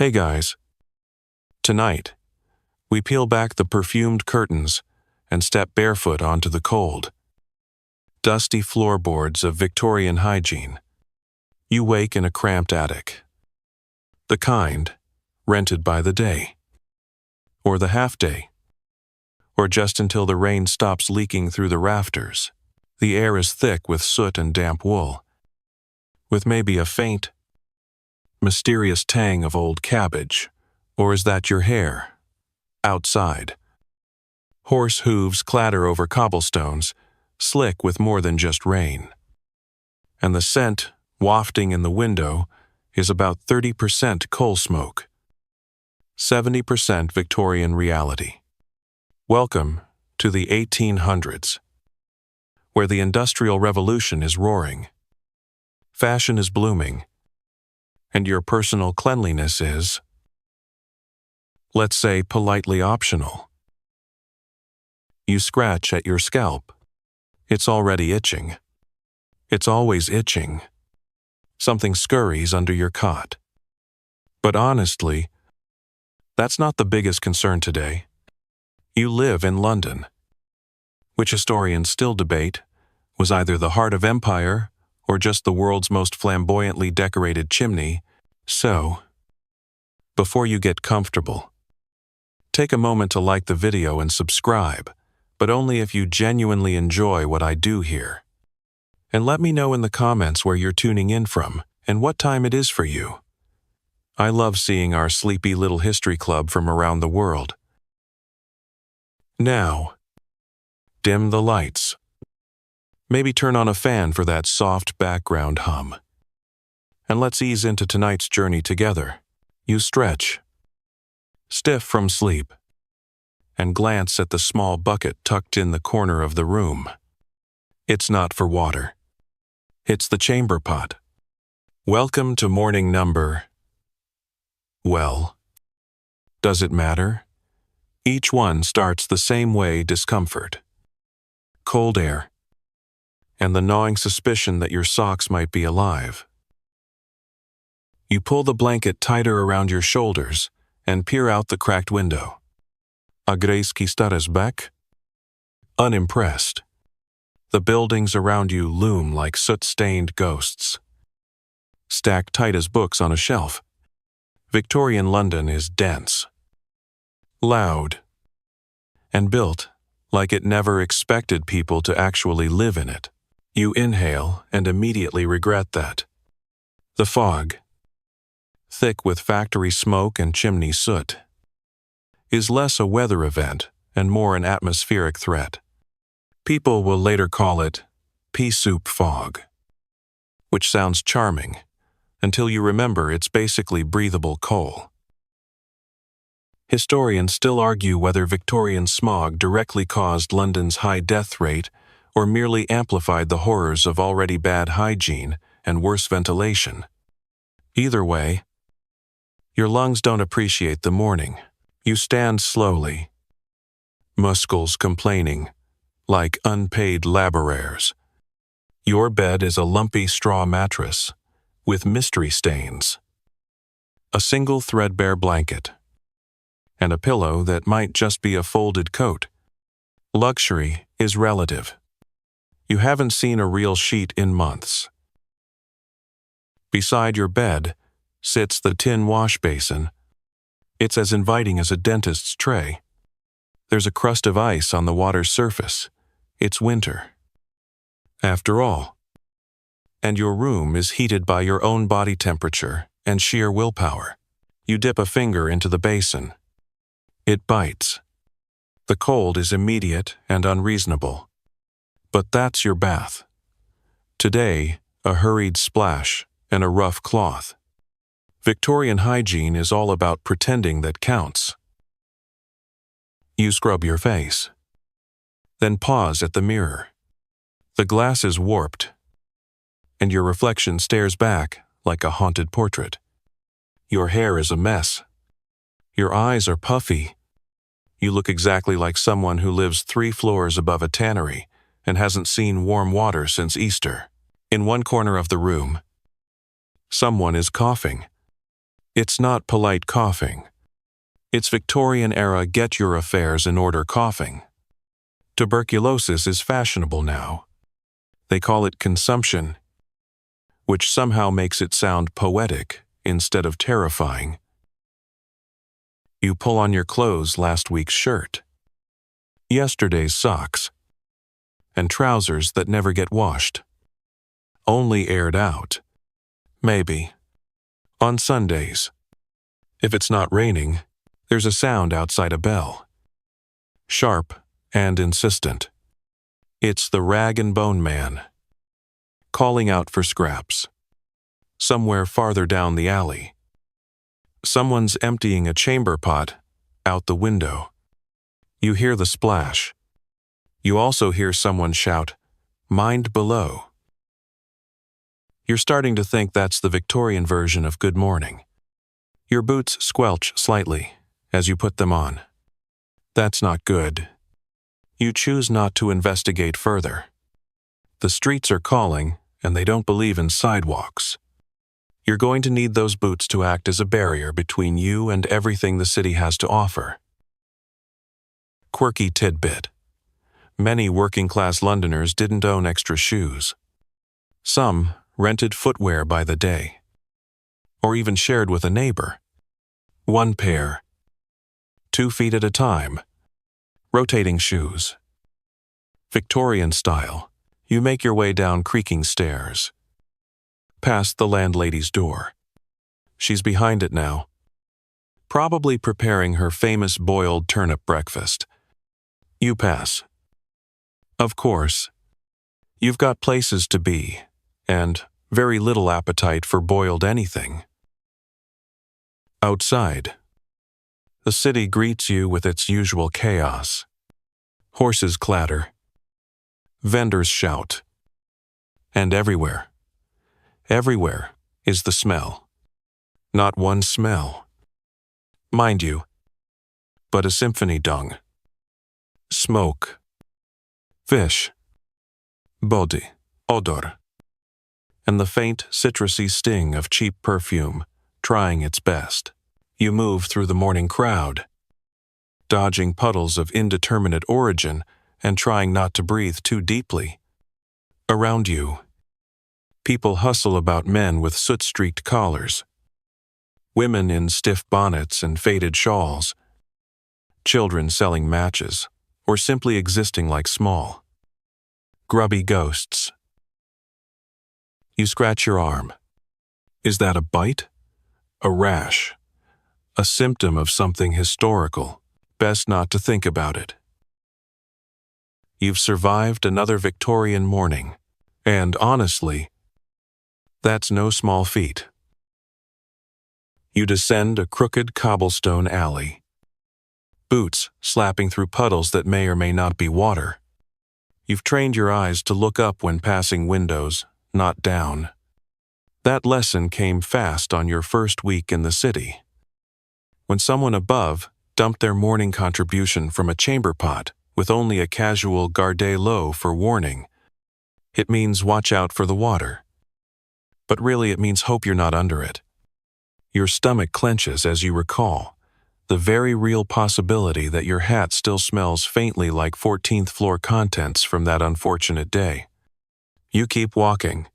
Hey guys. Tonight, we peel back the perfumed curtains and step barefoot onto the cold, dusty floorboards of Victorian Hygiene. You wake in a cramped attic. The kind rented by the day, or the half-day, or just until the rain stops leaking through the rafters. The air is thick with soot and damp wool, with maybe a faint, mysterious tang of old cabbage. Or is that your hair? Outside. Horse hooves clatter over cobblestones, slick with more than just rain. And the scent wafting in the window is about 30% coal smoke, 70% Victorian reality. Welcome to the 1800s, where the Industrial Revolution is roaring, fashion is blooming, and your personal cleanliness is, let's say, politely optional. You scratch at your scalp. It's already itching. It's always itching. Something scurries under your cot. But honestly, that's not the biggest concern today. You live in London, which historians still debate was either the heart of empire or just the world's most flamboyantly decorated chimney. So, before you get comfortable, take a moment to like the video and subscribe, but only if you genuinely enjoy what I do here. And let me know in the comments where you're tuning in from and what time it is for you. I love seeing our sleepy little history club from around the world. Now, dim the lights. Maybe turn on a fan for that soft background hum. And let's ease into tonight's journey together. You stretch, stiff from sleep, and glance at the small bucket tucked in the corner of the room. It's not for water. It's the chamber pot. Welcome to morning number... Well, does it matter? Each one starts the same way: discomfort, cold air, and the gnawing suspicion that your socks might be alive. You pull the blanket tighter around your shoulders and peer out the cracked window. Agrees que estarás back? Unimpressed. The buildings around you loom like soot-stained ghosts, stacked tight as books on a shelf. Victorian London is dense, loud, and built like it never expected people to actually live in it. You inhale and immediately regret that. The fog, thick with factory smoke and chimney soot, is less a weather event and more an atmospheric threat. People will later call it pea soup fog, which sounds charming until you remember it's basically breathable coal. Historians still argue whether Victorian smog directly caused London's high death rate or merely amplified the horrors of already bad hygiene and worse ventilation. Either way, your lungs don't appreciate the morning. You stand slowly, muscles complaining, like unpaid labourers. Your bed is a lumpy straw mattress with mystery stains, a single threadbare blanket, and a pillow that might just be a folded coat. Luxury is relative. You haven't seen a real sheet in months. Beside your bed sits the tin wash basin. It's as inviting as a dentist's tray. There's a crust of ice on the water's surface. It's winter, after all. And your room is heated by your own body temperature and sheer willpower. You dip a finger into the basin. It bites. The cold is immediate and unreasonable. But that's your bath. Today, a hurried splash and a rough cloth. Victorian hygiene is all about pretending that counts. You scrub your face, then pause at the mirror. The glass is warped, and your reflection stares back like a haunted portrait. Your hair is a mess. Your eyes are puffy. You look exactly like someone who lives 3 floors above a tannery and hasn't seen warm water since Easter. In one corner of the room, someone is coughing. It's not polite coughing. It's Victorian-era get-your-affairs-in-order coughing. Tuberculosis is fashionable now. They call it consumption, which somehow makes it sound poetic instead of terrifying. You pull on your clothes, last week's shirt, yesterday's socks, and trousers that never get washed. Only aired out. Maybe. On Sundays. If it's not raining, there's a sound outside a bell. Sharp and insistent. It's the rag and bone man, calling out for scraps. Somewhere farther down the alley. Someone's emptying a chamber pot out the window. You hear the splash. You also hear someone shout, "Mind below." You're starting to think that's the Victorian version of good morning. Your boots squelch slightly as you put them on. That's not good. You choose not to investigate further. The streets are calling, and they don't believe in sidewalks. You're going to need those boots to act as a barrier between you and everything the city has to offer. Quirky tidbit. Many working-class Londoners didn't own extra shoes. Some rented footwear by the day, or even shared with a neighbor. 1 pair, 2 feet at a time, rotating shoes. Victorian style, you make your way down creaking stairs, past the landlady's door. She's behind it now, probably preparing her famous boiled turnip breakfast. You pass. Of course, you've got places to be, and very little appetite for boiled anything. Outside, the city greets you with its usual chaos. Horses clatter, vendors shout, and everywhere is the smell. Not one smell, mind you, but a symphony dung. Smoke, fish, body, odor, and the faint citrusy sting of cheap perfume trying its best. You move through the morning crowd, dodging puddles of indeterminate origin and trying not to breathe too deeply. Around you, people hustle about men with soot-streaked collars, women in stiff bonnets and faded shawls, children selling matches or simply existing like small, grubby ghosts. You scratch your arm. Is that a bite? A rash? A symptom of something historical? Best not to think about it. You've survived another Victorian morning, and honestly, that's no small feat. You descend a crooked cobblestone alley, boots slapping through puddles that may or may not be water. You've trained your eyes to look up when passing windows, not down. That lesson came fast on your first week in the city. When someone above dumped their morning contribution from a chamber pot with only a casual garde l'eau for warning, it means watch out for the water. But really it means hope you're not under it. Your stomach clenches as you recall the very real possibility that your hat still smells faintly like 14th floor contents from that unfortunate day. You keep walking,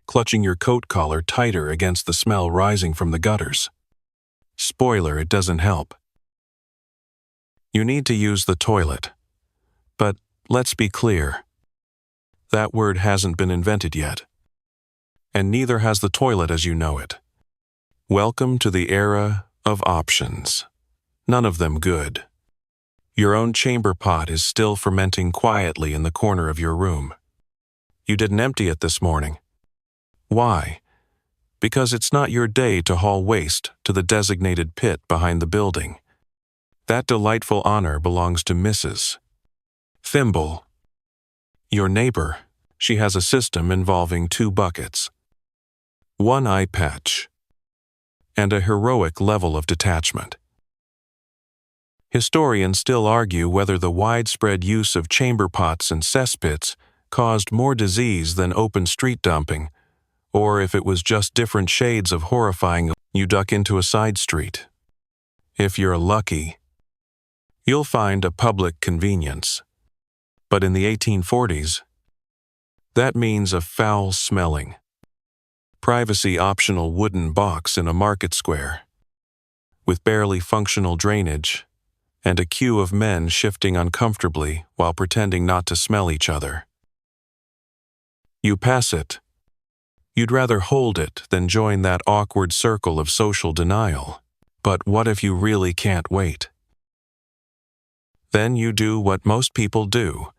clutching your coat collar tighter against the smell rising from the gutters. Spoiler, it doesn't help. You need to use the toilet. But let's be clear. That word hasn't been invented yet. And neither has the toilet as you know it. Welcome to the era of options. None of them good. Your own chamber pot is still fermenting quietly in the corner of your room. You didn't empty it this morning. Why? Because it's not your day to haul waste to the designated pit behind the building. That delightful honor belongs to Mrs. Thimble. Your neighbor. She has a system involving 2 buckets, 1 eye patch, and a heroic level of detachment. Historians still argue whether the widespread use of chamber pots and cesspits caused more disease than open street dumping, or if it was just different shades of horrifying. You duck into a side street. If you're lucky, you'll find a public convenience. But in the 1840s, that means a foul-smelling, privacy-optional wooden box in a market square, with barely functional drainage and a queue of men shifting uncomfortably while pretending not to smell each other. You pass it. You'd rather hold it than join that awkward circle of social denial. But what if you really can't wait? Then you do what most people do.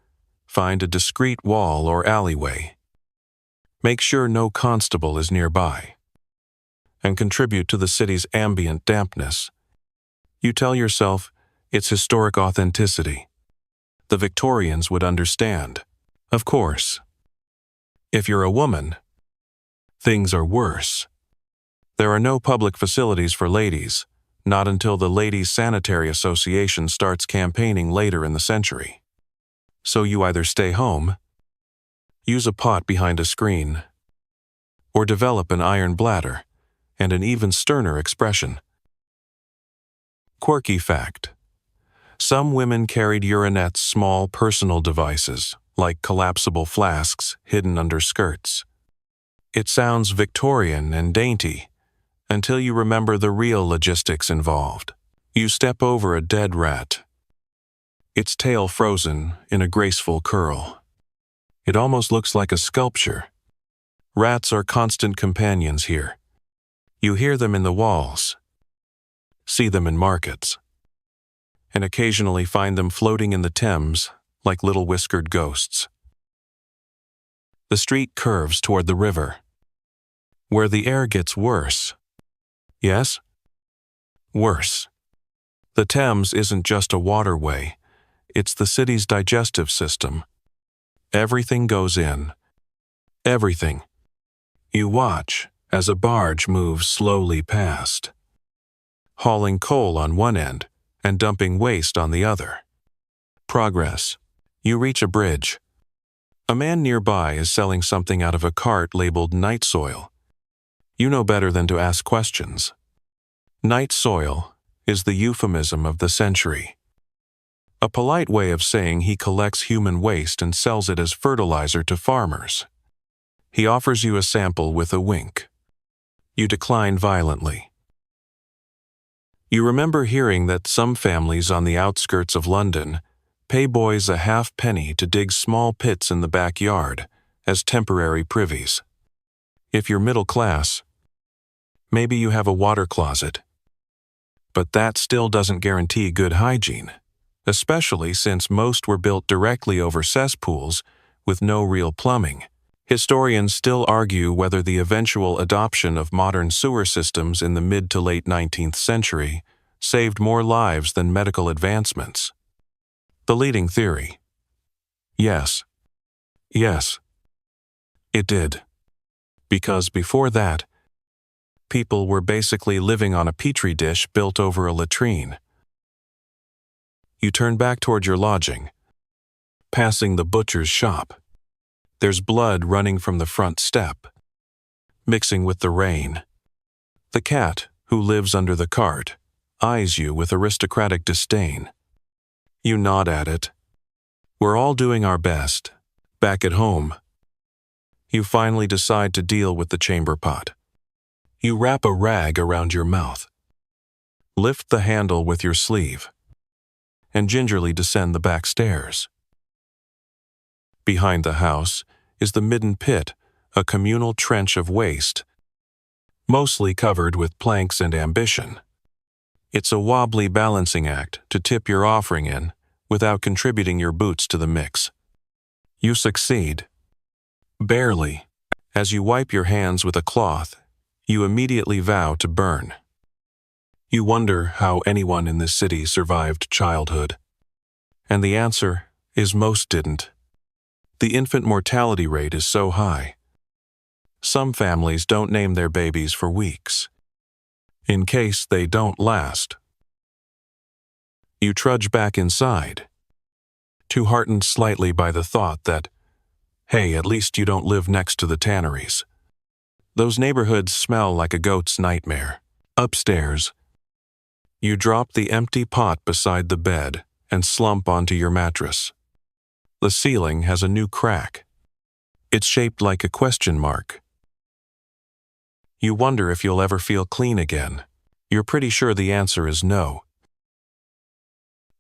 Find a discreet wall or alleyway. Make sure no constable is nearby. And contribute to the city's ambient dampness. You tell yourself it's historic authenticity. The Victorians would understand. Of course. If you're a woman, things are worse. There are no public facilities for ladies, not until the Ladies' Sanitary Association starts campaigning later in the century. So you either stay home, use a pot behind a screen, or develop an iron bladder and an even sterner expression. Quirky fact. Some women carried urinettes, small personal devices, like collapsible flasks hidden under skirts. It sounds Victorian and dainty, until you remember the real logistics involved. You step over a dead rat, its tail frozen in a graceful curl. It almost looks like a sculpture. Rats are constant companions here. You hear them in the walls, see them in markets, and occasionally find them floating in the Thames like little whiskered ghosts. The street curves toward the river, where the air gets worse. Yes? Worse. The Thames isn't just a waterway, it's the city's digestive system. Everything goes in. Everything. You watch as a barge moves slowly past, hauling coal on one end and dumping waste on the other. Progress. You reach a bridge. A man nearby is selling something out of a cart labeled night soil. You know better than to ask questions. Night soil is the euphemism of the century. A polite way of saying he collects human waste and sells it as fertilizer to farmers. He offers you a sample with a wink. You decline violently. You remember hearing that some families on the outskirts of London pay boys a half-penny to dig small pits in the backyard as temporary privies. If you're middle class, maybe you have a water closet. But that still doesn't guarantee good hygiene, especially since most were built directly over cesspools with no real plumbing. Historians still argue whether the eventual adoption of modern sewer systems in the mid to late 19th century saved more lives than medical advancements. The leading theory. Yes, it did. Because before that, people were basically living on a petri dish built over a latrine. You turn back toward your lodging, passing the butcher's shop. There's blood running from the front step, mixing with the rain. The cat, who lives under the cart, eyes you with aristocratic disdain. You nod at it. We're all doing our best. Back at home, you finally decide to deal with the chamber pot. You wrap a rag around your mouth, lift the handle with your sleeve, and gingerly descend the back stairs. Behind the house is the midden pit, a communal trench of waste, mostly covered with planks and ambition. It's a wobbly balancing act to tip your offering in without contributing your boots to the mix. You succeed. Barely. As you wipe your hands with a cloth, you immediately vow to burn. You wonder how anyone in this city survived childhood. And the answer is most didn't. The infant mortality rate is so high. Some families don't name their babies for weeks, in case they don't last. You trudge back inside, too heartened slightly by the thought that, hey, at least you don't live next to the tanneries. Those neighborhoods smell like a goat's nightmare. Upstairs. You drop the empty pot beside the bed and slump onto your mattress. The ceiling has a new crack. It's shaped like a question mark. You wonder if you'll ever feel clean again. You're pretty sure the answer is no.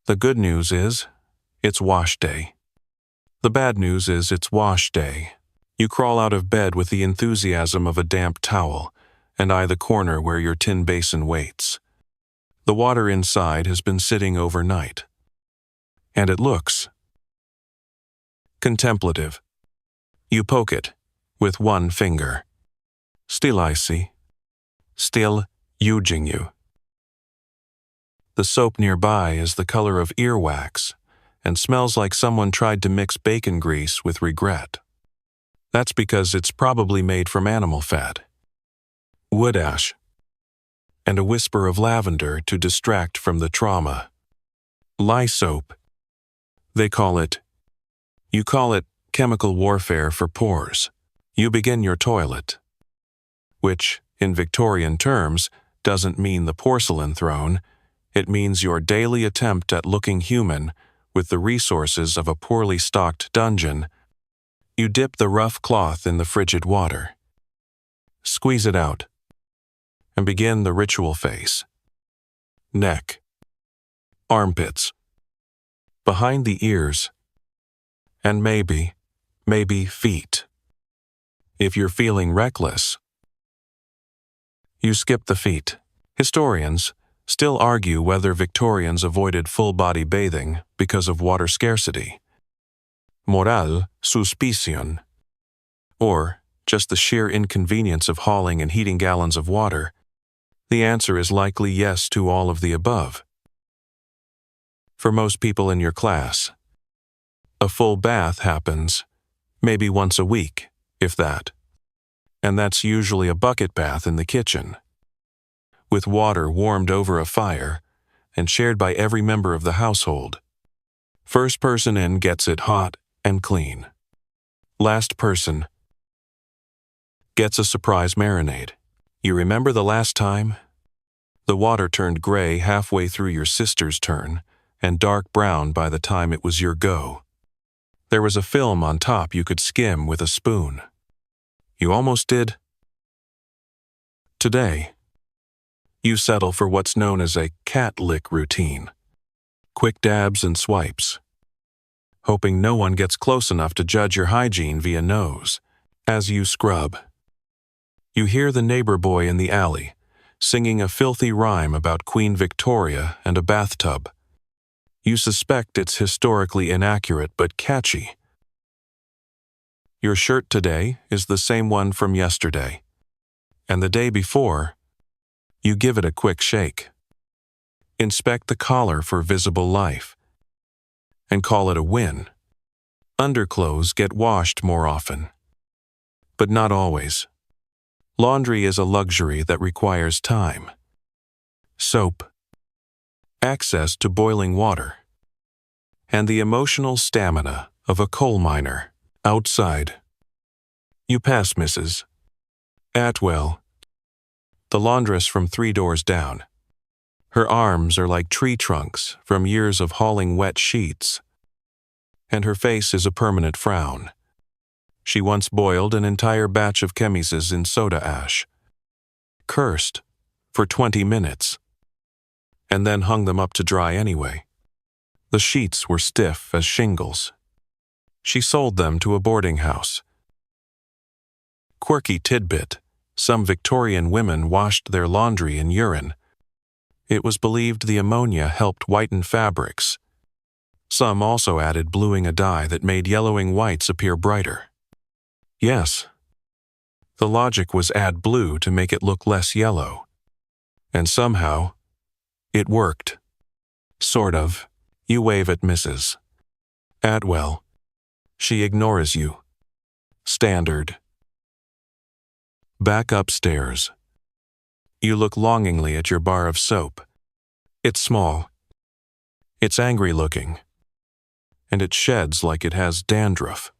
The good news is, it's wash day. The bad news is it's wash day. You crawl out of bed with the enthusiasm of a damp towel and eye the corner where your tin basin waits. The water inside has been sitting overnight. And it looks contemplative. You poke it with one finger. Still icy. Still using you. The soap nearby is the color of earwax and smells like someone tried to mix bacon grease with regret. That's because it's probably made from animal fat, wood ash, and a whisper of lavender to distract from the trauma. Lye soap. They call it. You call it chemical warfare for pores. You begin your toilet, which, in Victorian terms, doesn't mean the porcelain throne. It means your daily attempt at looking human with the resources of a poorly stocked dungeon. You dip the rough cloth in the frigid water, squeeze it out, and begin the ritual phase. Neck, armpits, behind the ears, and maybe feet. If you're feeling reckless, you skip the feet. Historians still argue whether Victorians avoided full-body bathing because of water scarcity, moral suspicion, or just the sheer inconvenience of hauling and heating gallons of water. The answer is likely yes to all of the above. For most people in your class, a full bath happens maybe once a week, if that. And that's usually a bucket bath in the kitchen, with water warmed over a fire and shared by every member of the household. First person in gets it hot and clean. Last person gets a surprise marinade. You remember the last time? The water turned gray halfway through your sister's turn and dark brown by the time it was your go. There was a film on top you could skim with a spoon. You almost did. Today, you settle for what's known as a cat lick routine. Quick dabs and swipes, hoping no one gets close enough to judge your hygiene via nose. As you scrub, you hear the neighbor boy in the alley singing a filthy rhyme about Queen Victoria and a bathtub. You suspect it's historically inaccurate but catchy. Your shirt today is the same one from yesterday, and the day before, you give it a quick shake. Inspect the collar for visible life, and call it a win. Underclothes get washed more often, but not always. Laundry is a luxury that requires time, soap, access to boiling water, and the emotional stamina of a coal miner. Outside, you pass Mrs. Atwell, the laundress from 3 doors down. Her arms are like tree trunks from years of hauling wet sheets, and her face is a permanent frown. She once boiled an entire batch of chemises in soda ash, cursed, for 20 minutes, and then hung them up to dry anyway. The sheets were stiff as shingles. She sold them to a boarding house. Quirky tidbit: some Victorian women washed their laundry in urine. It was believed the ammonia helped whiten fabrics. Some also added bluing a dye that made yellowing whites appear brighter. Yes, the logic was add blue to make it look less yellow. And somehow, it worked. Sort of. You wave at Mrs. Atwell. She ignores you. Standard. Back upstairs. You look longingly at your bar of soap. It's small. It's angry-looking. And it sheds like it has dandruff.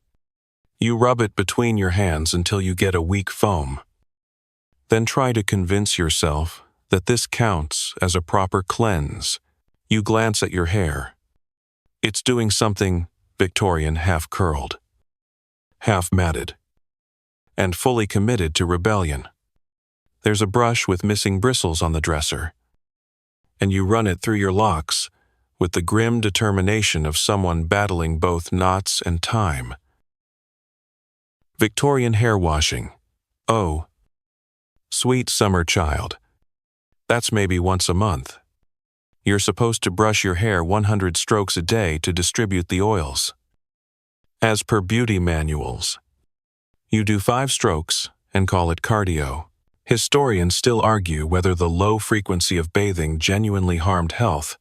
You rub it between your hands until you get a weak foam. Then try to convince yourself that this counts as a proper cleanse. You glance at your hair. It's doing something Victorian, half curled, half matted, and fully committed to rebellion. There's a brush with missing bristles on the dresser, and you run it through your locks with the grim determination of someone battling both knots and time. Victorian hair washing. Oh, sweet summer child. That's maybe once a month. You're supposed to brush your hair 100 strokes a day to distribute the oils. As per beauty manuals, you do 5 strokes and call it cardio. Historians still argue whether the low frequency of bathing genuinely harmed health,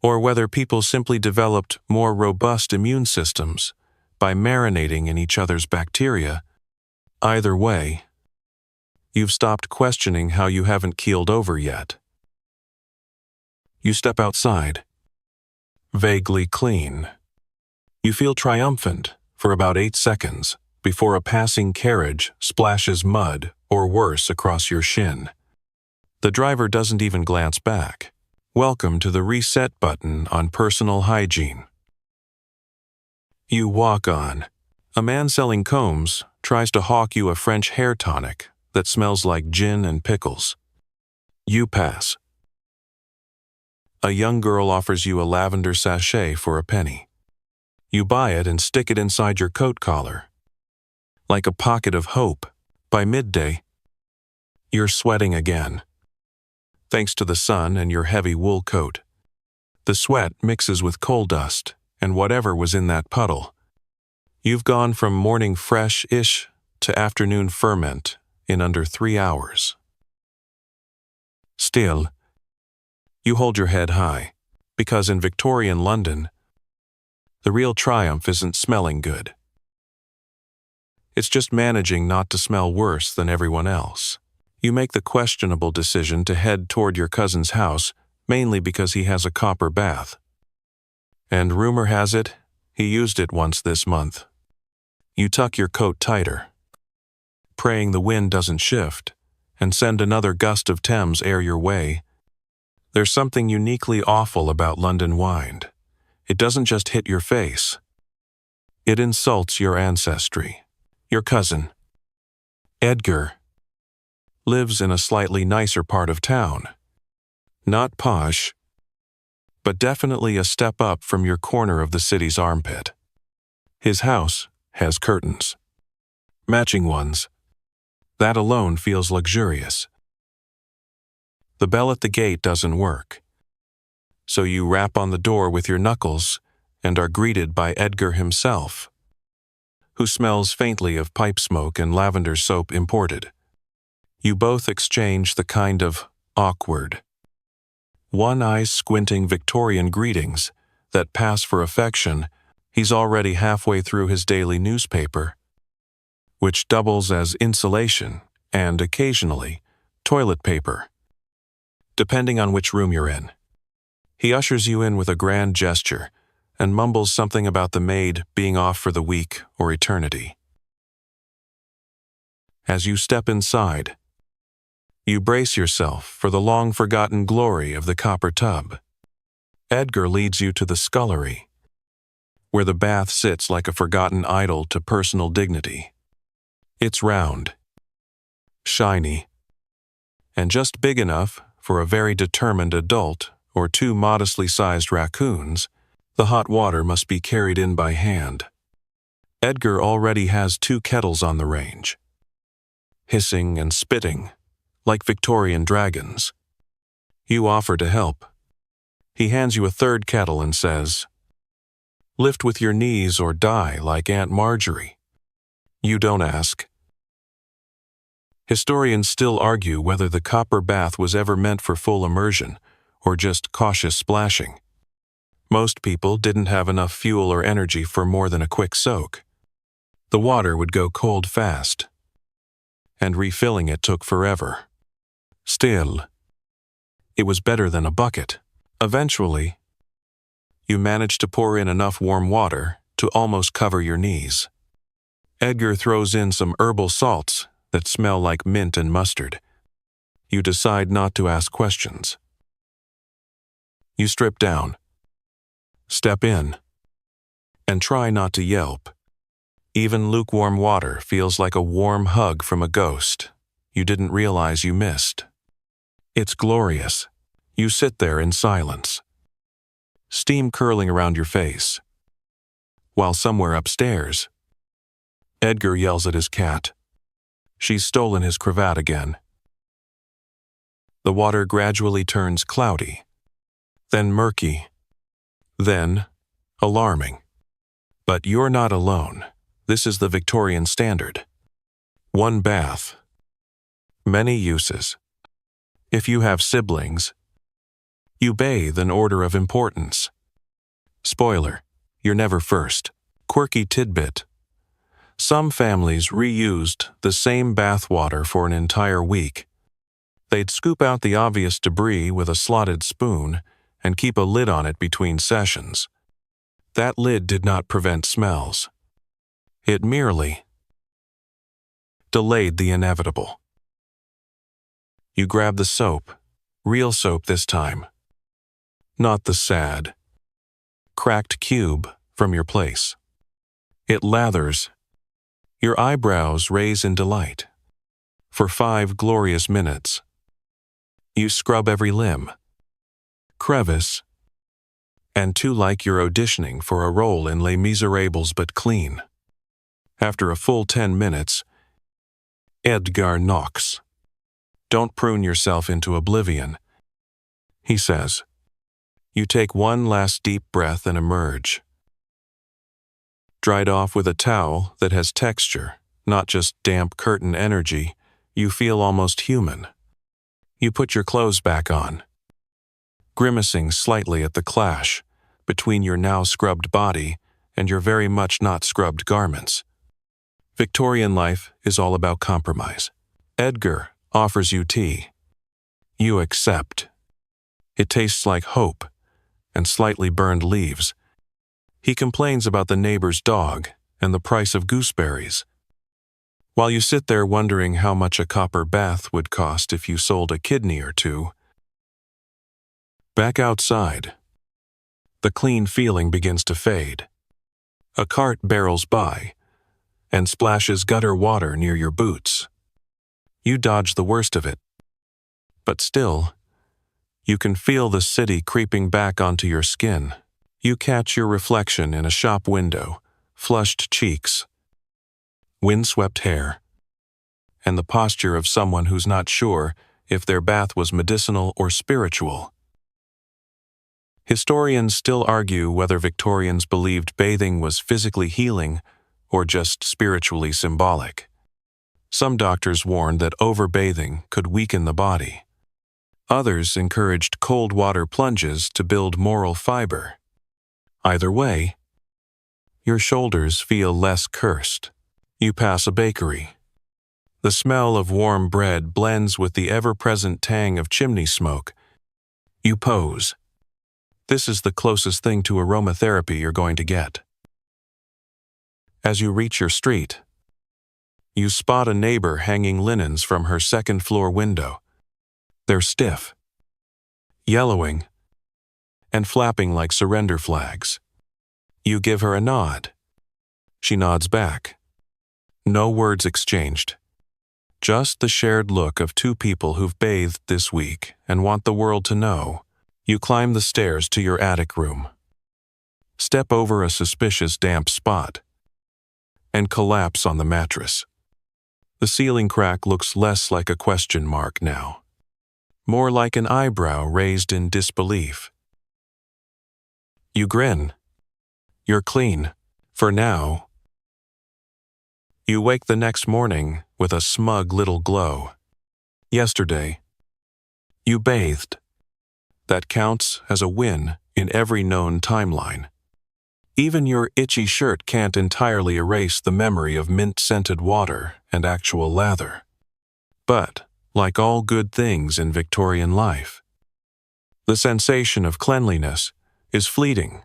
or whether people simply developed more robust immune systems by marinating in each other's bacteria. Either way, you've stopped questioning how you haven't keeled over yet. You step outside, vaguely clean. You feel triumphant for about 8 seconds before a passing carriage splashes mud or worse across your shin. The driver doesn't even glance back. Welcome to the reset button on personal hygiene. You walk on. A man selling combs tries to hawk you a French hair tonic that smells like gin and pickles. You pass. A young girl offers you a lavender sachet for a penny. You buy it and stick it inside your coat collar. Like a pocket of hope, by midday, you're sweating again. Thanks to the sun and your heavy wool coat. The sweat mixes with coal dust and whatever was in that puddle. You've gone from morning fresh-ish to afternoon ferment in under 3 hours. Still, you hold your head high, because in Victorian London, the real triumph isn't smelling good. It's just managing not to smell worse than everyone else. You make the questionable decision to head toward your cousin's house, mainly because he has a copper bath. And rumor has it, he used it once this month. You tuck your coat tighter, praying the wind doesn't shift, and send another gust of Thames air your way. There's something uniquely awful about London wind. It doesn't just hit your face. It insults your ancestry. Your cousin, Edgar, lives in a slightly nicer part of town. Not posh, but definitely a step up from your corner of the city's armpit. His house has curtains. Matching ones. That alone feels luxurious. The bell at the gate doesn't work, so you rap on the door with your knuckles and are greeted by Edgar himself, who smells faintly of pipe smoke and lavender soap imported. You both exchange the kind of awkward, one-eye squinting Victorian greetings that pass for affection. He's already halfway through his daily newspaper, which doubles as insulation and, occasionally, toilet paper, depending on which room you're in. He ushers you in with a grand gesture and mumbles something about the maid being off for the week or eternity. As you step inside, you brace yourself for the long-forgotten glory of the copper tub. Edgar leads you to the scullery, where the bath sits like a forgotten idol to personal dignity. It's round, shiny, and just big enough for a very determined adult or 2 modestly sized raccoons. The hot water must be carried in by hand. Edgar already has 2 kettles on the range, hissing and spitting like Victorian dragons. You offer to help. He hands you a 3rd kettle and says, "Lift with your knees or die like Aunt Marjorie." You don't ask. Historians still argue whether the copper bath was ever meant for full immersion or just cautious splashing. Most people didn't have enough fuel or energy for more than a quick soak. The water would go cold fast, and refilling it took forever. Still, it was better than a bucket. Eventually, you managed to pour in enough warm water to almost cover your knees. Edgar throws in some herbal salts that smell like mint and mustard. You decide not to ask questions. You strip down, step in, and try not to yelp. Even lukewarm water feels like a warm hug from a ghost you didn't realize you missed. It's glorious. You sit there in silence, steam curling around your face, while somewhere upstairs, Edgar yells at his cat. She's stolen his cravat again. The water gradually turns cloudy, then murky, then alarming. But you're not alone. This is the Victorian standard. One bath, many uses. If you have siblings, you bathe in order of importance. Spoiler, you're never first. Quirky tidbit. Some families reused the same bath water for an entire week. They'd scoop out the obvious debris with a slotted spoon and keep a lid on it between sessions. That lid did not prevent smells. It merely delayed the inevitable. You grab the soap, real soap this time, not the sad, cracked cube from your place. It lathers. Your eyebrows raise in delight. For 5 glorious minutes, you scrub every limb, crevice, and too like you're auditioning for a role in Les Miserables but clean. After a full 10 minutes, Edgar knocks. Don't prune yourself into oblivion, he says. You take one last deep breath and emerge. Dried off with a towel that has texture, not just damp curtain energy, you feel almost human. You put your clothes back on, grimacing slightly at the clash between your now scrubbed body and your very much not scrubbed garments. Victorian life is all about compromise. Edgar offers you tea. You accept. It tastes like hope and slightly burned leaves. He complains about the neighbor's dog and the price of gooseberries, while you sit there wondering how much a copper bath would cost if you sold a kidney or two. Back outside, the clean feeling begins to fade. A cart barrels by and splashes gutter water near your boots. You dodge the worst of it, but still, you can feel the city creeping back onto your skin. You catch your reflection in a shop window, flushed cheeks, windswept hair, and the posture of someone who's not sure if their bath was medicinal or spiritual. Historians still argue whether Victorians believed bathing was physically healing or just spiritually symbolic. Some doctors warned that overbathing could weaken the body. Others encouraged cold water plunges to build moral fiber. Either way, your shoulders feel less cursed. You pass a bakery. The smell of warm bread blends with the ever-present tang of chimney smoke. You pose. This is the closest thing to aromatherapy you're going to get. As you reach your street, you spot a neighbor hanging linens from her second-floor window. They're stiff, yellowing, and flapping like surrender flags. You give her a nod. She nods back. No words exchanged. Just the shared look of two people who've bathed this week and want the world to know. You climb the stairs to your attic room, step over a suspicious damp spot, and collapse on the mattress. The ceiling crack looks less like a question mark now, more like an eyebrow raised in disbelief. You grin. You're clean, for now. You wake the next morning with a smug little glow. Yesterday, you bathed. That counts as a win in every known timeline. Even your itchy shirt can't entirely erase the memory of mint-scented water and actual lather. But, like all good things in Victorian life, the sensation of cleanliness is fleeting,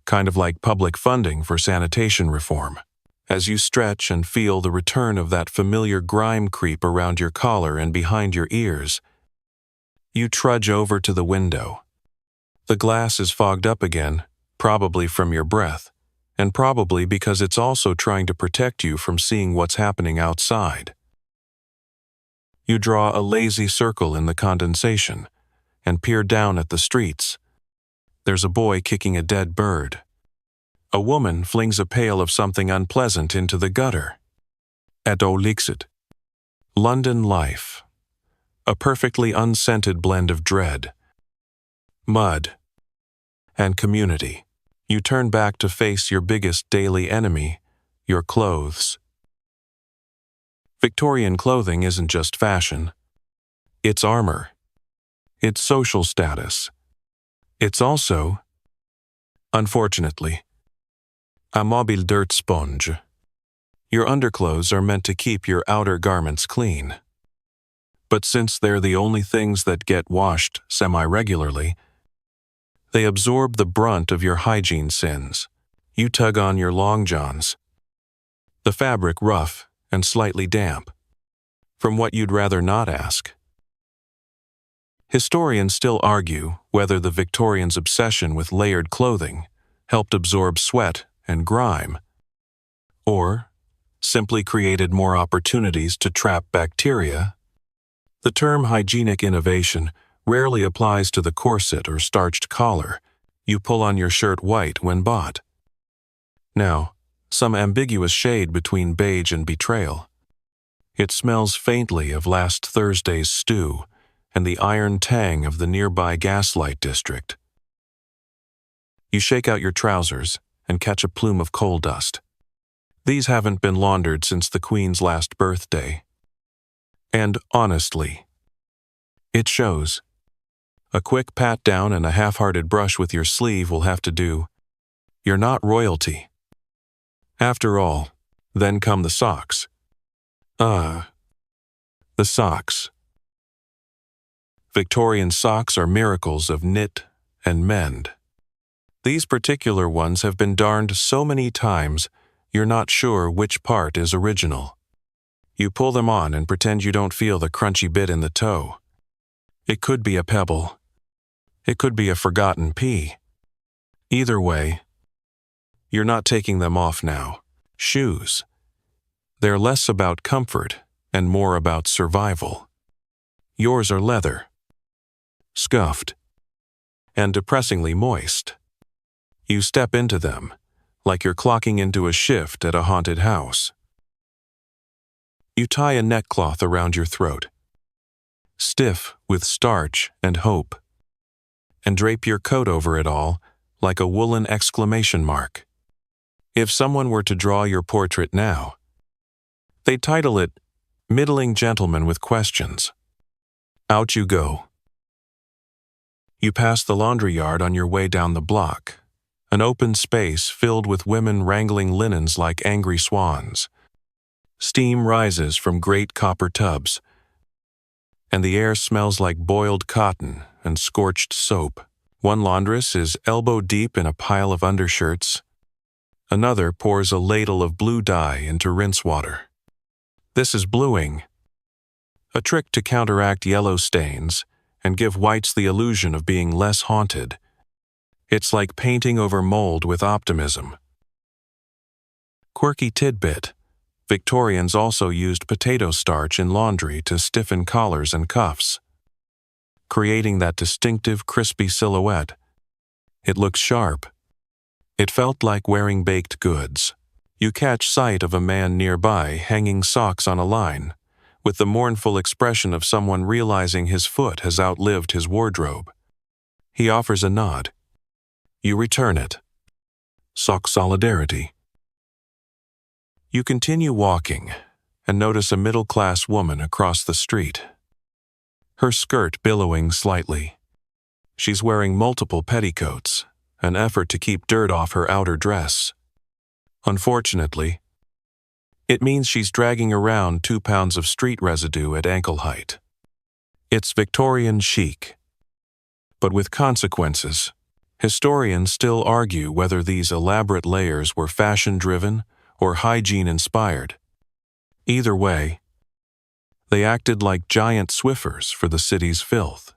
kind of like public funding for sanitation reform. As you stretch and feel the return of that familiar grime creep around your collar and behind your ears, You trudge over to the window. The glass is fogged up again, probably from your breath, and probably because it's also trying to protect you from seeing what's happening outside. You draw a lazy circle in the condensation and peer down at the streets. There's a boy kicking a dead bird. A woman flings a pail of something unpleasant into the gutter. Et olixit. London life. A perfectly unscented blend of dread, mud, and community. You turn back to face your biggest daily enemy, your clothes. Victorian clothing isn't just fashion. It's armor. It's social status. It's also, unfortunately, a mobile dirt sponge. Your underclothes are meant to keep your outer garments clean. But since they're the only things that get washed semi-regularly, they absorb the brunt of your hygiene sins. You tug on your long johns, the fabric rough and slightly damp, from what you'd rather not ask. Historians still argue whether the Victorians' obsession with layered clothing helped absorb sweat and grime, or simply created more opportunities to trap bacteria. The term hygienic innovation rarely applies to the corset or starched collar you pull on your shirt white when bought. Now, some ambiguous shade between beige and betrayal. It smells faintly of last Thursday's stew and the iron tang of the nearby gaslight district. You shake out your trousers and catch a plume of coal dust. These haven't been laundered since the Queen's last birthday. And honestly, it shows. A quick pat down and a half-hearted brush with your sleeve will have to do. You're not royalty. After all, then come the socks. The socks. Victorian socks are miracles of knit and mend. These particular ones have been darned so many times, you're not sure which part is original. You pull them on and pretend you don't feel the crunchy bit in the toe. It could be a pebble. It could be a forgotten pea. Either way, you're not taking them off now. Shoes. They're less about comfort and more about survival. Yours are leather, scuffed, and depressingly moist. You step into them, like you're clocking into a shift at a haunted house. You tie a neckcloth around your throat, stiff with starch and hope, and drape your coat over it all like a woolen exclamation mark. If someone were to draw your portrait now, they'd title it Middling Gentleman with Questions. Out you go. You pass the laundry yard on your way down the block, an open space filled with women wrangling linens like angry swans. Steam rises from great copper tubs, and the air smells like boiled cotton and scorched soap. One laundress is elbow deep in a pile of undershirts. Another pours a ladle of blue dye into rinse water. This is bluing, a trick to counteract yellow stains and give whites the illusion of being less haunted. It's like painting over mold with optimism. Quirky tidbit: Victorians also used potato starch in laundry to stiffen collars and cuffs, creating that distinctive crispy silhouette. It looks sharp. It felt like wearing baked goods. You catch sight of a man nearby hanging socks on a line, with the mournful expression of someone realizing his foot has outlived his wardrobe. He offers a nod. You return it. Sock solidarity. You continue walking and notice a middle-class woman across the street, her skirt billowing slightly. She's wearing multiple petticoats, an effort to keep dirt off her outer dress. Unfortunately, it means she's dragging around 2 pounds of street residue at ankle height. It's Victorian chic, but with consequences. Historians still argue whether these elaborate layers were fashion-driven or hygiene-inspired. Either way, they acted like giant Swiffers for the city's filth.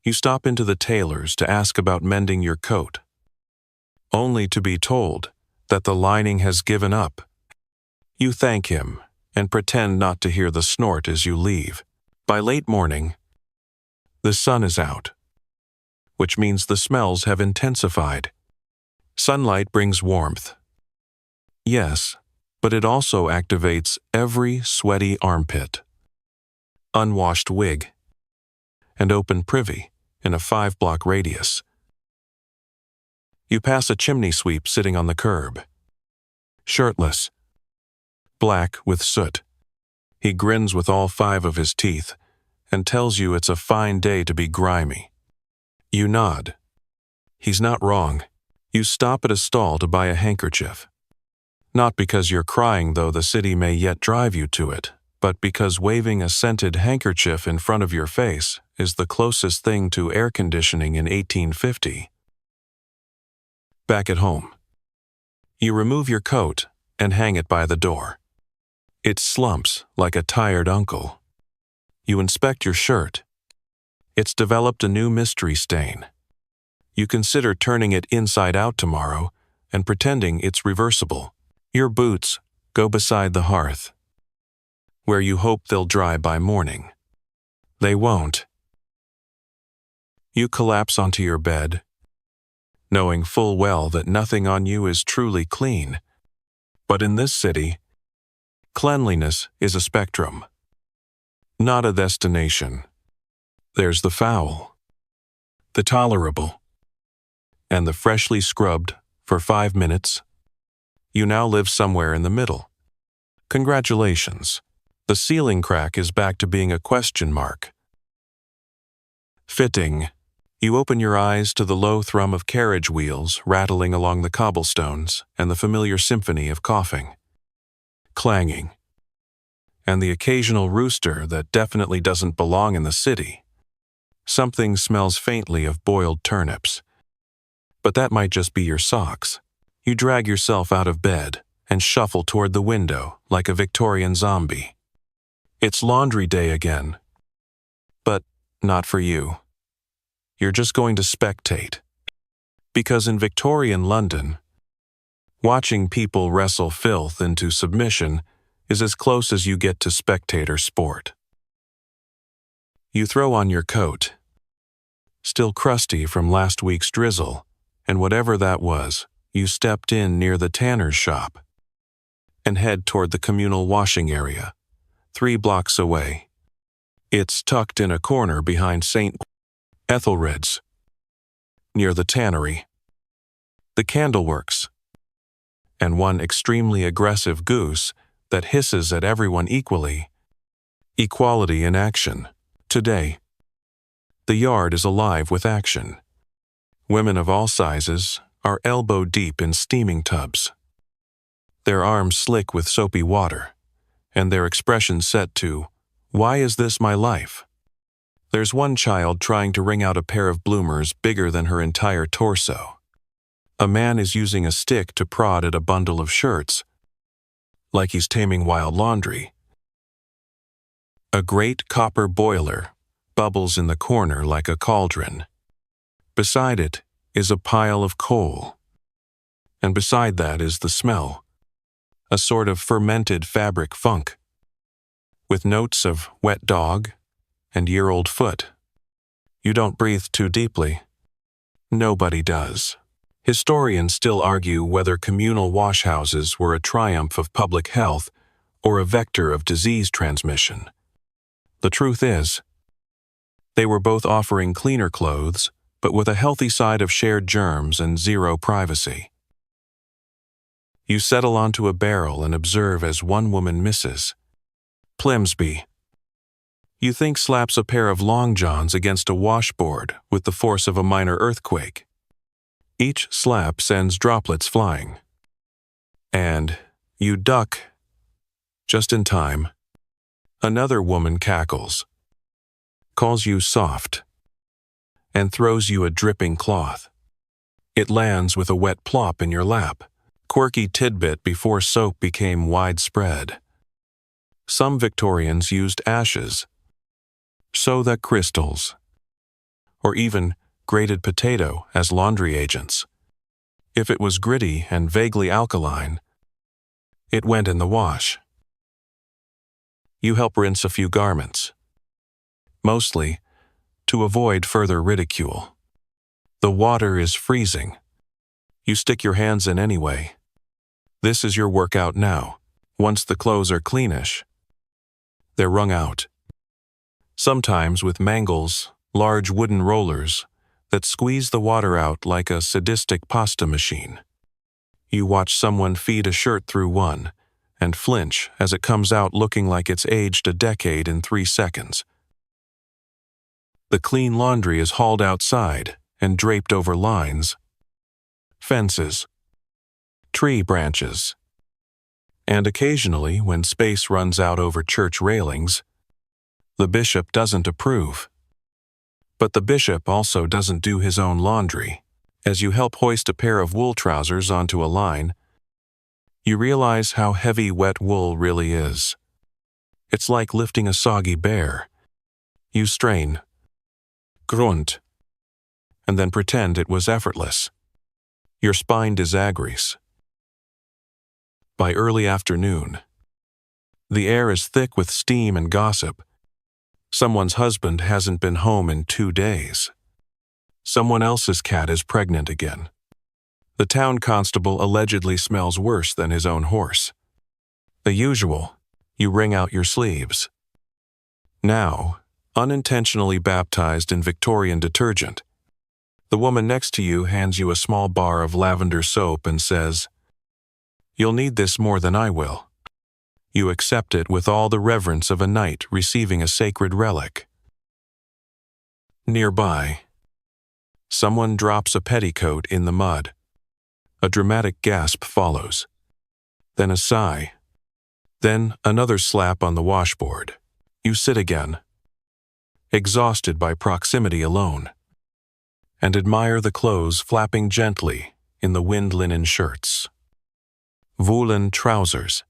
You stop into the tailor's to ask about mending your coat, only to be told that the lining has given up. You thank him and pretend not to hear the snort as you leave. By late morning, the sun is out, which means the smells have intensified. Sunlight brings warmth. Yes, but it also activates every sweaty armpit, unwashed wig, and open privy in a 5-block radius. You pass a chimney sweep sitting on the curb, shirtless, black with soot. He grins with all 5 of his teeth and tells you it's a fine day to be grimy. You nod. He's not wrong. You stop at a stall to buy a handkerchief. Not because you're crying, though the city may yet drive you to it, but because waving a scented handkerchief in front of your face is the closest thing to air conditioning in 1850. Back at home, you remove your coat and hang it by the door. It slumps like a tired uncle. You inspect your shirt. It's developed a new mystery stain. You consider turning it inside out tomorrow and pretending it's reversible. Your boots go beside the hearth, where you hope they'll dry by morning. They won't. You collapse onto your bed, knowing full well that nothing on you is truly clean. But in this city, cleanliness is a spectrum, not a destination. There's the foul, the tolerable, and the freshly scrubbed for 5 minutes. You now live somewhere in the middle. Congratulations. The ceiling crack is back to being a question mark. Fitting. You open your eyes to the low thrum of carriage wheels rattling along the cobblestones and the familiar symphony of coughing, clanging, and the occasional rooster that definitely doesn't belong in the city. Something smells faintly of boiled turnips. But that might just be your socks. You drag yourself out of bed and shuffle toward the window like a Victorian zombie. It's laundry day again. But not for you. You're just going to spectate. Because in Victorian London, watching people wrestle filth into submission is as close as you get to spectator sport. You throw on your coat, still crusty from last week's drizzle, and whatever that was, you stepped in near the tanner's shop and head toward the communal washing area, 3 blocks away. It's tucked in a corner behind St. Ethelred's, near the tannery, the candleworks, and one extremely aggressive goose that hisses at everyone equally. Equality in action. Today, the yard is alive with action. Women of all sizes are elbow-deep in steaming tubs, their arms slick with soapy water, and their expressions set to, "Why is this my life?" There's one child trying to wring out a pair of bloomers bigger than her entire torso. A man is using a stick to prod at a bundle of shirts, like he's taming wild laundry. A great copper boiler bubbles in the corner like a cauldron. Beside it is a pile of coal, and beside that is the smell, a sort of fermented fabric funk, with notes of wet dog and year-old foot. You don't breathe too deeply. Nobody does. Historians still argue whether communal washhouses were a triumph of public health or a vector of disease transmission. The truth is, they were both offering cleaner clothes, but with a healthy side of shared germs and zero privacy. You settle onto a barrel and observe as one woman misses. Plimsby, you think, slaps a pair of long johns against a washboard with the force of a minor earthquake. Each slap sends droplets flying. And you duck. Just in time, another woman cackles, calls you soft, and throws you a dripping cloth. It lands with a wet plop in your lap, quirky tidbit before soap became widespread. Some Victorians used ashes, so that crystals, or even grated potato as laundry agents. If it was gritty and vaguely alkaline, it went in the wash. You help rinse a few garments, mostly to avoid further ridicule. The water is freezing. You stick your hands in anyway. This is your workout now. Once the clothes are cleanish, they're wrung out. Sometimes with mangles, large wooden rollers that squeeze the water out like a sadistic pasta machine. You watch someone feed a shirt through one and flinch as it comes out looking like it's aged a decade in 3 seconds. The clean laundry is hauled outside and draped over lines, fences, tree branches, and occasionally, when space runs out over church railings, the bishop doesn't approve. But the bishop also doesn't do his own laundry. As you help hoist a pair of wool trousers onto a line, you realize how heavy wet wool really is. It's like lifting a soggy bear. You strain, grunt, and then pretend it was effortless. Your spine disagrees. By early afternoon, the air is thick with steam and gossip. Someone's husband hasn't been home in 2 days. Someone else's cat is pregnant again. The town constable allegedly smells worse than his own horse. The usual, you wring out your sleeves. Now, unintentionally baptized in Victorian detergent, the woman next to you hands you a small bar of lavender soap and says, "You'll need this more than I will." You accept it with all the reverence of a knight receiving a sacred relic. Nearby, someone drops a petticoat in the mud. A dramatic gasp follows. Then a sigh. Then another slap on the washboard. You sit again, exhausted by proximity alone, and admire the clothes flapping gently in the wind linen shirts, woolen trousers,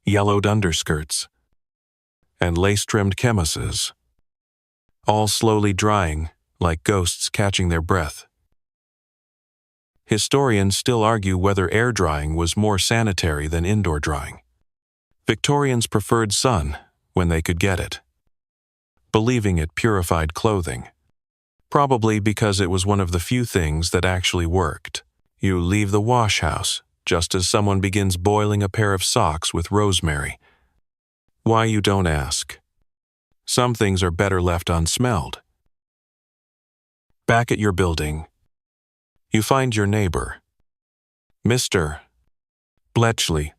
yellowed underskirts, and lace-trimmed chemises, all slowly drying like ghosts catching their breath. Historians still argue whether air drying was more sanitary than indoor drying. Victorians preferred sun when they could get it, believing it purified clothing, probably because it was one of the few things that actually worked. You leave the wash house just as someone begins boiling a pair of socks with rosemary. Why, you don't ask. Some things are better left unsmelled. Back at your building, you find your neighbor, Mr. Bletchley,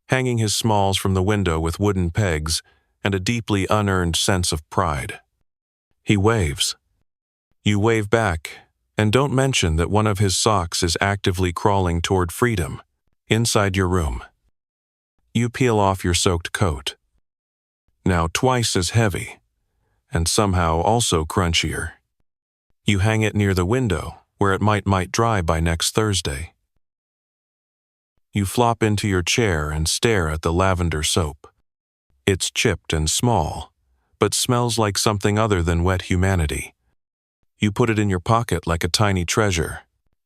hanging his smalls from the window with wooden pegs and a deeply unearned sense of pride. He waves. You wave back, and don't mention that one of his socks is actively crawling toward freedom, inside your room. You peel off your soaked coat, now twice as heavy, and somehow also crunchier. You hang it near the window, where it might dry by next Thursday. You flop into your chair and stare at the lavender soap. It's chipped and small, but smells like something other than wet humanity. You put it in your pocket like a tiny treasure.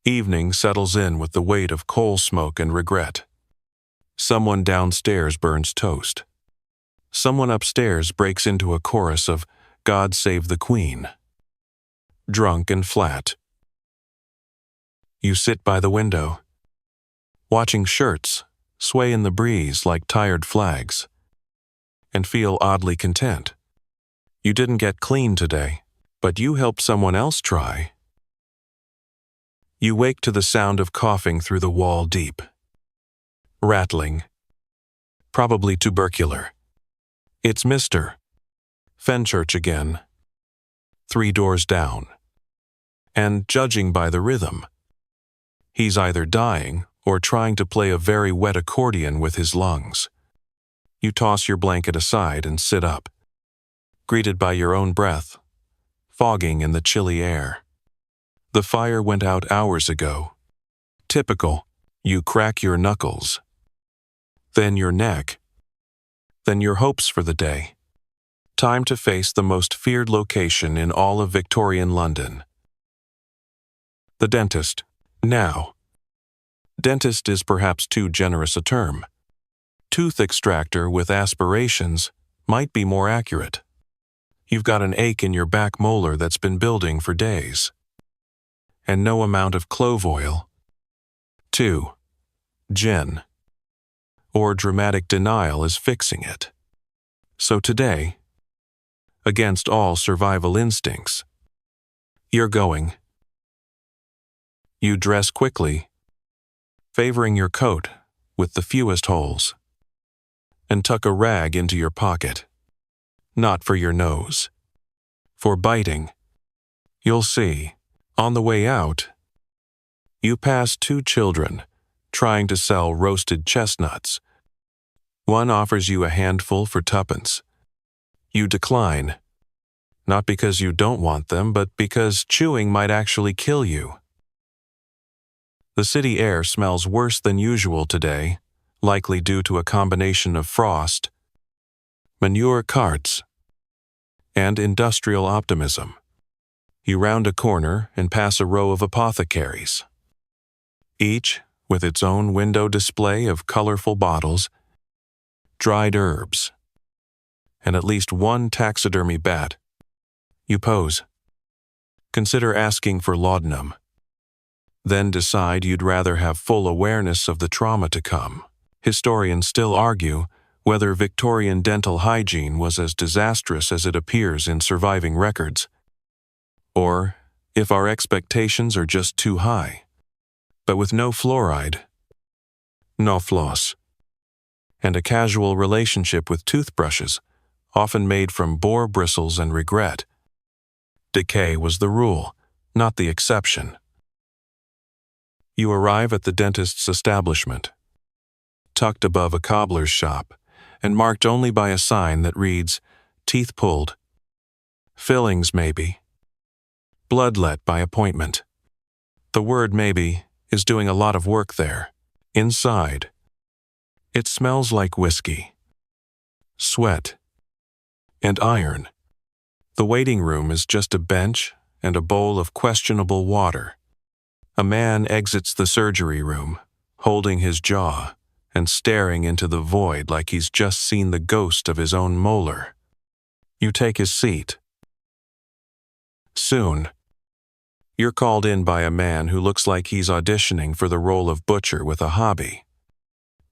Evening settles in with the weight of coal smoke and regret. Someone downstairs burns toast. Someone upstairs breaks into a chorus of "God Save the Queen." Drunk and flat. You sit by the window, watching shirts sway in the breeze like tired flags, and feel oddly content. You didn't get clean today, but you helped someone else try. You wake to the sound of coughing through the wall deep. Rattling. Probably tubercular. It's Mr. Fenchurch again. 3 doors down. And judging by the rhythm, he's either dying or trying to play a very wet accordion with his lungs. You toss your blanket aside and sit up, greeted by your own breath, fogging in the chilly air. The fire went out hours ago. Typical. You crack your knuckles, then your neck, then your hopes for the day. Time to face the most feared location in all of Victorian London. The dentist. Now. Dentist is perhaps too generous a term. Tooth extractor with aspirations might be more accurate. You've got an ache in your back molar that's been building for days. And no amount of clove oil, 2. Gin, or dramatic denial is fixing it. So today, against all survival instincts, you're going. You dress quickly, favoring your coat with the fewest holes, and tuck a rag into your pocket. Not for your nose. For biting. You'll see. On the way out, you pass 2 children trying to sell roasted chestnuts. One offers you a handful for 2pence. You decline, not because you don't want them, but because chewing might actually kill you. The city air smells worse than usual today, likely due to a combination of frost, manure carts, and industrial optimism. You round a corner and pass a row of apothecaries, each with its own window display of colorful bottles, dried herbs, and at least one taxidermy bat. You pose. Consider asking for laudanum. Then decide you'd rather have full awareness of the trauma to come. Historians still argue whether Victorian dental hygiene was as disastrous as it appears in surviving records, or if our expectations are just too high. But with no fluoride, no floss, and a casual relationship with toothbrushes, often made from boar bristles and regret, decay was the rule, not the exception. You arrive at the dentist's establishment, tucked above a cobbler's shop, and marked only by a sign that reads, "Teeth pulled. Fillings maybe. Bloodlet by appointment." The word maybe is doing a lot of work there. Inside, it smells like whiskey, sweat, and iron. The waiting room is just a bench and a bowl of questionable water. A man exits the surgery room, holding his jaw and staring into the void like he's just seen the ghost of his own molar. You take his seat. Soon, you're called in by a man who looks like he's auditioning for the role of butcher with a hobby.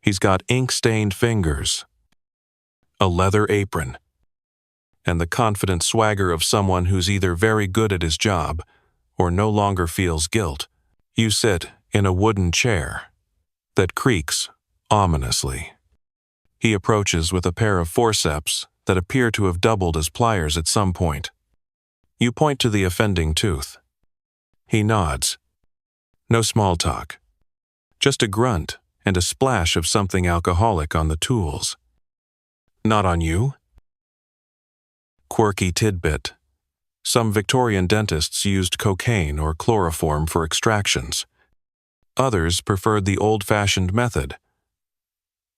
He's got ink-stained fingers, a leather apron, and the confident swagger of someone who's either very good at his job or no longer feels guilt. You sit in a wooden chair that creaks ominously. He approaches with a pair of forceps that appear to have doubled as pliers at some point. You point to the offending tooth. He nods. No small talk. Just a grunt and a splash of something alcoholic on the tools. Not on you? Quirky tidbit. Some Victorian dentists used cocaine or chloroform for extractions. Others preferred the old-fashioned method.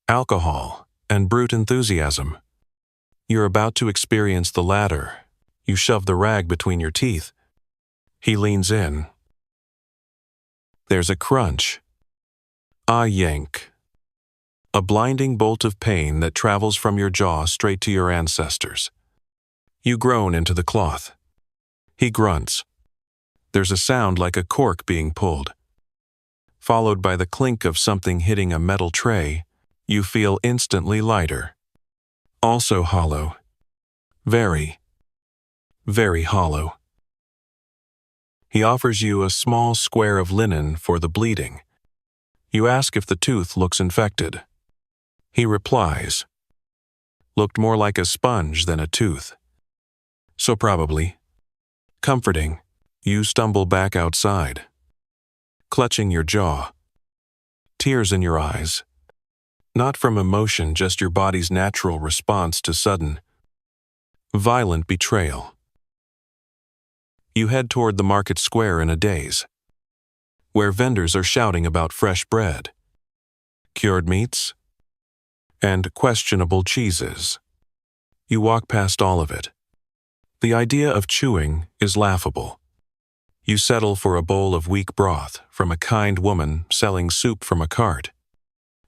Alcohol and brute enthusiasm. You're about to experience the latter. You shove the rag between your teeth. He leans in. There's a crunch. A yank. A blinding bolt of pain that travels from your jaw straight to your ancestors. You groan into the cloth. He grunts. There's a sound like a cork being pulled. Followed by the clink of something hitting a metal tray, you feel instantly lighter. Also hollow. Very, very hollow. He offers you a small square of linen for the bleeding. You ask if the tooth looks infected. He replies, "Looked more like a sponge than a tooth." So probably. Comforting, you stumble back outside, clutching your jaw, tears in your eyes. Not from emotion, just your body's natural response to sudden, violent betrayal. You head toward the market square in a daze, where vendors are shouting about fresh bread, cured meats, and questionable cheeses. You walk past all of it. The idea of chewing is laughable. You settle for a bowl of weak broth from a kind woman selling soup from a cart.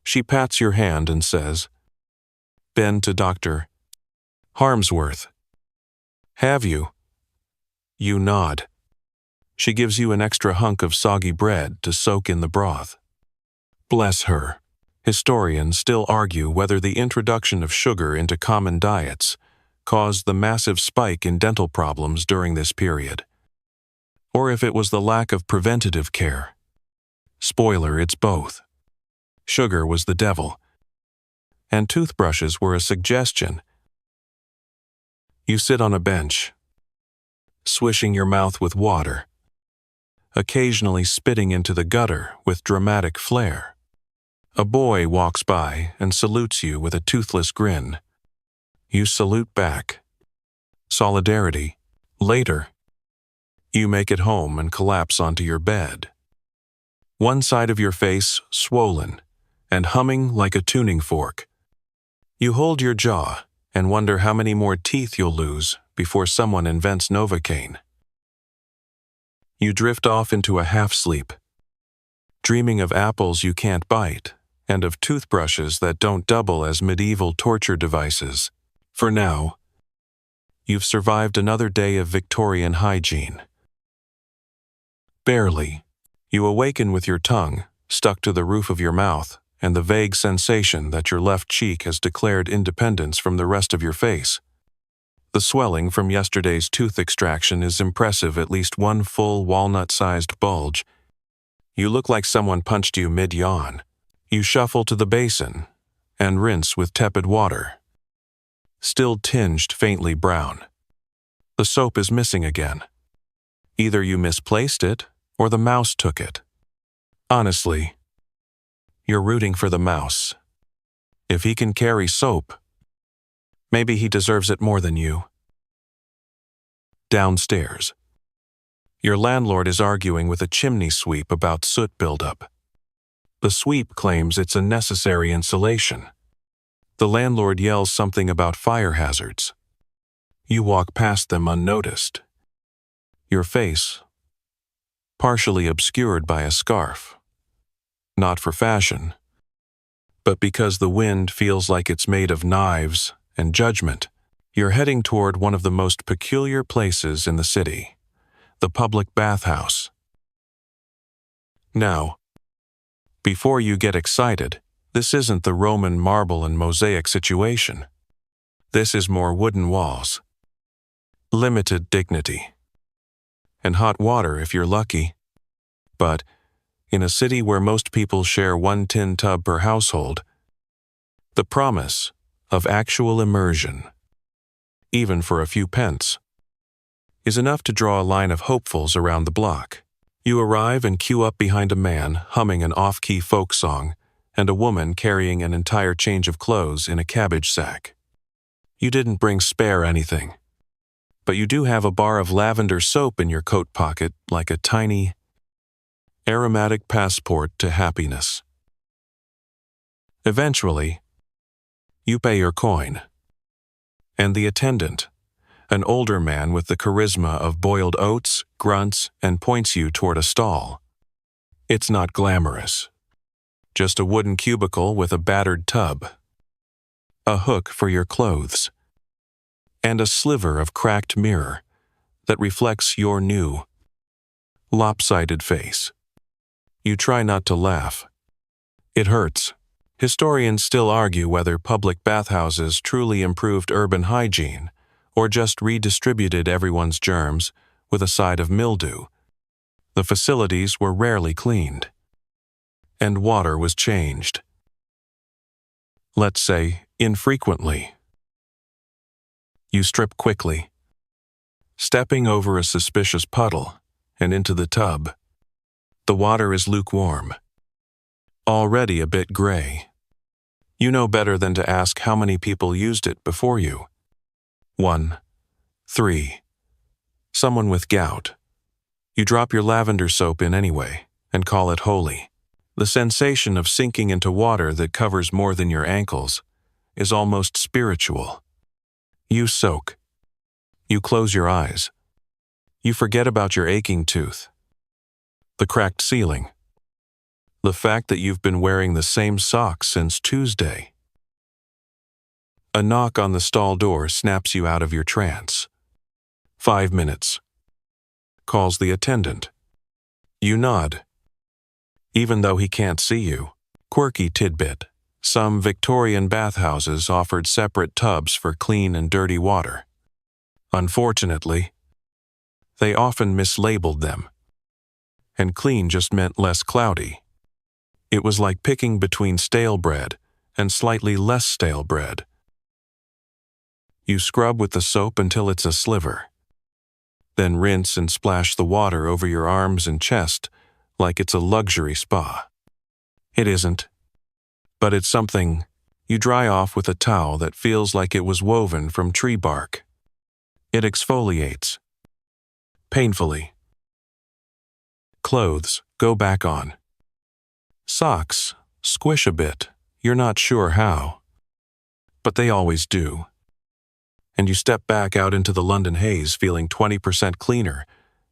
She pats your hand and says, "Been to Dr. Harmsworth. Have you?" You nod. She gives you an extra hunk of soggy bread to soak in the broth. Bless her. Historians still argue whether the introduction of sugar into common diets caused the massive spike in dental problems during this period, or if it was the lack of preventative care. Spoiler, it's both. Sugar was the devil, and toothbrushes were a suggestion. You sit on a bench, swishing your mouth with water, occasionally spitting into the gutter with dramatic flair. A boy walks by and salutes you with a toothless grin. You salute back. Solidarity. Later, you make it home and collapse onto your bed. One side of your face swollen and humming like a tuning fork. You hold your jaw and wonder how many more teeth you'll lose before someone invents Novocaine. You drift off into a half-sleep, dreaming of apples you can't bite and of toothbrushes that don't double as medieval torture devices. For now, you've survived another day of Victorian hygiene. Barely. You awaken with your tongue stuck to the roof of your mouth and the vague sensation that your left cheek has declared independence from the rest of your face. The swelling from yesterday's tooth extraction is impressive, at least one full walnut-sized bulge. You look like someone punched you mid-yawn. You shuffle to the basin and rinse with tepid water, still tinged faintly brown. The soap is missing again. Either you misplaced it or the mouse took it. Honestly, you're rooting for the mouse. If he can carry soap, maybe he deserves it more than you. Downstairs, your landlord is arguing with a chimney sweep about soot buildup. The sweep claims it's a necessary insulation. The landlord yells something about fire hazards. You walk past them unnoticed. Your face, partially obscured by a scarf. Not for fashion, but because the wind feels like it's made of knives and judgment. You're heading toward one of the most peculiar places in the city, the public bathhouse. Now, before you get excited, this isn't the Roman marble and mosaic situation. This is more wooden walls, limited dignity, and hot water if you're lucky. But in a city where most people share one tin tub per household, the promise of actual immersion, even for a few pence, is enough to draw a line of hopefuls around the block. You arrive and queue up behind a man humming an off-key folk song and a woman carrying an entire change of clothes in a cabbage sack. You didn't bring spare anything, but you do have a bar of lavender soap in your coat pocket like a tiny, aromatic passport to happiness. Eventually, you pay your coin, and the attendant, an older man with the charisma of boiled oats, grunts, and points you toward a stall. It's not glamorous. Just a wooden cubicle with a battered tub, a hook for your clothes, and a sliver of cracked mirror that reflects your new, lopsided face. You try not to laugh. It hurts. Historians still argue whether public bathhouses truly improved urban hygiene or just redistributed everyone's germs with a side of mildew. The facilities were rarely cleaned, and water was changed. Let's say infrequently. You strip quickly, stepping over a suspicious puddle and into the tub. The water is lukewarm, already a bit gray. You know better than to ask how many people used it before you. 1, 3. Someone with gout. You drop your lavender soap in anyway and call it holy. The sensation of sinking into water that covers more than your ankles is almost spiritual. You soak. You close your eyes. You forget about your aching tooth, the cracked ceiling, the fact that you've been wearing the same socks since Tuesday. A knock on the stall door snaps you out of your trance. 5 minutes. Calls the attendant. You nod, even though he can't see you. Quirky tidbit. Some Victorian bathhouses offered separate tubs for clean and dirty water. Unfortunately, they often mislabeled them, and clean just meant less cloudy. It was like picking between stale bread and slightly less stale bread. You scrub with the soap until it's a sliver, then rinse and splash the water over your arms and chest like it's a luxury spa. It isn't, but it's something you dry off with a towel that feels like it was woven from tree bark. It exfoliates. Painfully. Clothes go back on. Socks squish a bit, you're not sure how, but they always do. And you step back out into the London haze feeling 20% cleaner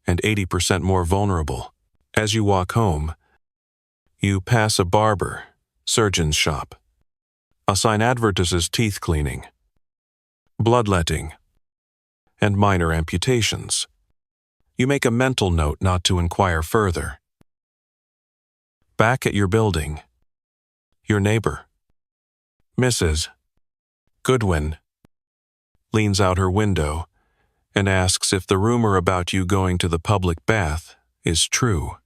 and 80% more vulnerable. As you walk home, you pass a barber, surgeon's shop. A sign advertises teeth cleaning, bloodletting, and minor amputations. You make a mental note not to inquire further. Back at your building, your neighbor, Mrs. Goodwin, leans out her window and asks if the rumor about you going to the public bath is true.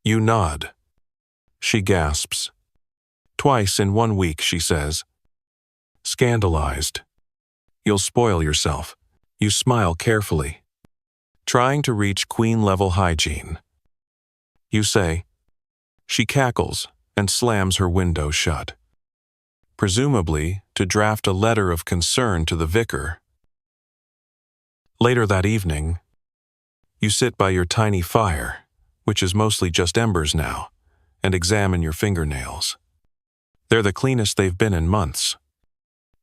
You nod. She gasps. Twice in 1 week, she says. Scandalized. You'll spoil yourself. You smile carefully, trying to reach queen-level hygiene. You say. She cackles and slams her window shut, presumably to draft a letter of concern to the vicar. Later that evening, you sit by your tiny fire, which is mostly just embers now, and examine your fingernails. They're the cleanest they've been in months.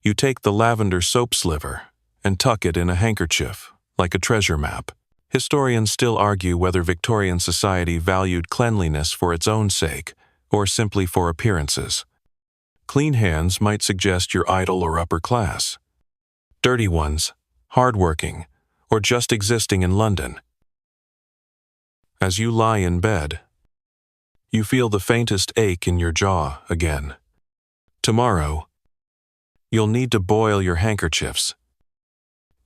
You take the lavender soap sliver and tuck it in a handkerchief, like a treasure map. Historians still argue whether Victorian society valued cleanliness for its own sake, or simply for appearances. Clean hands might suggest you're idle or upper class. Dirty ones, hardworking, or just existing in London. As you lie in bed, you feel the faintest ache in your jaw again. Tomorrow, you'll need to boil your handkerchiefs,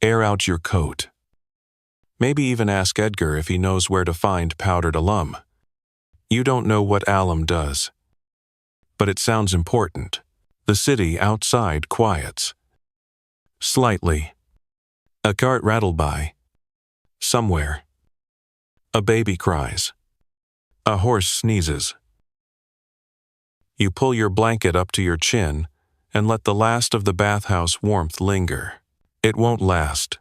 air out your coat. Maybe even ask Edgar if he knows where to find powdered alum. You don't know what alum does, but it sounds important. The city outside quiets. Slightly. A cart rattled by. Somewhere. A baby cries. A horse sneezes. You pull your blanket up to your chin and let the last of the bathhouse warmth linger. It won't last.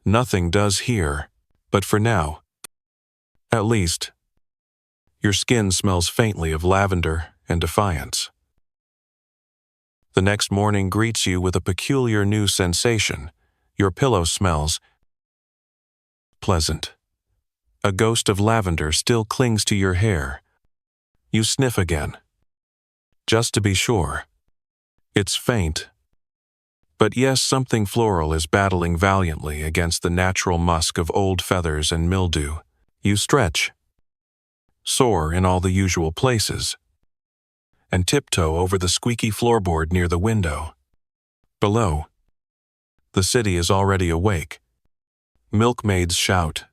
Nothing does here, but for now, at least, your skin smells faintly of lavender and defiance. The next morning greets you with a peculiar new sensation. Your pillow smells pleasant. A ghost of lavender still clings to your hair. You sniff again, just to be sure. It's faint. But yes, something floral is battling valiantly against the natural musk of old feathers and mildew. You stretch, soar in all the usual places, and tiptoe over the squeaky floorboard near the window. Below, the city is already awake. Milkmaids shout.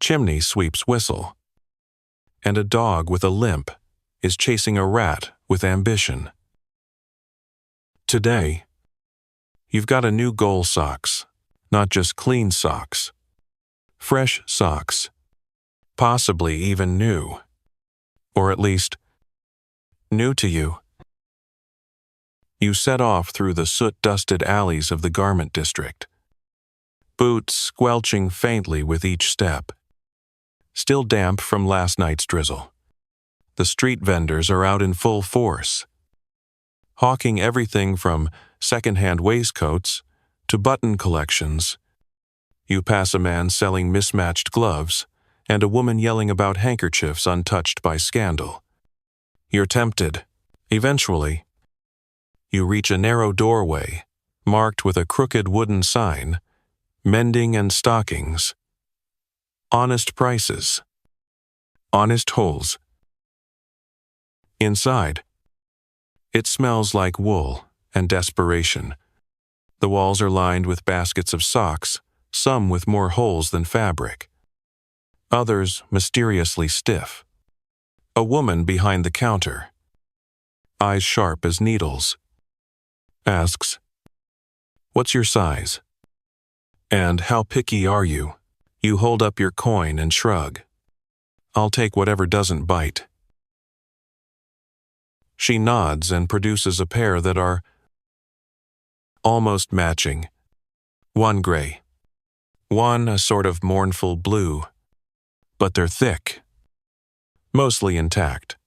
Chimney sweeps whistle. And a dog with a limp is chasing a rat with ambition. Today, you've got a new goal socks, not just clean socks. Fresh socks. Possibly even new. Or at least, new to you. You set off through the soot-dusted alleys of the garment district. Boots squelching faintly with each step. Still damp from last night's drizzle. The street vendors are out in full force. hawking everything from second-hand waistcoats to button collections. You pass a man selling mismatched gloves and a woman yelling about handkerchiefs untouched by scandal. You're tempted. Eventually, you reach a narrow doorway marked with a crooked wooden sign, "Mending and Stockings." Honest prices. Honest holes. Inside, it smells like wool and desperation. The walls are lined with baskets of socks, some with more holes than fabric, others mysteriously stiff. A woman behind the counter, eyes sharp as needles, asks, "What's your size? And how picky are you?" You hold up your coin and shrug. "I'll take whatever doesn't bite." She nods and produces a pair that are almost matching. One gray, one a sort of mournful blue, but they're thick, mostly intact,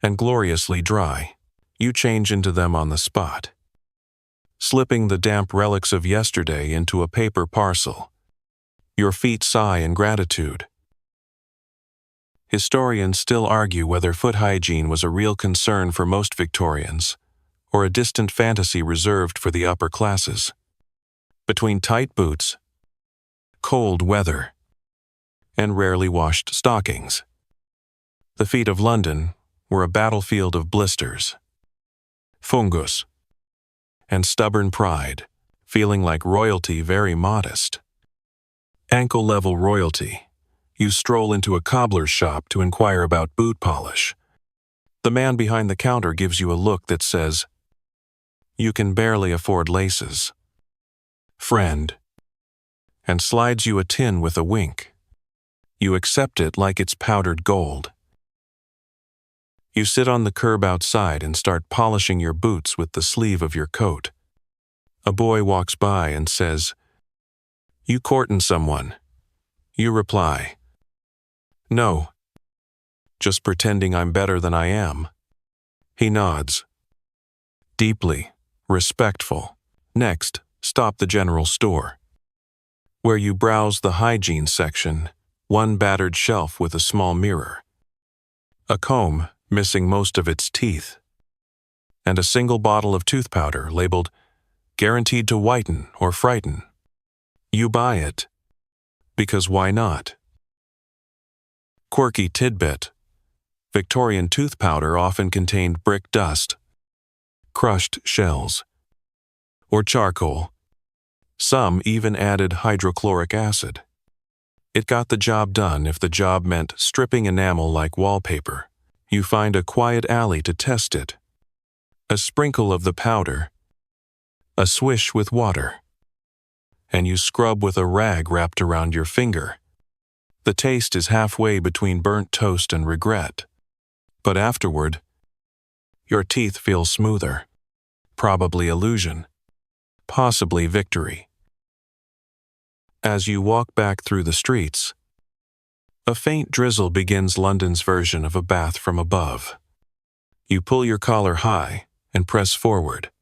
and gloriously dry. You change into them on the spot, slipping the damp relics of yesterday into a paper parcel. Your feet sigh in gratitude. Historians still argue whether foot hygiene was a real concern for most Victorians, or a distant fantasy reserved for the upper classes. Between tight boots, cold weather, and rarely washed stockings, the feet of London were a battlefield of blisters, fungus, and stubborn pride, feeling like royalty very modest. Ankle-level royalty. You stroll into a cobbler's shop to inquire about boot polish. The man behind the counter gives you a look that says, "You can barely afford laces, friend," and slides you a tin with a wink. You accept it like it's powdered gold. You sit on the curb outside and start polishing your boots with the sleeve of your coat. A boy walks by and says, "You courtin' someone?" You reply, "No, just pretending I'm better than I am." He nods. Deeply respectful. Next, stop the general store, where you browse the hygiene section, one battered shelf with a small mirror, a comb missing most of its teeth, and a single bottle of tooth powder labeled "Guaranteed to whiten or frighten." You buy it, because why not? Quirky tidbit: Victorian tooth powder often contained brick dust, crushed shells, or charcoal. Some even added hydrochloric acid. It got the job done if the job meant stripping enamel like wallpaper. You find a quiet alley to test it. A sprinkle of the powder, a swish with water, and you scrub with a rag wrapped around your finger. The taste is halfway between burnt toast and regret. But afterward, your teeth feel smoother. Probably illusion. Possibly victory. As you walk back through the streets, a faint drizzle begins London's version of a bath from above. You pull your collar high and press forward,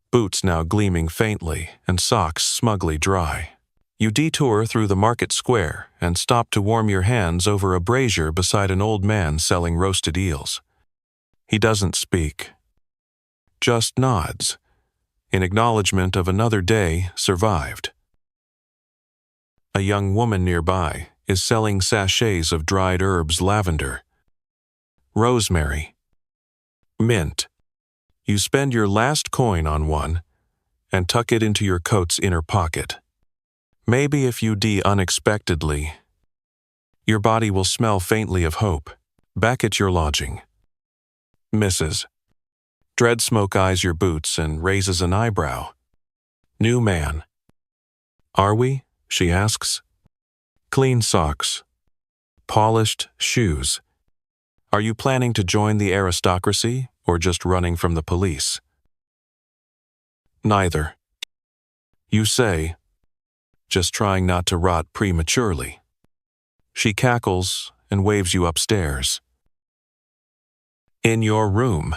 boots now gleaming faintly and socks smugly dry. You detour through the market square and stop to warm your hands over a brazier beside an old man selling roasted eels. He doesn't speak, just nods, in acknowledgement of another day survived. A young woman nearby is selling sachets of dried herbs: lavender, rosemary, mint. You spend your last coin on one and tuck it into your coat's inner pocket. Maybe if you die unexpectedly, your body will smell faintly of hope. Back at your lodging, Mrs. Dreadsmoke eyes your boots and raises an eyebrow. "New man." "Are we?" she asks. Clean socks, polished shoes. Are you planning to join the aristocracy or just running from the police? Neither. You say, just trying not to rot prematurely. She cackles and waves you upstairs. In your room,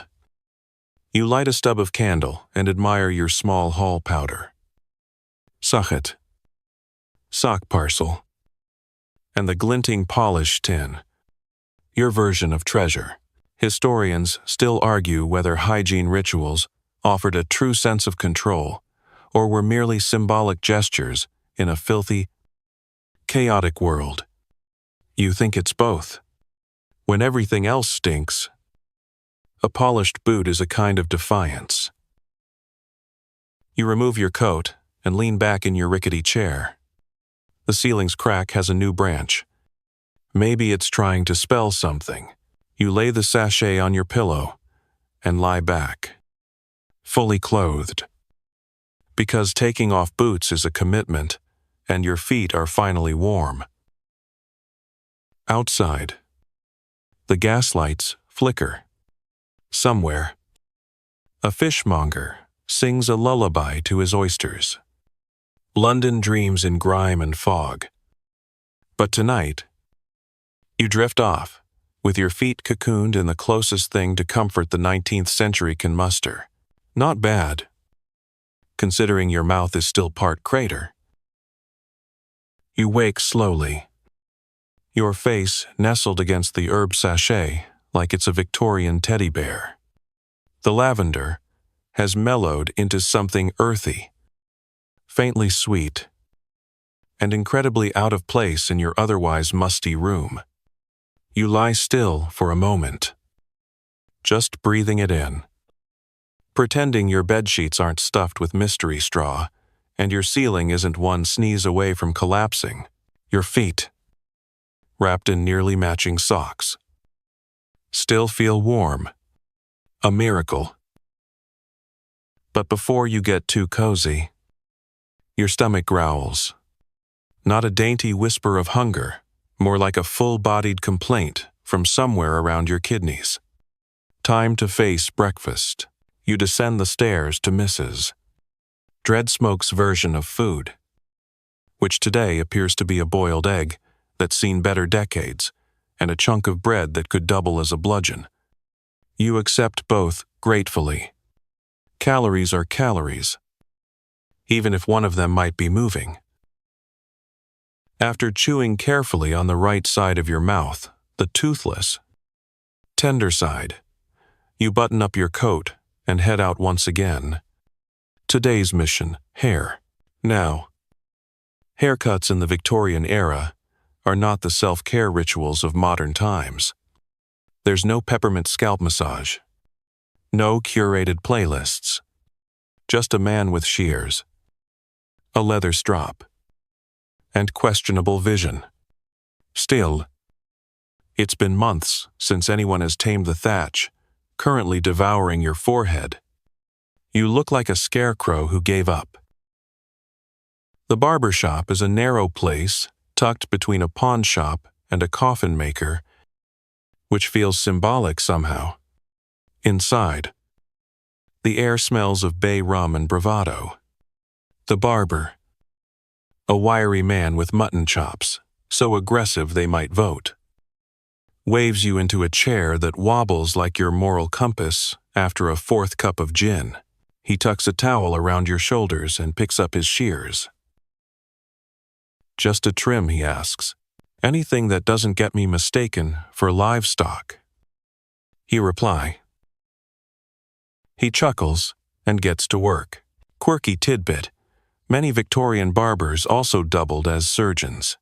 You light a stub of candle and admire your small hall powder. Suchet, sock parcel, and the glinting polish tin. Your version of treasure. Historians still argue whether hygiene rituals offered a true sense of control or were merely symbolic gestures in a filthy, chaotic world. You think it's both. When everything else stinks, a polished boot is a kind of defiance. You remove your coat and lean back in your rickety chair. The ceiling's crack has a new branch. Maybe it's trying to spell something. You lay the sachet on your pillow and lie back, fully clothed. Because taking off boots is a commitment, and your feet are finally warm. Outside, the gaslights flicker. Somewhere, a fishmonger sings a lullaby to his oysters. London dreams in grime and fog. But tonight, you drift off, with your feet cocooned in the closest thing to comfort the 19th century can muster. Not bad, considering your mouth is still part crater. You wake slowly, your face nestled against the herb sachet like it's a Victorian teddy bear. The lavender has mellowed into something earthy, faintly sweet, and incredibly out of place in your otherwise musty room. You lie still for a moment, just breathing it in, pretending your bedsheets aren't stuffed with mystery straw and your ceiling isn't one sneeze away from collapsing. Your feet, wrapped in nearly matching socks, still feel warm. A miracle. But before you get too cozy, your stomach growls. Not a dainty whisper of hunger, more like a full-bodied complaint from somewhere around your kidneys. Time to face breakfast. You descend the stairs to Mrs. Dreadsmoke's version of food, which today appears to be a boiled egg that's seen better decades and a chunk of bread that could double as a bludgeon. You accept both gratefully. Calories are calories, even if one of them might be moving. After chewing carefully on the right side of your mouth, the toothless, tender side, you button up your coat and head out once again. Today's mission, hair. Now, haircuts in the Victorian era are not the self-care rituals of modern times. There's no peppermint scalp massage, no curated playlists, just a man with shears, a leather strop, and questionable vision. Still, it's been months since anyone has tamed the thatch, currently devouring your forehead. You look like a scarecrow who gave up. The barber shop is a narrow place tucked between a pawn shop and a coffin maker, which feels symbolic somehow. Inside, the air smells of bay rum and bravado. The barber, a wiry man with mutton chops, so aggressive they might vote, waves you into a chair that wobbles like your moral compass after a fourth cup of gin. He tucks a towel around your shoulders and picks up his shears. Just a trim, he asks. Anything that doesn't get me mistaken for livestock. You reply. He chuckles and gets to work. Quirky tidbit. Many Victorian barbers also doubled as surgeons,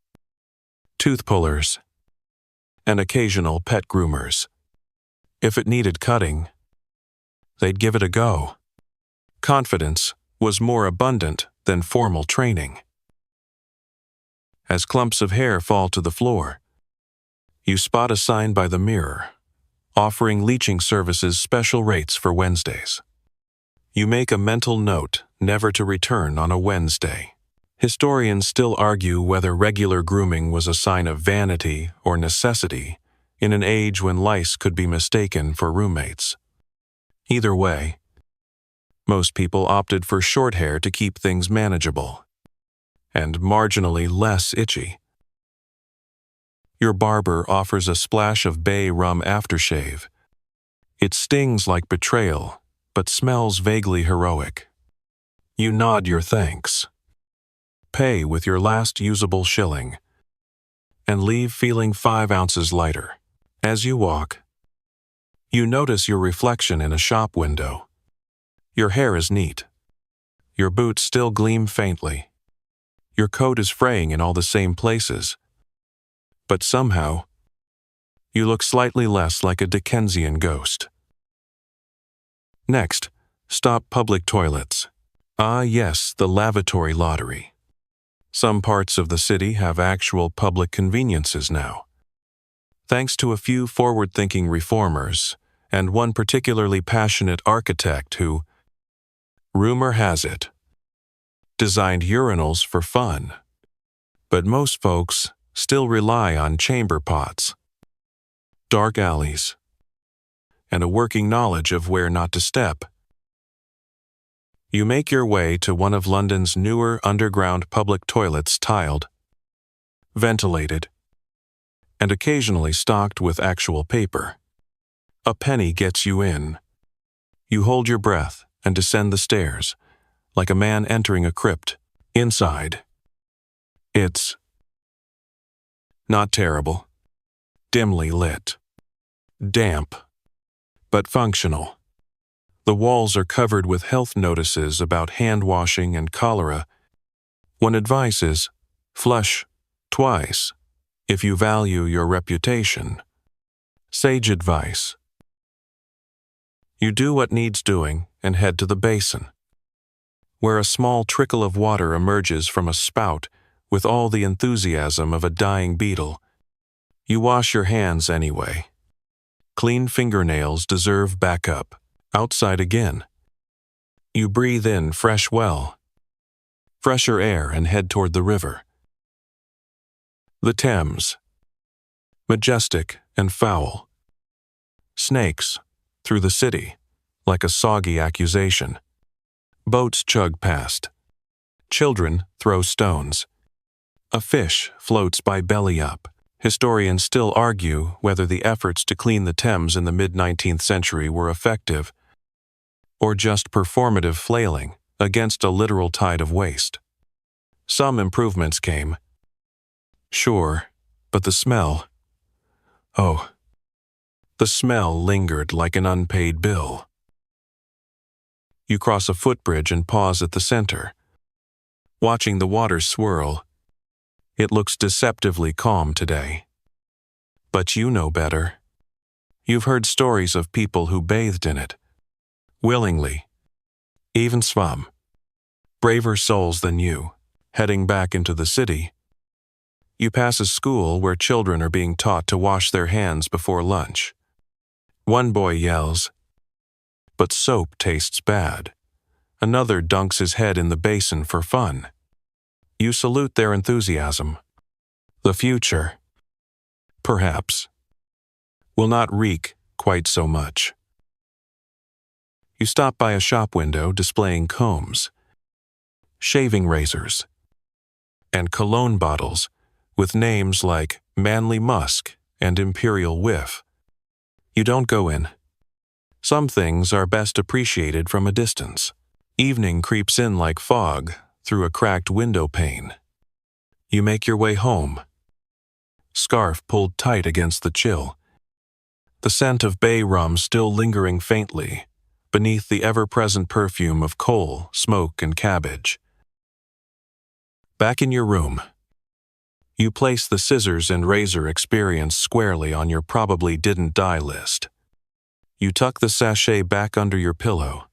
tooth pullers, and occasional pet groomers. If it needed cutting, they'd give it a go. Confidence was more abundant than formal training. As clumps of hair fall to the floor, you spot a sign by the mirror, offering leaching services special rates for Wednesdays. You make a mental note never to return on a Wednesday. Historians still argue whether regular grooming was a sign of vanity or necessity in an age when lice could be mistaken for roommates. Either way, most people opted for short hair to keep things manageable and marginally less itchy. Your barber offers a splash of bay rum aftershave. It stings like betrayal but smells vaguely heroic. You nod your thanks, pay with your last usable shilling, and leave feeling 5 ounces lighter. As you walk, you notice your reflection in a shop window. Your hair is neat. Your boots still gleam faintly. Your coat is fraying in all the same places. But somehow, you look slightly less like a Dickensian ghost. Next, stop public toilets. Ah yes, the lavatory lottery. Some parts of the city have actual public conveniences now. Thanks to a few forward-thinking reformers and one particularly passionate architect who, rumor has it, designed urinals for fun. But most folks still rely on chamber pots, dark alleys, and a working knowledge of where not to step. You make your way to one of London's newer underground public toilets, tiled, ventilated, and occasionally stocked with actual paper. A penny gets you in. You hold your breath and descend the stairs, like a man entering a crypt. Inside, it's not terrible, dimly lit, damp, but functional. The walls are covered with health notices about hand washing and cholera. One advice is, flush twice if you value your reputation. Sage advice. You do what needs doing and head to the basin, where a small trickle of water emerges from a spout with all the enthusiasm of a dying beetle. You wash your hands anyway. Clean fingernails deserve backup. Outside again. You breathe in fresher air and head toward the river. The Thames, majestic and foul. Snakes through the city, like a soggy accusation. Boats chug past. Children throw stones. A fish floats by belly up. Historians still argue whether the efforts to clean the Thames in the mid-19th century were effective or just performative flailing against a literal tide of waste. Some improvements came. Sure, but the smell lingered like an unpaid bill. You cross a footbridge and pause at the center, watching the water swirl. It looks deceptively calm today. But you know better. You've heard stories of people who bathed in it, willingly, even swam. Braver souls than you, heading back into the city. You pass a school where children are being taught to wash their hands before lunch. One boy yells, "But soap tastes bad." Another dunks his head in the basin for fun. You salute their enthusiasm. The future, perhaps, will not reek quite so much. You stop by a shop window displaying combs, shaving razors, and cologne bottles with names like Manly Musk and Imperial Whiff. You don't go in. Some things are best appreciated from a distance. Evening creeps in like fog through a cracked window pane. You make your way home, scarf pulled tight against the chill, the scent of bay rum still lingering faintly beneath the ever-present perfume of coal, smoke, and cabbage. Back in your room, you place the scissors and razor experience squarely on your probably didn't die list. You tuck the sachet back under your pillow,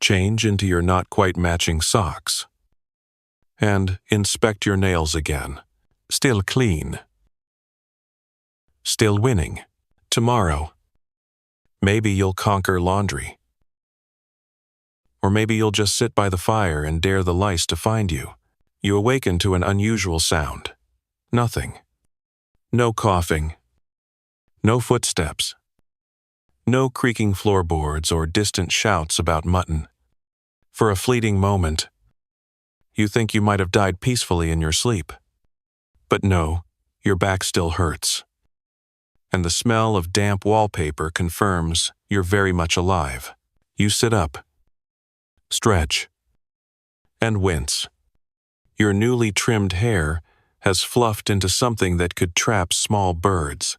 change into your not quite matching socks, and inspect your nails again. Still clean. Still winning. Tomorrow, maybe you'll conquer laundry. Or maybe you'll just sit by the fire and dare the lice to find you. You awaken to an unusual sound. Nothing. No coughing. No footsteps. No creaking floorboards or distant shouts about mutton. For a fleeting moment, you think you might have died peacefully in your sleep. But no, your back still hurts. And the smell of damp wallpaper confirms you're very much alive. You sit up, stretch, and wince. Your newly trimmed hair has fluffed into something that could trap small birds,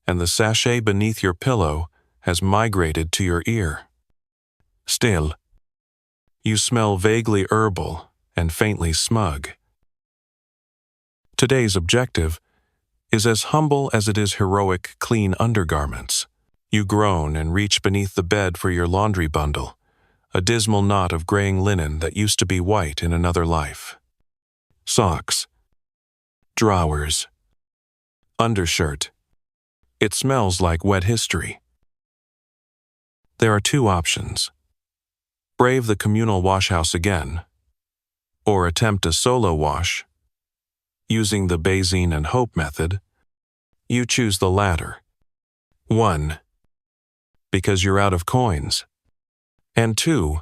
and the sachet beneath your pillow has migrated to your ear. Still, you smell vaguely herbal and faintly smug. Today's objective is as humble as it is heroic clean undergarments. You groan and reach beneath the bed for your laundry bundle, a dismal knot of graying linen that used to be white in another life. Socks, drawers, undershirt. It smells like wet history. There are two options. Brave the communal washhouse again, or attempt a solo wash. Using the Bayesian and Hope method, you choose the latter. 1. Because you're out of coins. And 2.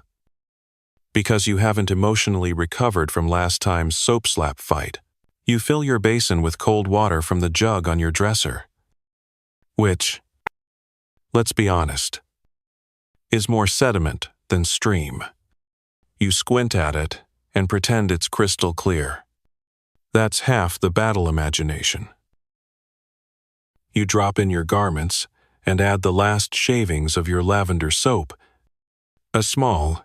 Because you haven't emotionally recovered from last time's soap slap fight. You fill your basin with cold water from the jug on your dresser, which, let's be honest, is more sediment than stream. You squint at it and pretend it's crystal clear. That's half the battle imagination. You drop in your garments and add the last shavings of your lavender soap. A small,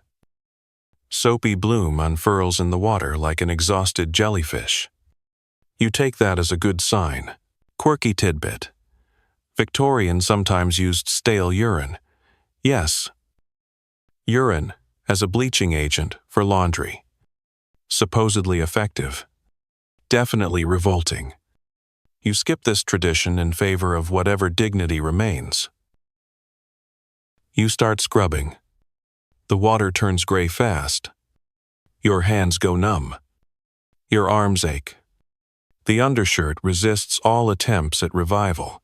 soapy bloom unfurls in the water like an exhausted jellyfish. You take that as a good sign. Quirky tidbit. Victorians sometimes used stale urine. Yes, urine as a bleaching agent for laundry. Supposedly effective. Definitely revolting. You skip this tradition in favor of whatever dignity remains. You start scrubbing. The water turns gray fast. Your hands go numb. Your arms ache. The undershirt resists all attempts at revival,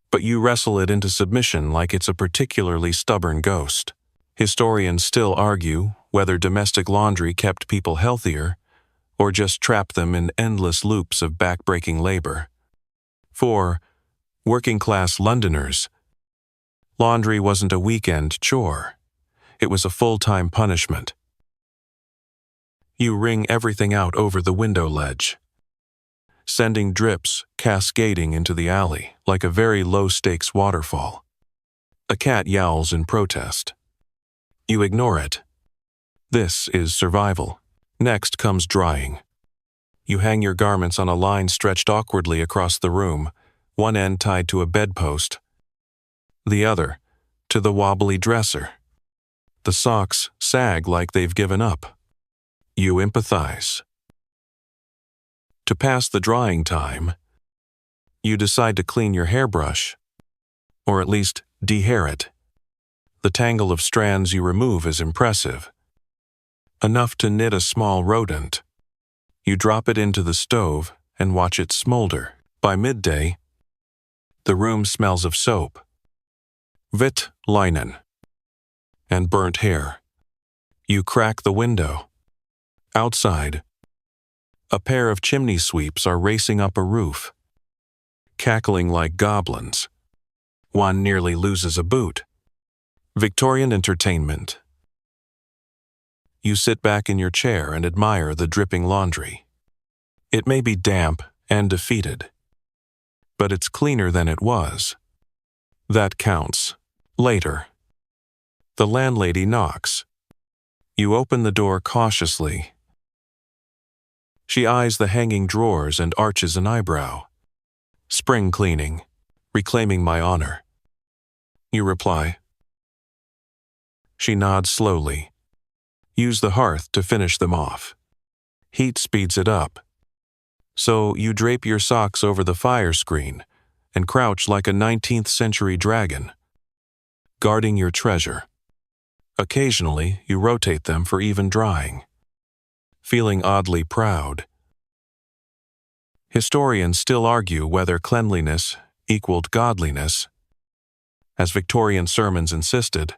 but you wrestle it into submission like it's a particularly stubborn ghost. Historians still argue whether domestic laundry kept people healthier or just trapped them in endless loops of back-breaking labor. For working-class Londoners, laundry wasn't a weekend chore. It was a full-time punishment. You wring everything out over the window ledge, sending drips cascading into the alley like a very low-stakes waterfall. A cat yowls in protest. You ignore it. This is survival. Next comes drying. You hang your garments on a line stretched awkwardly across the room, one end tied to a bedpost, the other to the wobbly dresser. The socks sag like they've given up. You empathize. To pass the drying time, you decide to clean your hairbrush, or at least de-hair it. The tangle of strands you remove is impressive. Enough to knit a small rodent. You drop it into the stove and watch it smolder. By midday, the room smells of soap, vit linen, and burnt hair. You crack the window. Outside, a pair of chimney sweeps are racing up a roof, cackling like goblins. One nearly loses a boot. Victorian entertainment. You sit back in your chair and admire the dripping laundry. It may be damp and defeated, but it's cleaner than it was. That counts. Later, the landlady knocks. You open the door cautiously. She eyes the hanging drawers and arches an eyebrow. Spring cleaning, reclaiming my honor. You reply. She nods slowly. Use the hearth to finish them off. Heat speeds it up. So you drape your socks over the fire screen and crouch like a 19th century dragon, guarding your treasure. Occasionally, you rotate them for even drying, feeling oddly proud. Historians still argue whether cleanliness equaled godliness, as Victorian sermons insisted,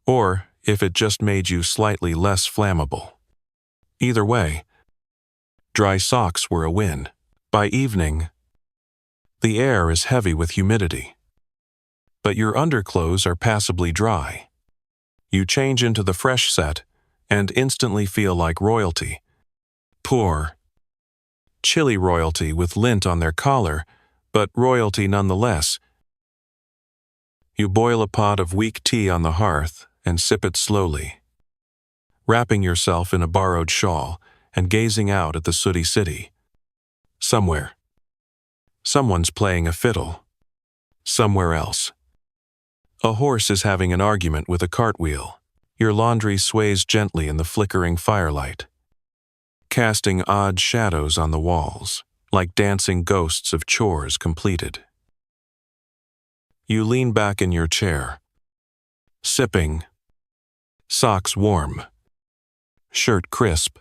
or if it just made you slightly less flammable. Either way, dry socks were a win. By evening, the air is heavy with humidity, but your underclothes are passably dry. You change into the fresh set and instantly feel like royalty. Poor, chilly royalty with lint on their collar, but royalty nonetheless. You boil a pot of weak tea on the hearth and sip it slowly, wrapping yourself in a borrowed shawl and gazing out at the sooty city. Somewhere, someone's playing a fiddle. Somewhere else, a horse is having an argument with a cartwheel. Your laundry sways gently in the flickering firelight, casting odd shadows on the walls, like dancing ghosts of chores completed. You lean back in your chair, sipping, socks warm, shirt crisp,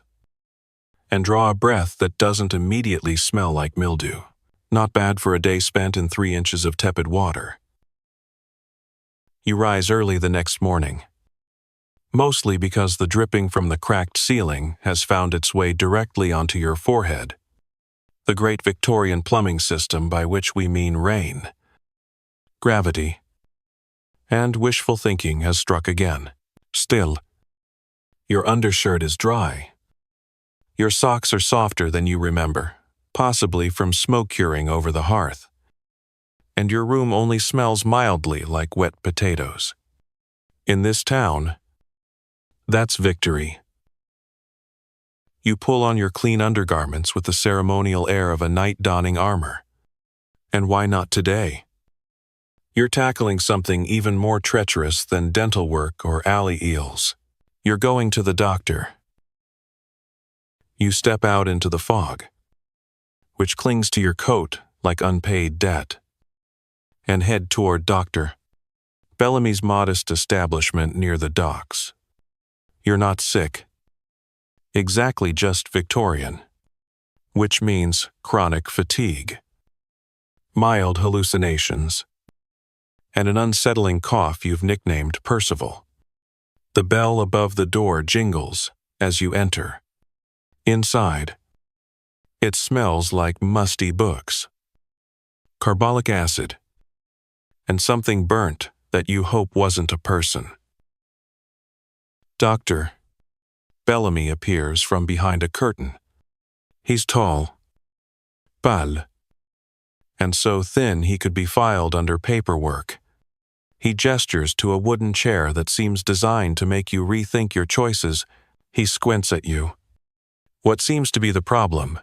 and draw a breath that doesn't immediately smell like mildew. Not bad for a day spent in 3 inches of tepid water. You rise early the next morning, mostly because the dripping from the cracked ceiling has found its way directly onto your forehead. The great Victorian plumbing system by which we mean rain, gravity, and wishful thinking has struck again. Still, your undershirt is dry. Your socks are softer than you remember, possibly from smoke curing over the hearth. And your room only smells mildly like wet potatoes. In this town, that's victory. You pull on your clean undergarments with the ceremonial air of a knight donning armor. And why not today? You're tackling something even more treacherous than dental work or alley eels. You're going to the doctor. You step out into the fog, which clings to your coat like unpaid debt, and head toward Dr. Bellamy's modest establishment near the docks. You're not sick. Exactly, just Victorian, which means chronic fatigue, mild hallucinations, and an unsettling cough you've nicknamed Percival. The bell above the door jingles as you enter. Inside, it smells like musty books, carbolic acid, and something burnt that you hope wasn't a person. Dr. Bellamy appears from behind a curtain. He's tall, pale, and so thin he could be filed under paperwork. He gestures to a wooden chair that seems designed to make you rethink your choices. He squints at you. What seems to be the problem?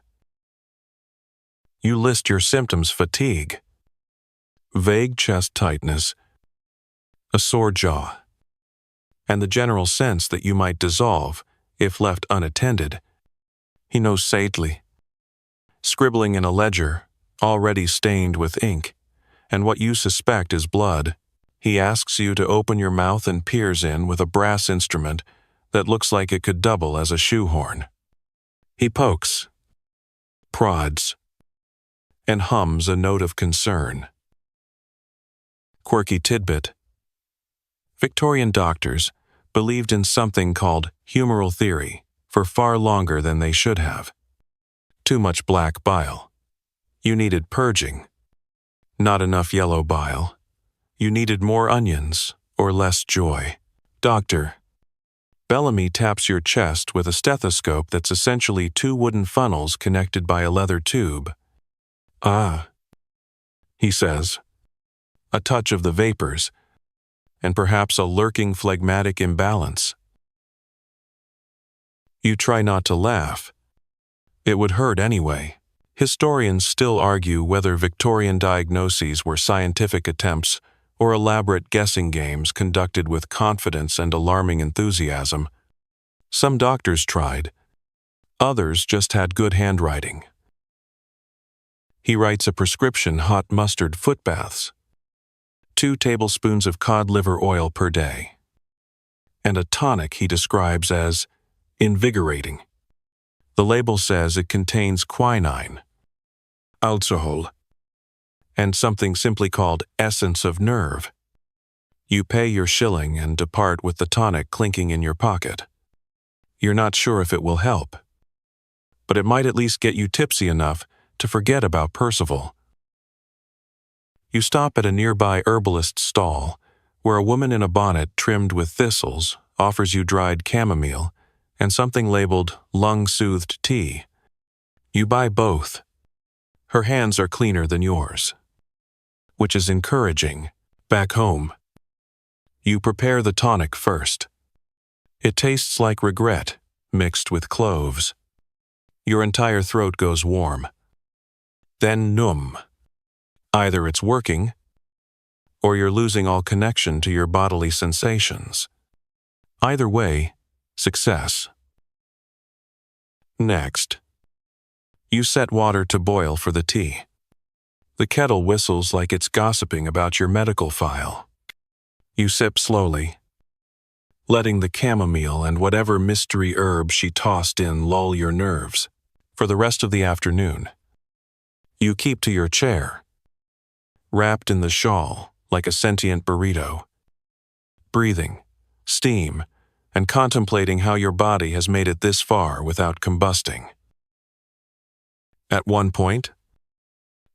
You list your symptoms: fatigue, vague chest tightness, a sore jaw, and the general sense that you might dissolve if left unattended. He knows sagely, scribbling in a ledger already stained with ink, and what you suspect is blood. He asks you to open your mouth and peers in with a brass instrument that looks like it could double as a shoehorn. He pokes, prods, and hums a note of concern. Quirky tidbit: Victorian doctors believed in something called humoral theory for far longer than they should have. Too much black bile. You needed purging. Not enough yellow bile. You needed more onions or less joy. Dr. Bellamy taps your chest with a stethoscope that's essentially 2 wooden funnels connected by a leather tube. Ah, he says, a touch of the vapors, and perhaps a lurking phlegmatic imbalance. You try not to laugh. It would hurt anyway. Historians still argue whether Victorian diagnoses were scientific attempts or elaborate guessing games conducted with confidence and alarming enthusiasm. Some doctors tried. Others just had good handwriting. He writes a prescription: hot mustard foot baths, 2 tablespoons of cod liver oil per day, and a tonic he describes as invigorating. The label says it contains quinine, alcohol, and something simply called essence of nerve. You pay your shilling and depart with the tonic clinking in your pocket. You're not sure if it will help, but it might at least get you tipsy enough to forget about Percival. You stop at a nearby herbalist's stall, where a woman in a bonnet trimmed with thistles offers you dried chamomile and something labeled lung-soothed tea. You buy both. Her hands are cleaner than yours, which is encouraging. Back home, you prepare the tonic first. It tastes like regret mixed with cloves. Your entire throat goes warm, then numb. Either it's working, or you're losing all connection to your bodily sensations. Either way, success. Next, you set water to boil for the tea. The kettle whistles like it's gossiping about your medical file. You sip slowly, letting the chamomile and whatever mystery herb she tossed in lull your nerves. For the rest of the afternoon, you keep to your chair, wrapped in the shawl like a sentient burrito, breathing, steam, and contemplating how your body has made it this far without combusting. At one point,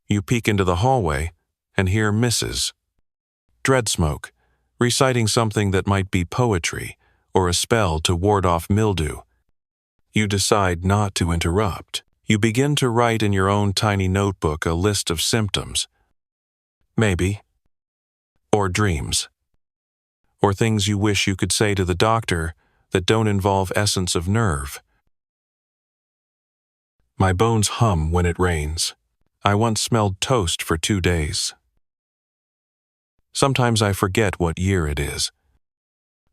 you peek into the hallway and hear Mrs. Dreadsmoke reciting something that might be poetry or a spell to ward off mildew. You decide not to interrupt. You begin to write in your own tiny notebook a list of symptoms. Maybe. Or dreams. Or things you wish you could say to the doctor that don't involve essence of nerve. My bones hum when it rains. I once smelled toast for 2 days. Sometimes I forget what year it is.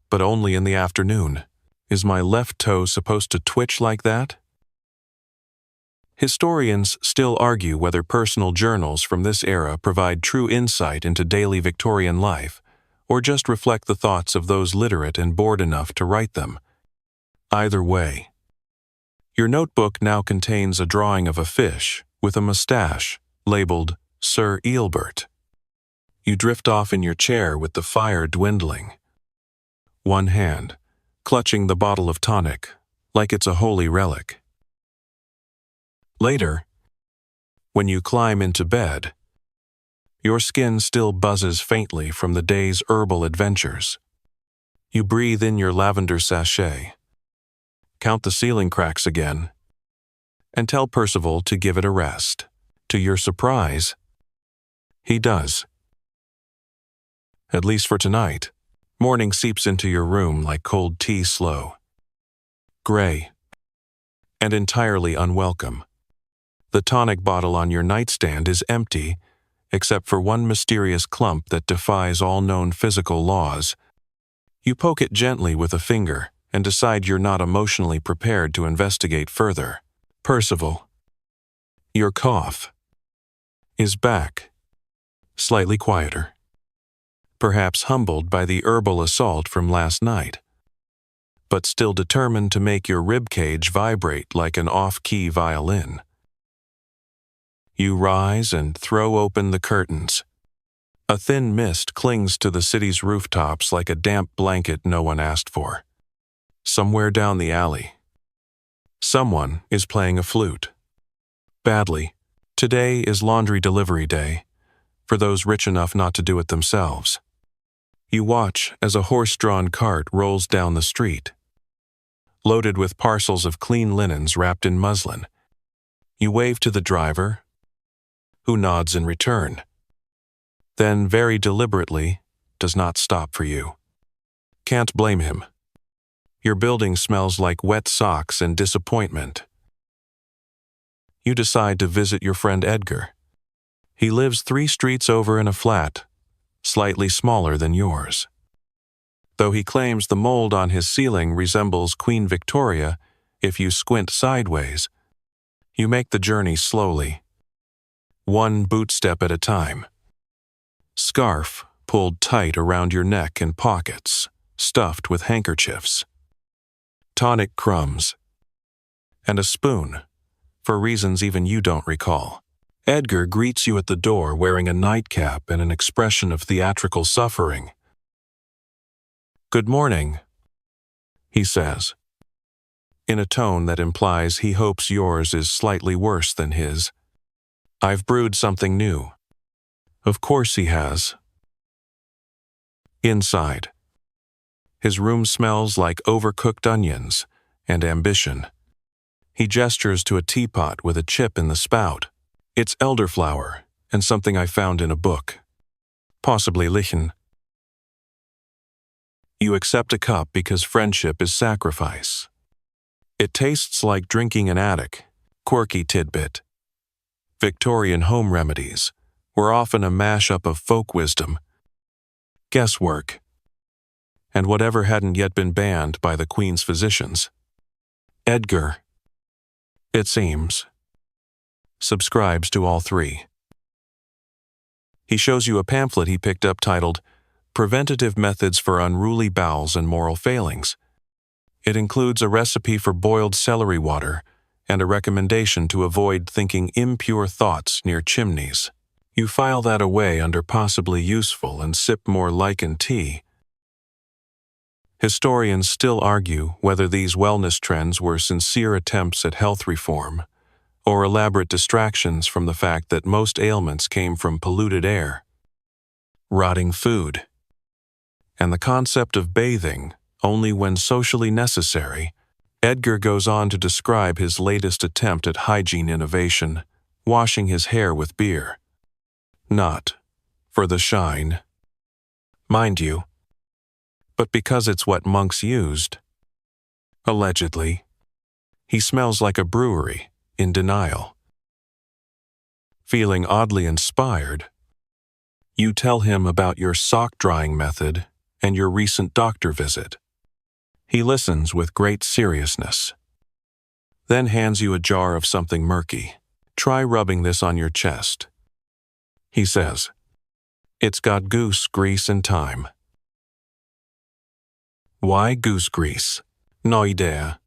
But only in the afternoon. Is my left toe supposed to twitch like that? Historians still argue whether personal journals from this era provide true insight into daily Victorian life, or just reflect the thoughts of those literate and bored enough to write them. Either way, your notebook now contains a drawing of a fish with a mustache labeled Sir Eelbert. You drift off in your chair with the fire dwindling. One hand clutching the bottle of tonic like it's a holy relic. Later, when you climb into bed, your skin still buzzes faintly from the day's herbal adventures. You breathe in your lavender sachet, count the ceiling cracks again, and tell Percival to give it a rest. To your surprise, he does. At least for tonight. Morning seeps into your room like cold tea slow. Gray. And entirely unwelcome. The tonic bottle on your nightstand is empty, except for one mysterious clump that defies all known physical laws. You poke it gently with a finger and decide you're not emotionally prepared to investigate further. Percival. Your cough is back. Slightly quieter. Perhaps humbled by the herbal assault from last night, but still determined to make your ribcage vibrate like an off-key violin. You rise and throw open the curtains. A thin mist clings to the city's rooftops like a damp blanket no one asked for. Somewhere down the alley, someone is playing a flute. Badly. Today is laundry delivery day, for those rich enough not to do it themselves. You watch as a horse-drawn cart rolls down the street, loaded with parcels of clean linens wrapped in muslin. You wave to the driver, who nods in return, then very deliberately does not stop for you. Can't blame him. Your building smells like wet socks and disappointment. You decide to visit your friend Edgar. He lives 3 streets over in a flat, slightly smaller than yours. Though he claims the mold on his ceiling resembles Queen Victoria if you squint sideways, you make the journey slowly, one boot step at a time. Scarf pulled tight around your neck and pockets, stuffed with handkerchiefs. Tonic crumbs. And a spoon, for reasons even you don't recall. Edgar greets you at the door wearing a nightcap and an expression of theatrical suffering. "Good morning," he says, in a tone that implies he hopes yours is slightly worse than his. "I've brewed something new." Of course he has. Inside, his room smells like overcooked onions and ambition. He gestures to a teapot with a chip in the spout. It's elderflower and something I found in a book. Possibly lichen. You accept a cup because friendship is sacrifice. It tastes like drinking an attic. Quirky tidbit. Victorian home remedies were often a mashup of folk wisdom, guesswork, and whatever hadn't yet been banned by the Queen's physicians. Edgar, it seems, subscribes to all three. He shows you a pamphlet he picked up titled Preventative Methods for Unruly Bowels and Moral Failings. It includes a recipe for boiled celery water and a recommendation to avoid thinking impure thoughts near chimneys. You file that away under possibly useful and sip more lichen tea. Historians still argue whether these wellness trends were sincere attempts at health reform or elaborate distractions from the fact that most ailments came from polluted air, rotting food, and the concept of bathing only when socially necessary. Edgar goes on to describe his latest attempt at hygiene innovation, washing his hair with beer. Not for the shine, mind you, but because it's what monks used. Allegedly, he smells like a brewery, in denial. Feeling oddly inspired, you tell him about your sock drying method and your recent doctor visit. He listens with great seriousness, then hands you a jar of something murky. Try rubbing this on your chest, he says. It's got goose grease and thyme. Why goose grease? No idea.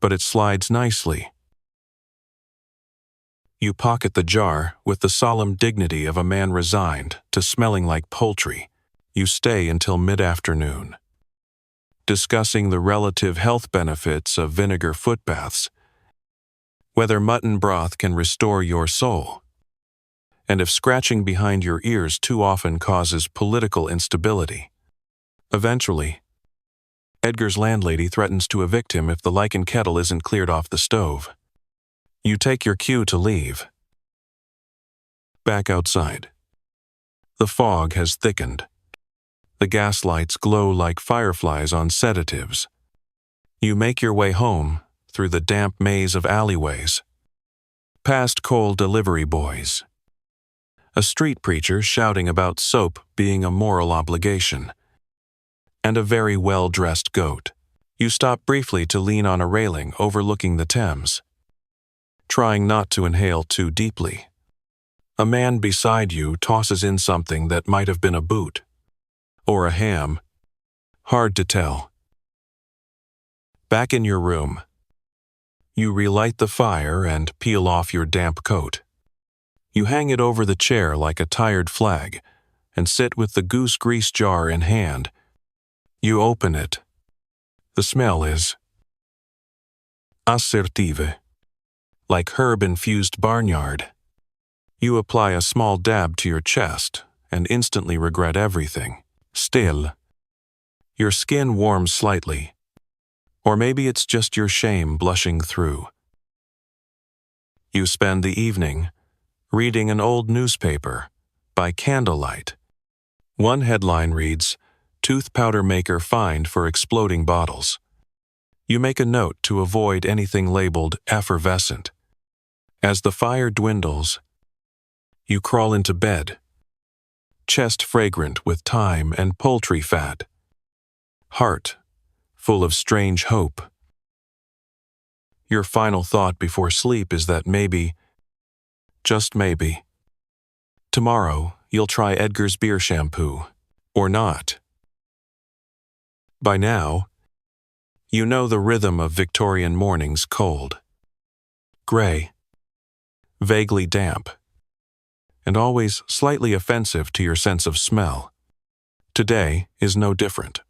But it slides nicely. You pocket the jar with the solemn dignity of a man resigned to smelling like poultry. You stay until mid-afternoon, discussing the relative health benefits of vinegar foot baths, whether mutton broth can restore your soul, and if scratching behind your ears too often causes political instability. Eventually, Edgar's landlady threatens to evict him if the lichen kettle isn't cleared off the stove. You take your cue to leave. Back outside, the fog has thickened. The gas lights glow like fireflies on sedatives. You make your way home through the damp maze of alleyways, past coal delivery boys, a street preacher shouting about soap being a moral obligation, and a very well-dressed goat. You stop briefly to lean on a railing overlooking the Thames, trying not to inhale too deeply. A man beside you tosses in something that might have been a boot or a ham. Hard to tell. Back in your room, you relight the fire and peel off your damp coat. You hang it over the chair like a tired flag and sit with the goose grease jar in hand. You open it. The smell is assertive, like herb-infused barnyard. You apply a small dab to your chest and instantly regret everything. Still, your skin warms slightly, or maybe it's just your shame blushing through. You spend the evening reading an old newspaper by candlelight. One headline reads, "Tooth powder maker fined for exploding bottles." You make a note to avoid anything labeled effervescent. As the fire dwindles, you crawl into bed, chest fragrant with thyme and poultry fat, heart full of strange hope. Your final thought before sleep is that maybe, just maybe, tomorrow you'll try Edgar's beer shampoo, or not. By now, you know the rhythm of Victorian mornings: cold, gray, vaguely damp, and always slightly offensive to your sense of smell. Today is no different.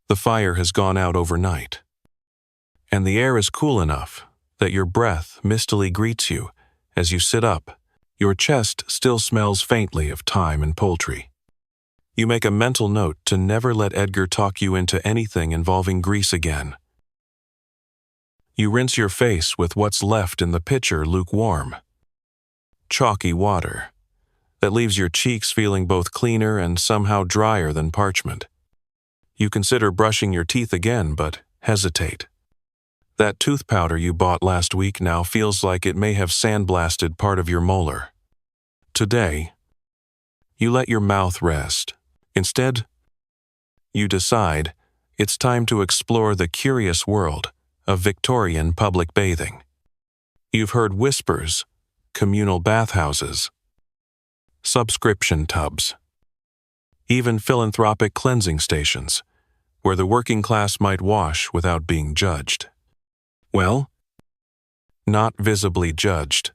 The fire has gone out overnight, and the air is cool enough that your breath mistily greets you as you sit up. Your chest still smells faintly of thyme and poultry. You make a mental note to never let Edgar talk you into anything involving grease again. You rinse your face with what's left in the pitcher lukewarm, chalky water that leaves your cheeks feeling both cleaner and somehow drier than parchment. You consider brushing your teeth again, but hesitate. That tooth powder you bought last week now feels like it may have sandblasted part of your molar. Today, you let your mouth rest. Instead, you decide it's time to explore the curious world of Victorian public bathing. You've heard whispers, communal bathhouses, subscription tubs, even philanthropic cleansing stations, where the working class might wash without being judged. Well, not visibly judged.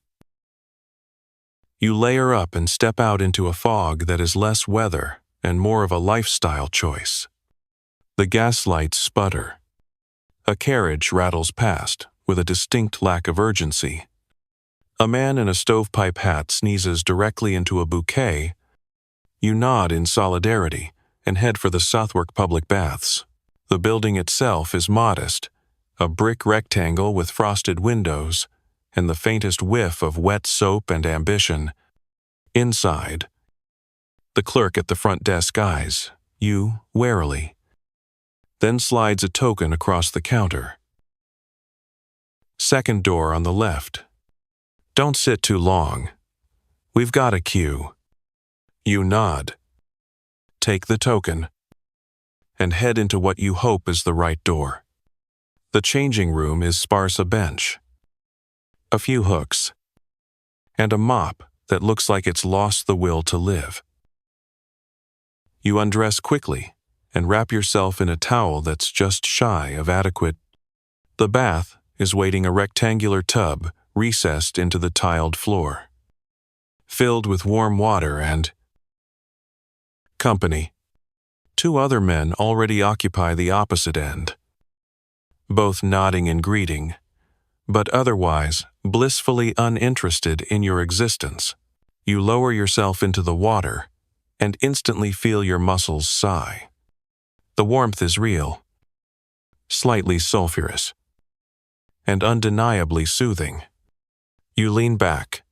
You layer up and step out into a fog that is less weather and more of a lifestyle choice. The gas lights sputter. A carriage rattles past with a distinct lack of urgency. A man in a stovepipe hat sneezes directly into a bouquet. You nod in solidarity and head for the Southwark public baths. The building itself is modest, a brick rectangle with frosted windows and the faintest whiff of wet soap and ambition. Inside, the clerk at the front desk eyes you warily, then slides a token across the counter. Second door on the left. Don't sit too long. We've got a queue. You nod, take the token, and head into what you hope is the right door. The changing room is sparse a bench, a few hooks, and a mop that looks like it's lost the will to live. You undress quickly and wrap yourself in a towel that's just shy of adequate. The bath is waiting a rectangular tub recessed into the tiled floor, filled with warm water and company. Two other men already occupy the opposite end, both nodding in greeting, but otherwise blissfully uninterested in your existence. You lower yourself into the water and instantly feel your muscles sigh. The warmth is real, slightly sulfurous, and undeniably soothing. You lean back,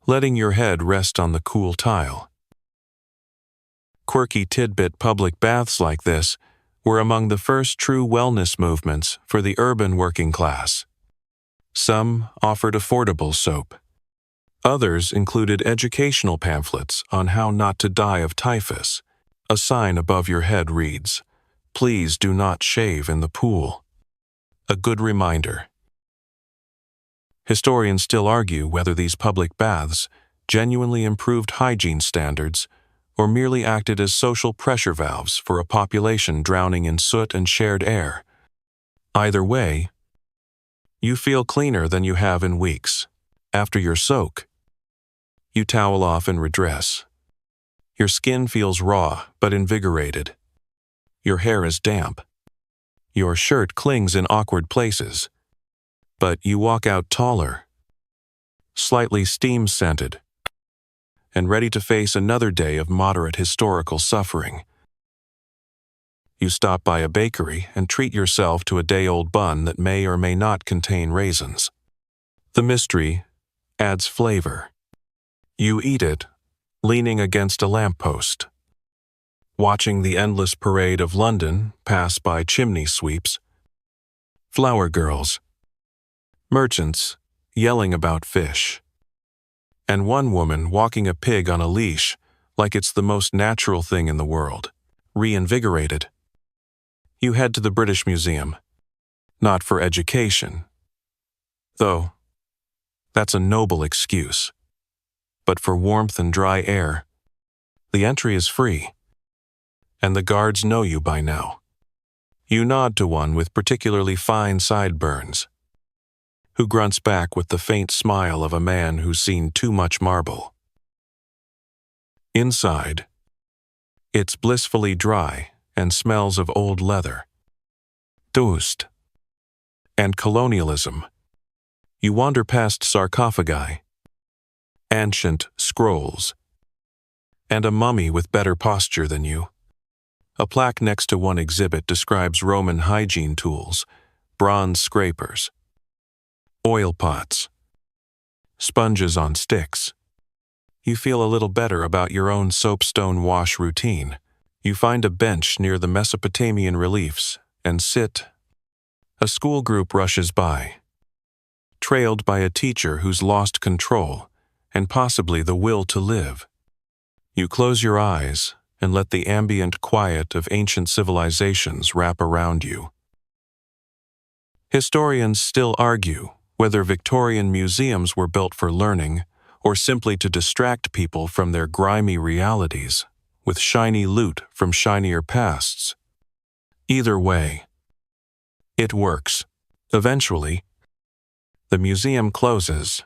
letting your head rest on the cool tile. Quirky tidbit public baths like this were among the first true wellness movements for the urban working class. Some offered affordable soap. Others included educational pamphlets on how not to die of typhus. A sign above your head reads, "Please do not shave in the pool." A good reminder. Historians still argue whether these public baths genuinely improved hygiene standards or merely acted as social pressure valves for a population drowning in soot and shared air. Either way, you feel cleaner than you have in weeks. After your soak, you towel off and redress. Your skin feels raw but invigorated. Your hair is damp. Your shirt clings in awkward places. But you walk out taller, slightly steam-scented, and ready to face another day of moderate historical suffering. You stop by a bakery and treat yourself to a day-old bun that may or may not contain raisins. The mystery adds flavor. You eat it, leaning against a lamppost, watching the endless parade of London pass by chimney sweeps, flower girls, merchants yelling about fish, and one woman walking a pig on a leash like it's the most natural thing in the world. Reinvigorated, you head to the British Museum, not for education, though that's a noble excuse, but for warmth and dry air. The entry is free, and the guards know you by now. You nod to one with particularly fine sideburns, who grunts back with the faint smile of a man who's seen too much marble. Inside, it's blissfully dry and smells of old leather, dust, and colonialism. You wander past sarcophagi, ancient scrolls, and a mummy with better posture than you. A plaque next to one exhibit describes Roman hygiene tools, bronze scrapers, oil pots, sponges on sticks. You feel a little better about your own soapstone wash routine. You find a bench near the Mesopotamian reliefs and sit. A school group rushes by, trailed by a teacher who's lost control and possibly the will to live. You close your eyes and let the ambient quiet of ancient civilizations wrap around you. Historians still argue whether Victorian museums were built for learning or simply to distract people from their grimy realities with shiny loot from shinier pasts. Either way, it works. Eventually, the museum closes.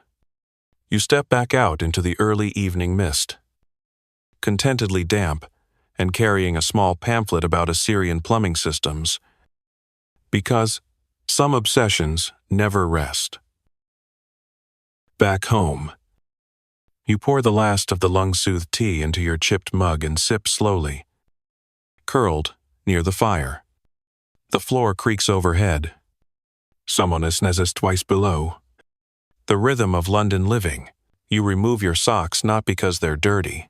You step back out into the early evening mist, contentedly damp and carrying a small pamphlet about Assyrian plumbing systems, because some obsessions never rest. Back home, you pour the last of the lung-soothed tea into your chipped mug and sip slowly, curled near the fire. The floor creaks overhead. Someone sneezes twice below. The rhythm of London living. You remove your socks not because they're dirty,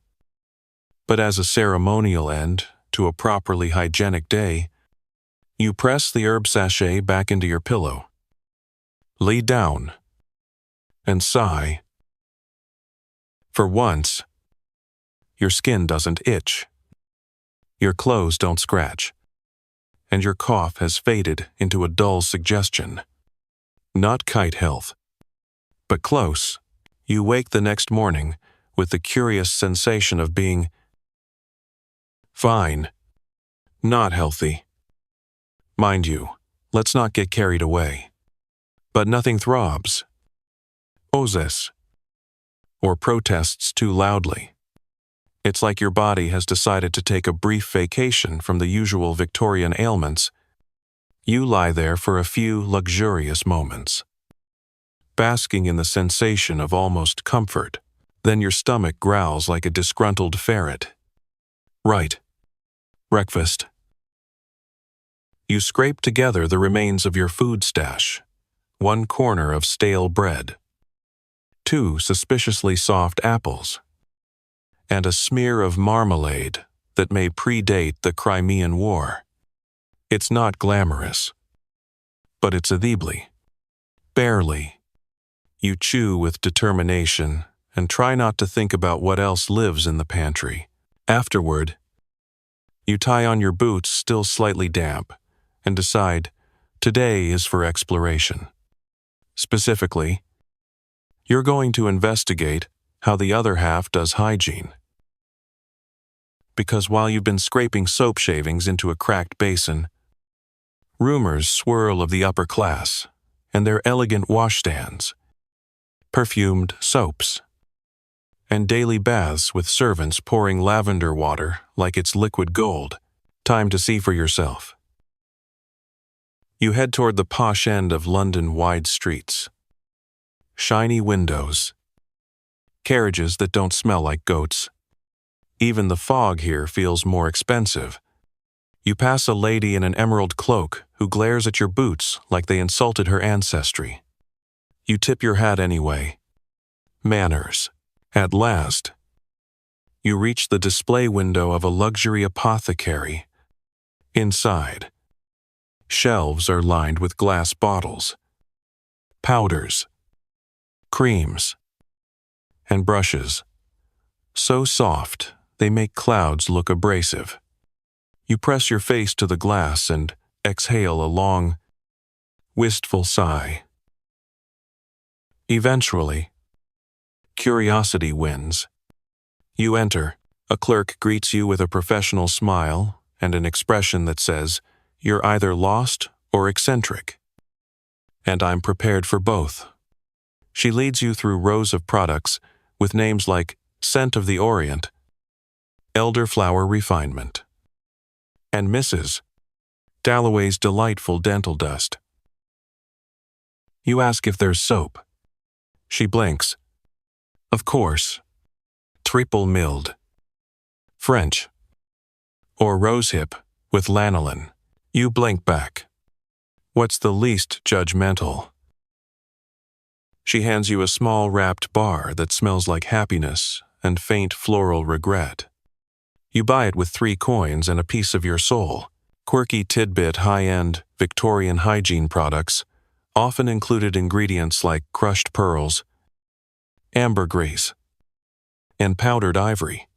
but as a ceremonial end to a properly hygienic day. You press the herb sachet back into your pillow, lay down, and sigh. For once, your skin doesn't itch, your clothes don't scratch, and your cough has faded into a dull suggestion. Not kite health, but close. You wake the next morning with the curious sensation of being fine, not healthy. Mind you, let's not get carried away. But nothing throbs, oozes, or protests too loudly. It's like your body has decided to take a brief vacation from the usual Victorian ailments. You lie there for a few luxurious moments, basking in the sensation of almost comfort. Then your stomach growls like a disgruntled ferret. Right. Breakfast. You scrape together the remains of your food stash, one corner of stale bread, 2 suspiciously soft apples, and a smear of marmalade that may predate the Crimean War. It's not glamorous, but it's edibly. Barely. You chew with determination and try not to think about what else lives in the pantry. Afterward, you tie on your boots still slightly damp and decide today is for exploration. Specifically, you're going to investigate how the other half does hygiene. Because while you've been scraping soap shavings into a cracked basin, rumors swirl of the upper class and their elegant washstands, perfumed soaps, and daily baths with servants pouring lavender water like it's liquid gold. Time to see for yourself. You head toward the posh end of London wide streets. Shiny windows. Carriages that don't smell like goats. Even the fog here feels more expensive. You pass a lady in an emerald cloak who glares at your boots like they insulted her ancestry. You tip your hat anyway. Manners. At last, you reach the display window of a luxury apothecary. Inside, shelves are lined with glass bottles, powders, creams, and brushes, so soft they make clouds look abrasive. You press your face to the glass and exhale a long, wistful sigh. Eventually, curiosity wins. You enter. A clerk greets you with a professional smile and an expression that says, "You're either lost or eccentric." And I'm prepared for both. She leads you through rows of products with names like Scent of the Orient, Elderflower Refinement, and Mrs. Dalloway's Delightful Dental Dust. You ask if there's soap. She blinks. Of course. Triple milled. French, or rosehip with lanolin. You blink back. What's the least judgmental? She hands you a small wrapped bar that smells like happiness and faint floral regret. You buy it with 3 coins and a piece of your soul. Quirky tidbit high-end Victorian Hygiene products often included ingredients like crushed pearls, ambergris, and powdered ivory.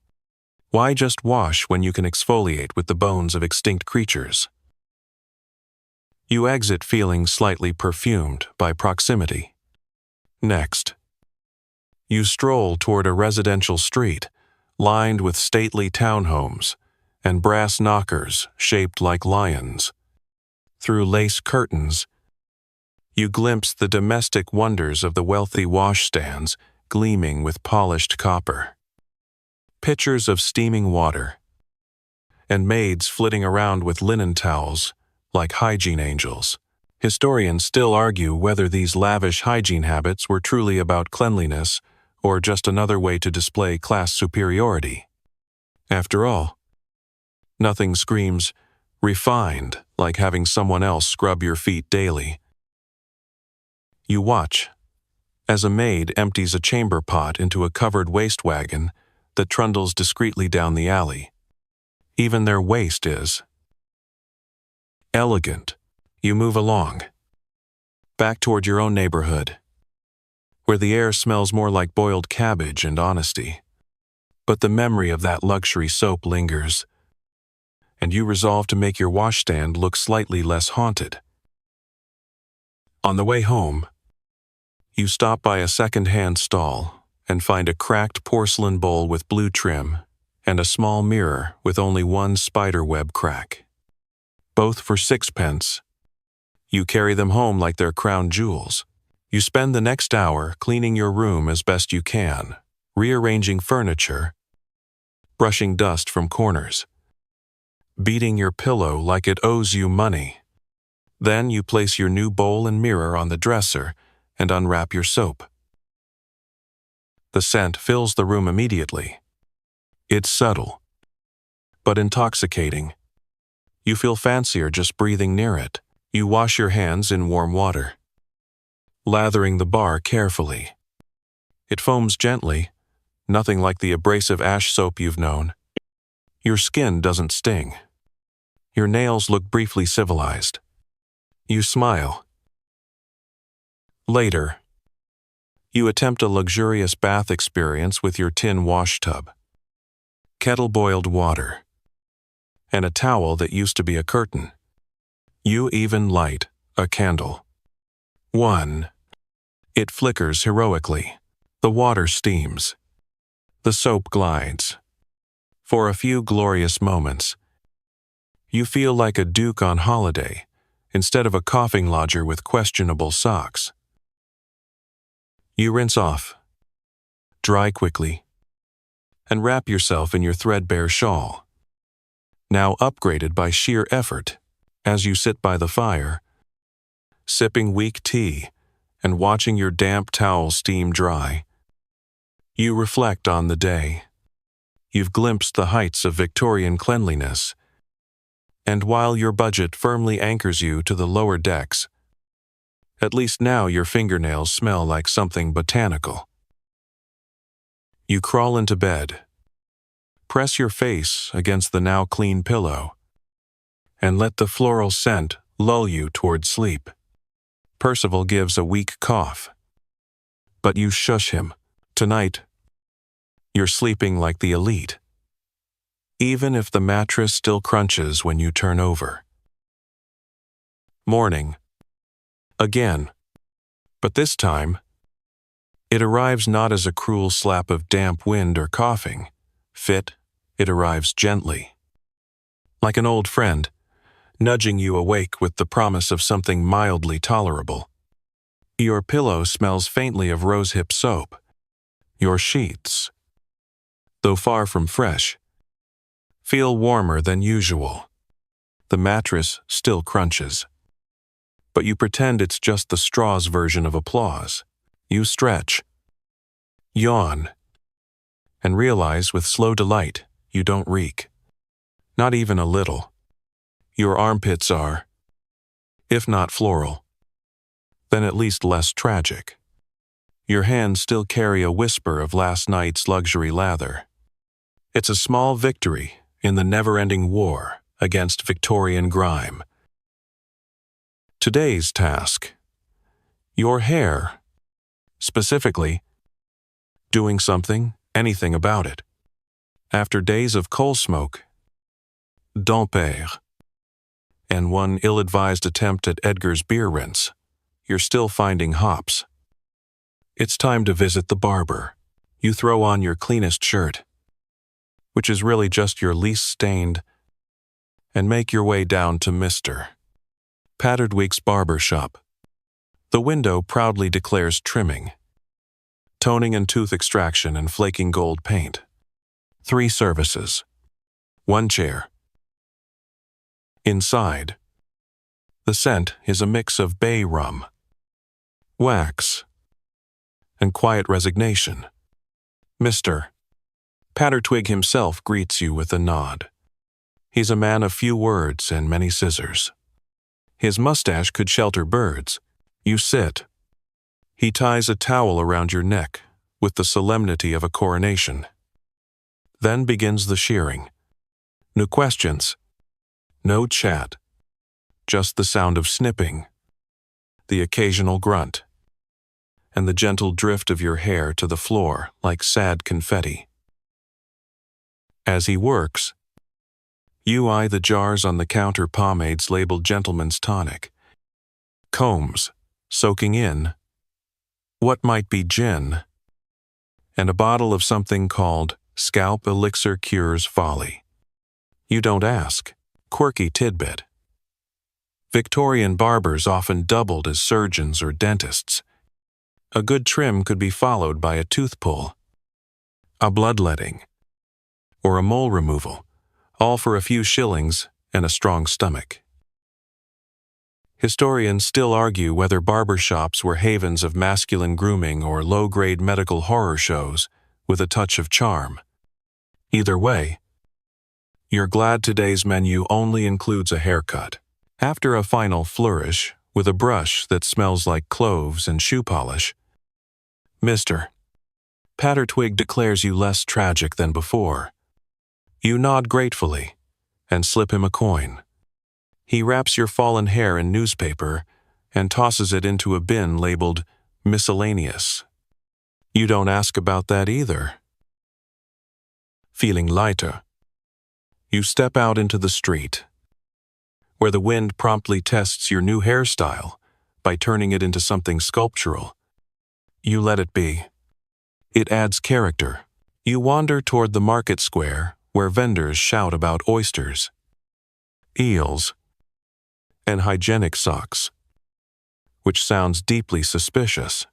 Why just wash when you can exfoliate with the bones of extinct creatures? You exit feeling slightly perfumed by proximity. Next, you stroll toward a residential street lined with stately townhomes and brass knockers shaped like lions. Through lace curtains, you glimpse the domestic wonders of the wealthy washstands gleaming with polished copper. Pitchers of steaming water, and maids flitting around with linen towels like hygiene angels. Historians still argue whether these lavish hygiene habits were truly about cleanliness or just another way to display class superiority. After all, nothing screams refined like having someone else scrub your feet daily. You watch as a maid empties a chamber pot into a covered waste wagon that trundles discreetly down the alley. Even their waste is elegant. You move along, back toward your own neighborhood, where the air smells more like boiled cabbage and honesty. But the memory of that luxury soap lingers, and you resolve to make your washstand look slightly less haunted. On the way home, you stop by a second-hand stall and find a cracked porcelain bowl with blue trim and a small mirror with only one spiderweb crack. Both for 6 pence. You carry them home like they're crown jewels. You spend the next hour cleaning your room as best you can, rearranging furniture, brushing dust from corners, beating your pillow like it owes you money. Then you place your new bowl and mirror on the dresser and unwrap your soap. The scent fills the room immediately. It's subtle, but intoxicating. You feel fancier just breathing near it. You wash your hands in warm water, lathering the bar carefully. It foams gently, nothing like the abrasive ash soap you've known. Your skin doesn't sting. Your nails look briefly civilized. You smile. Later, you attempt a luxurious bath experience with your tin wash tub, kettle-boiled water, and a towel that used to be a curtain. You even light a candle. 1. It flickers heroically. The water steams. The soap glides. For a few glorious moments, you feel like a duke on holiday instead of a coughing lodger with questionable socks. You rinse off, dry quickly, and wrap yourself in your threadbare shawl, now upgraded by sheer effort, as you sit by the fire, sipping weak tea and watching your damp towel steam dry. You reflect on the day. You've glimpsed the heights of Victorian cleanliness, and while your budget firmly anchors you to the lower decks, at least now your fingernails smell like something botanical. You crawl into bed, press your face against the now clean pillow, and let the floral scent lull you toward sleep. Percival gives a weak cough, but you shush him. Tonight, you're sleeping like the elite, even if the mattress still crunches when you turn over. Morning. Again, but this time, it arrives not as a cruel slap of damp wind or coughing. It arrives gently, like an old friend, nudging you awake with the promise of something mildly tolerable. Your pillow smells faintly of rosehip soap. Your sheets, though far from fresh, feel warmer than usual. The mattress still crunches, but you pretend it's just the straw's version of applause. You stretch, yawn, and realize with slow delight you don't reek. Not even a little. Your armpits are, if not floral, then at least less tragic. Your hands still carry a whisper of last night's luxury lather. It's a small victory in the never-ending war against Victorian grime. Today's task: your hair. Specifically, doing something, anything about it. After days of coal smoke, d'Ampère, and one ill-advised attempt at Edgar's beer rinse, you're still finding hops. It's time to visit the barber. You throw on your cleanest shirt, which is really just your least stained, and make your way down to Mr. Pattertwig's barber shop. The window proudly declares trimming, toning and tooth extraction and flaking gold paint. 3 services. 1 chair. Inside, the scent is a mix of bay rum, wax, and quiet resignation. Mr. Pattertwig himself greets you with a nod. He's a man of few words and many scissors. His mustache could shelter birds. You sit. He ties a towel around your neck with the solemnity of a coronation. Then begins the shearing. No questions. No chat. Just the sound of snipping, the occasional grunt, and the gentle drift of your hair to the floor like sad confetti. As he works, you eye the jars on the counter, pomades labeled Gentleman's Tonic, combs soaking in what might be gin, and a bottle of something called Scalp Elixir Cures Folly. You don't ask. Quirky tidbit. Victorian barbers often doubled as surgeons or dentists. A good trim could be followed by a tooth pull, a bloodletting, or a mole removal, all for a few shillings and a strong stomach. Historians still argue whether barber shops were havens of masculine grooming or low-grade medical horror shows with a touch of charm. Either way, you're glad today's menu only includes a haircut. After a final flourish with a brush that smells like cloves and shoe polish, Mr. Pattertwig declares you less tragic than before. You nod gratefully and slip him a coin. He wraps your fallen hair in newspaper and tosses it into a bin labeled miscellaneous. You don't ask about that either. Feeling lighter, you step out into the street, where the wind promptly tests your new hairstyle by turning it into something sculptural. You let it be. It adds character. You wander toward the market square where vendors shout about oysters, eels, and hygienic socks, which sounds deeply suspicious.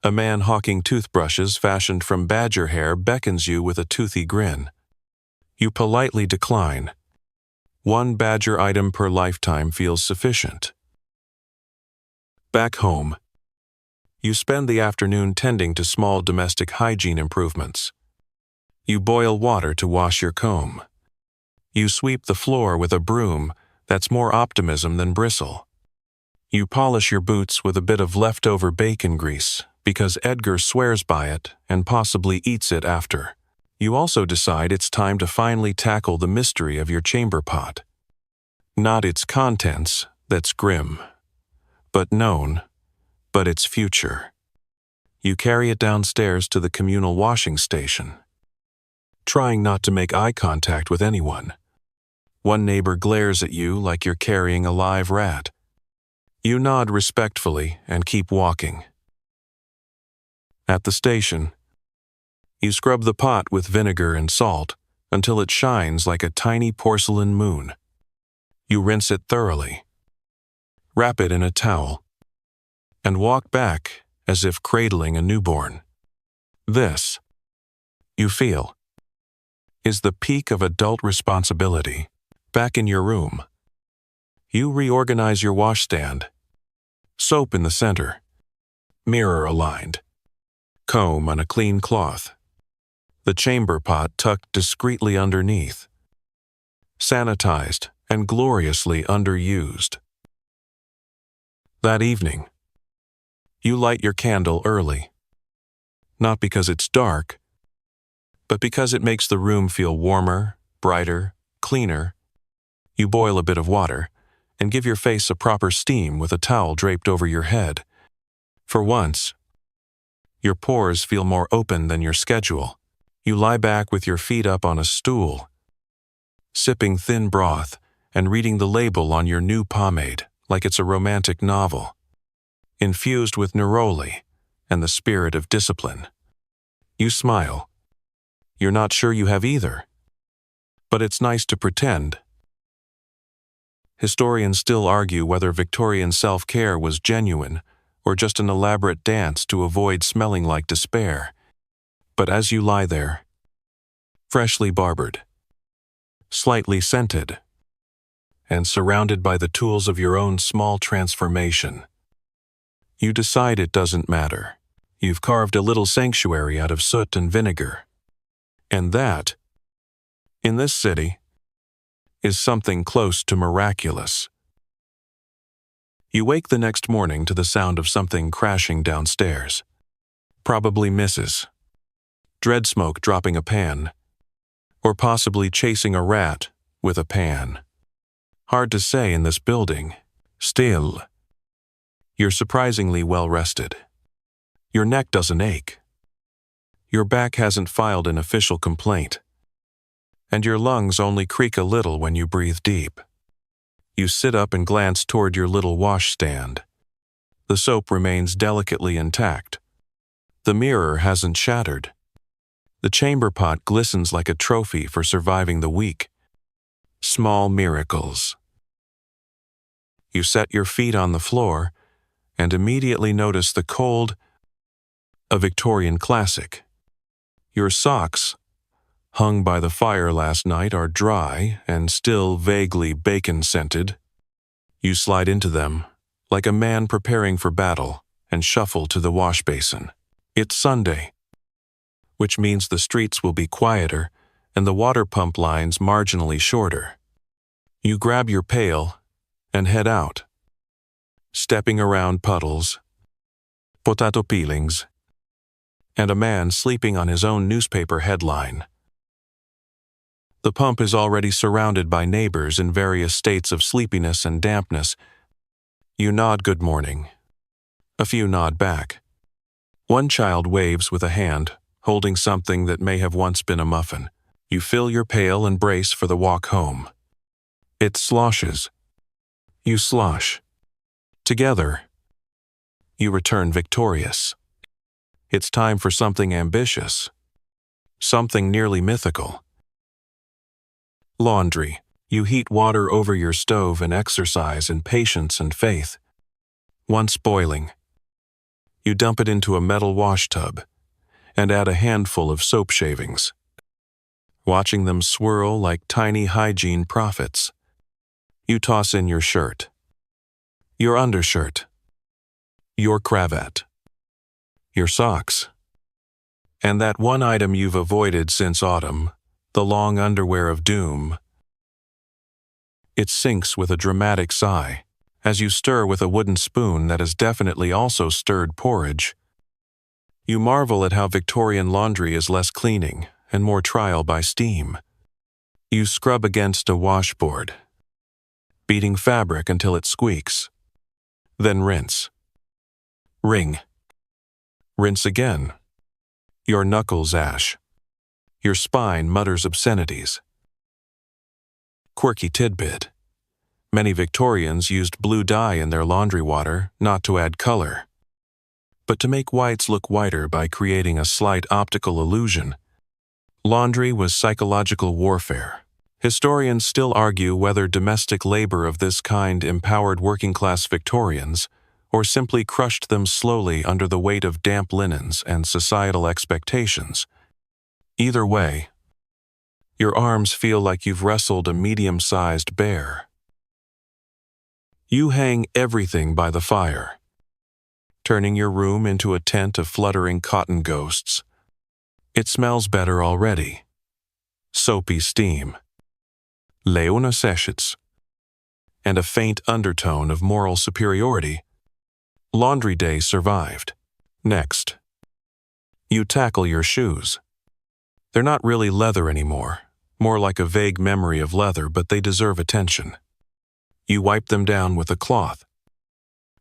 A man hawking toothbrushes fashioned from badger hair beckons you with a toothy grin. You politely decline. 1 badger item per lifetime feels sufficient. Back home, you spend the afternoon tending to small domestic hygiene improvements. You boil water to wash your comb. You sweep the floor with a broom that's more optimism than bristle. You polish your boots with a bit of leftover bacon grease because Edgar swears by it and possibly eats it after. You also decide it's time to finally tackle the mystery of your chamber pot. Not its contents that's grim, but known, but its future. You carry it downstairs to the communal washing station, trying not to make eye contact with anyone. One neighbor glares at you like you're carrying a live rat. You nod respectfully and keep walking. At the station, you scrub the pot with vinegar and salt until it shines like a tiny porcelain moon. You rinse it thoroughly, wrap it in a towel, and walk back as if cradling a newborn. This, you feel, is the peak of adult responsibility. Back in your room, you reorganize your washstand. Soap in the center, mirror aligned, comb on a clean cloth. the chamber pot tucked discreetly underneath, sanitized and gloriously underused. That evening, you light your candle early, not because it's dark, but because it makes the room feel warmer, brighter, cleaner. You boil a bit of water and give your face a proper steam with a towel draped over your head. For once, your pores feel more open than your schedule. You lie back with your feet up on a stool, sipping thin broth and reading the label on your new pomade like it's a romantic novel, infused with neroli and the spirit of discipline. You smile. You're not sure you have either, but it's nice to pretend. Historians still argue whether Victorian self-care was genuine or just an elaborate dance to avoid smelling like despair. But as you lie there, freshly barbered, slightly scented, and surrounded by the tools of your own small transformation, you decide it doesn't matter. You've carved a little sanctuary out of soot and vinegar. And that, in this city, is something close to miraculous. You wake the next morning to the sound of something crashing downstairs. Probably Mrs. Dread Smoke dropping a pan, or possibly chasing a rat with a pan. Hard to say in this building. Still, you're surprisingly well rested. Your neck doesn't ache. Your back hasn't filed an official complaint. And your lungs only creak a little when you breathe deep. You sit up and glance toward your little washstand. The soap remains delicately intact. The mirror hasn't shattered. The chamber pot glistens like a trophy for surviving the week. Small miracles. You set your feet on the floor and immediately notice the cold, a Victorian classic. Your socks, hung by the fire last night, are dry and still vaguely bacon-scented. You slide into them, like a man preparing for battle, and shuffle to the wash basin. It's Sunday, which means the streets will be quieter and the water pump lines marginally shorter. You grab your pail and head out, stepping around puddles, potato peelings, and a man sleeping on his own newspaper headline. The pump is already surrounded by neighbors in various states of sleepiness and dampness. You nod good morning. A few nod back. One child waves with a hand, holding something that may have once been a muffin. You fill your pail and brace for the walk home. It sloshes. You slosh. Together, you return victorious. It's time for something ambitious, something nearly mythical. Laundry. You heat water over your stove and exercise in patience and faith. Once boiling, you dump it into a metal wash tub and add a handful of soap shavings, watching them swirl like tiny hygiene prophets. You toss in your shirt, your undershirt, your cravat, your socks, and that one item you've avoided since autumn, the long underwear of doom. It sinks with a dramatic sigh as you stir with a wooden spoon that has definitely also stirred porridge. You marvel at how Victorian laundry is less cleaning and more trial by steam. You scrub against a washboard, beating fabric until it squeaks. Then rinse. Wring. Rinse again. Your knuckles ash. Your spine mutters obscenities. Quirky tidbit. Many Victorians used blue dye in their laundry water not to add color, but to make whites look whiter by creating a slight optical illusion. Laundry was psychological warfare. Historians still argue whether domestic labor of this kind empowered working-class Victorians or simply crushed them slowly under the weight of damp linens and societal expectations. Either way, your arms feel like you've wrestled a medium-sized bear. You hang everything by the fire, turning your room into a tent of fluttering cotton ghosts. It smells better already. Soapy steam. Cesspits. And a faint undertone of moral superiority. Laundry day survived. Next. You tackle your shoes. They're not really leather anymore, more like a vague memory of leather, but they deserve attention. You wipe them down with a cloth,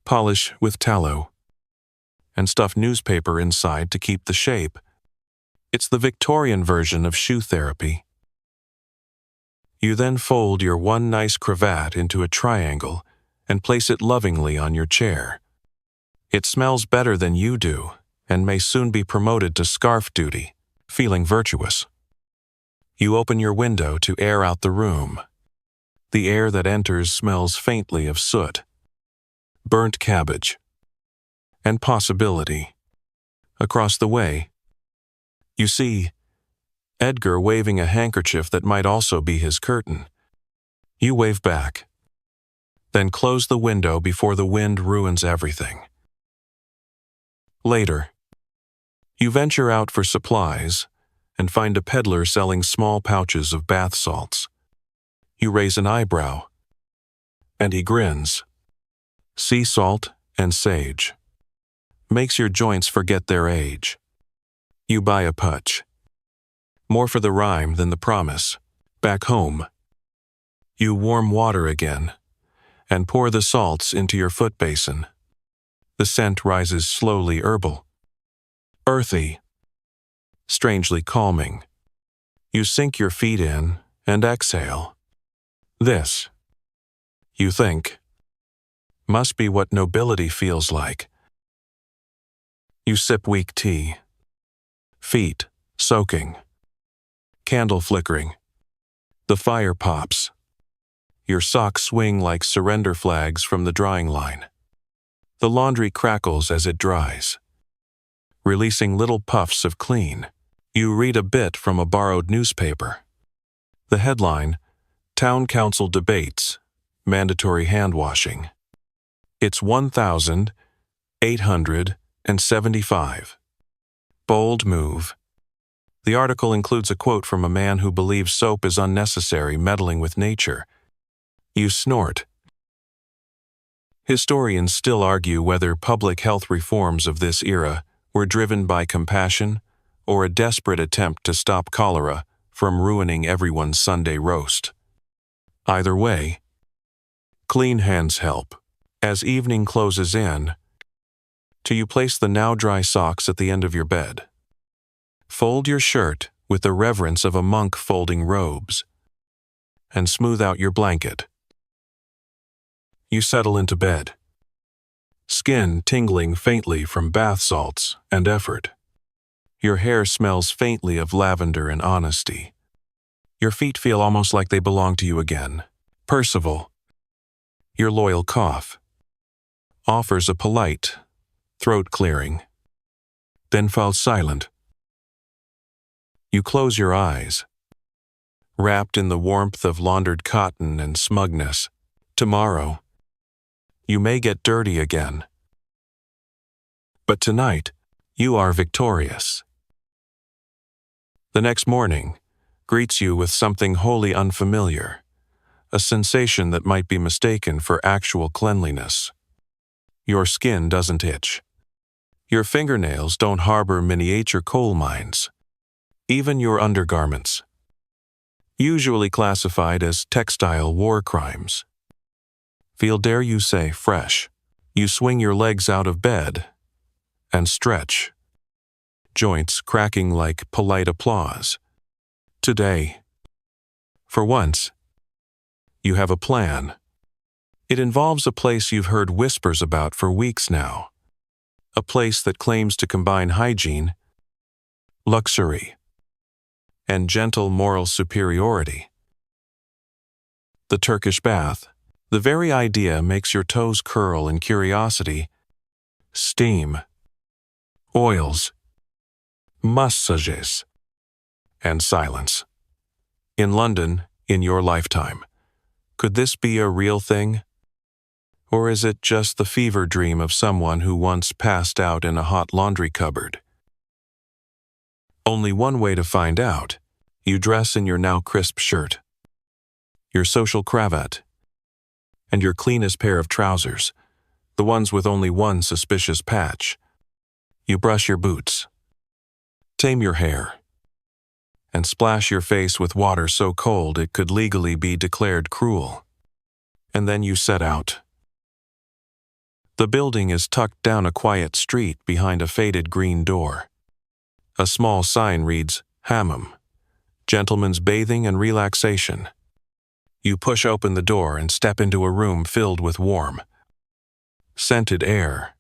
polish with tallow, and stuff newspaper inside to keep the shape. It's the Victorian version of shoe therapy. You then fold your one nice cravat into a triangle and place it lovingly on your chair. It smells better than you do and may soon be promoted to scarf duty, feeling virtuous. You open your window to air out the room. The air that enters smells faintly of soot, burnt cabbage, and possibility. Across the way, you see Edgar waving a handkerchief that might also be his curtain. You wave back, then close the window before the wind ruins everything. Later, you venture out for supplies and find a peddler selling small pouches of bath salts. You raise an eyebrow, and he grins. Sea salt and sage. Makes your joints forget their age. You buy a putch. More for the rhyme than the promise. Back home, you warm water again and pour the salts into your foot basin. The scent rises slowly herbal, earthy, strangely calming. You sink your feet in and exhale. This, you think, must be what nobility feels like. You sip weak tea, feet soaking, candle flickering. The fire pops. Your socks swing like surrender flags from the drying line. The laundry crackles as it dries, releasing little puffs of clean. You read a bit from a borrowed newspaper. The headline, Town Council Debates, Mandatory Hand Washing. It's 1,875. Bold move. The article includes a quote from a man who believes soap is unnecessary, meddling with nature. You snort. Historians still argue whether public health reforms of this era were driven by compassion or a desperate attempt to stop cholera from ruining everyone's Sunday roast. Either way, clean hands help. As evening closes in, you place the now dry socks at the end of your bed. Fold your shirt with the reverence of a monk folding robes, and smooth out your blanket. You settle into bed, skin tingling faintly from bath salts and effort. Your hair smells faintly of lavender and honesty. Your feet feel almost like they belong to you again. Percival, your loyal cough, offers a polite, throat-clearing, then falls silent. You close your eyes, wrapped in the warmth of laundered cotton and smugness. Tomorrow, you may get dirty again. But tonight, you are victorious. The next morning greets you with something wholly unfamiliar, a sensation that might be mistaken for actual cleanliness. Your skin doesn't itch. Your fingernails don't harbor miniature coal mines. Even your undergarments, usually classified as textile war crimes, feel, dare you say, fresh. You swing your legs out of bed and stretch, joints cracking like polite applause. Today, for once, you have a plan. It involves a place you've heard whispers about for weeks now. A place that claims to combine hygiene, luxury, and gentle moral superiority. The Turkish bath. The very idea makes your toes curl in curiosity. Steam, oils, massages, and silence. In London, in your lifetime. Could this be a real thing? Or is it just the fever dream of someone who once passed out in a hot laundry cupboard? Only one way to find out. You dress in your now crisp shirt, your social cravat, and your cleanest pair of trousers, the ones with only one suspicious patch. You brush your boots, tame your hair, and splash your face with water so cold it could legally be declared cruel. And then you set out. The building is tucked down a quiet street behind a faded green door. A small sign reads, Hammam, Gentlemen's Bathing and Relaxation. You push open the door and step into a room filled with warm, scented air,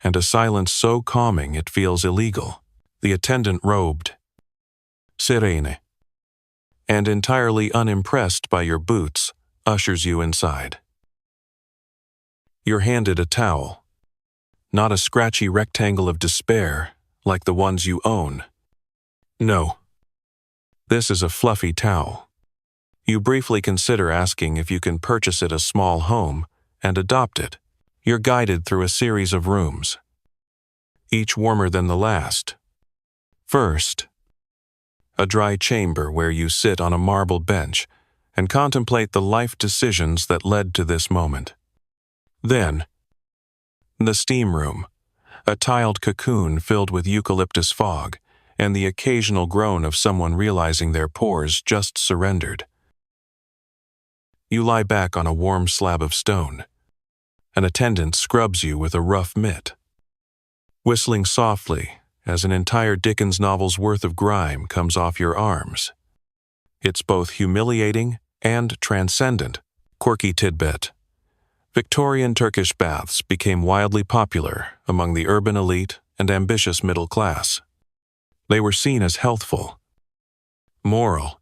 and a silence so calming it feels illegal. The attendant robed, sirene, and entirely unimpressed by your boots, ushers you inside. You're handed a towel, not a scratchy rectangle of despair like the ones you own. No. This is a fluffy towel. You briefly consider asking if you can purchase it a small home and adopt it. You're guided through a series of rooms, each warmer than the last. First, a dry chamber where you sit on a marble bench and contemplate the life decisions that led to this moment. Then, the steam room, a tiled cocoon filled with eucalyptus fog and the occasional groan of someone realizing their pores just surrendered. You lie back on a warm slab of stone. An attendant scrubs you with a rough mitt, whistling softly as an entire Dickens novel's worth of grime comes off your arms. It's both humiliating and transcendent. Quirky tidbit. Victorian Turkish baths became wildly popular among the urban elite and ambitious middle class. They were seen as healthful, moral,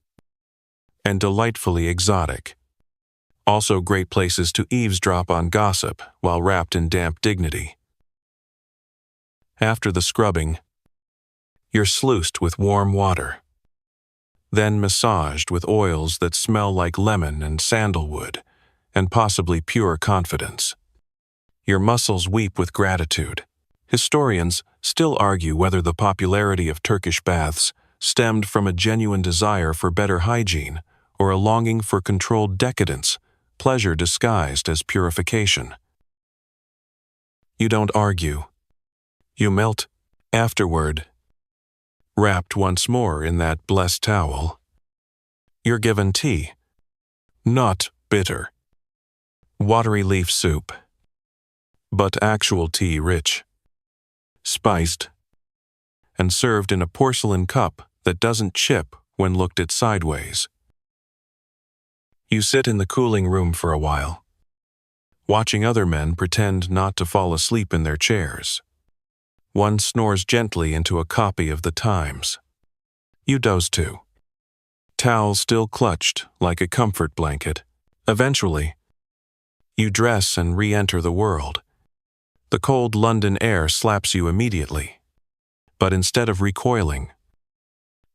and delightfully exotic. Also great places to eavesdrop on gossip while wrapped in damp dignity. After the scrubbing, you're sluiced with warm water, then massaged with oils that smell like lemon and sandalwood, and possibly pure confidence. Your muscles weep with gratitude. Historians still argue whether the popularity of Turkish baths stemmed from a genuine desire for better hygiene or a longing for controlled decadence, pleasure disguised as purification. You don't argue. You melt. Afterward, wrapped once more in that blessed towel, you're given tea. Not bitter, watery leaf soup, but actual tea, rich, spiced, and served in a porcelain cup that doesn't chip when looked at sideways. You sit in the cooling room for a while, watching other men pretend not to fall asleep in their chairs. One snores gently into a copy of the Times. You doze too, towel still clutched like a comfort blanket. Eventually, you dress and re-enter the world. The cold London air slaps you immediately, but instead of recoiling,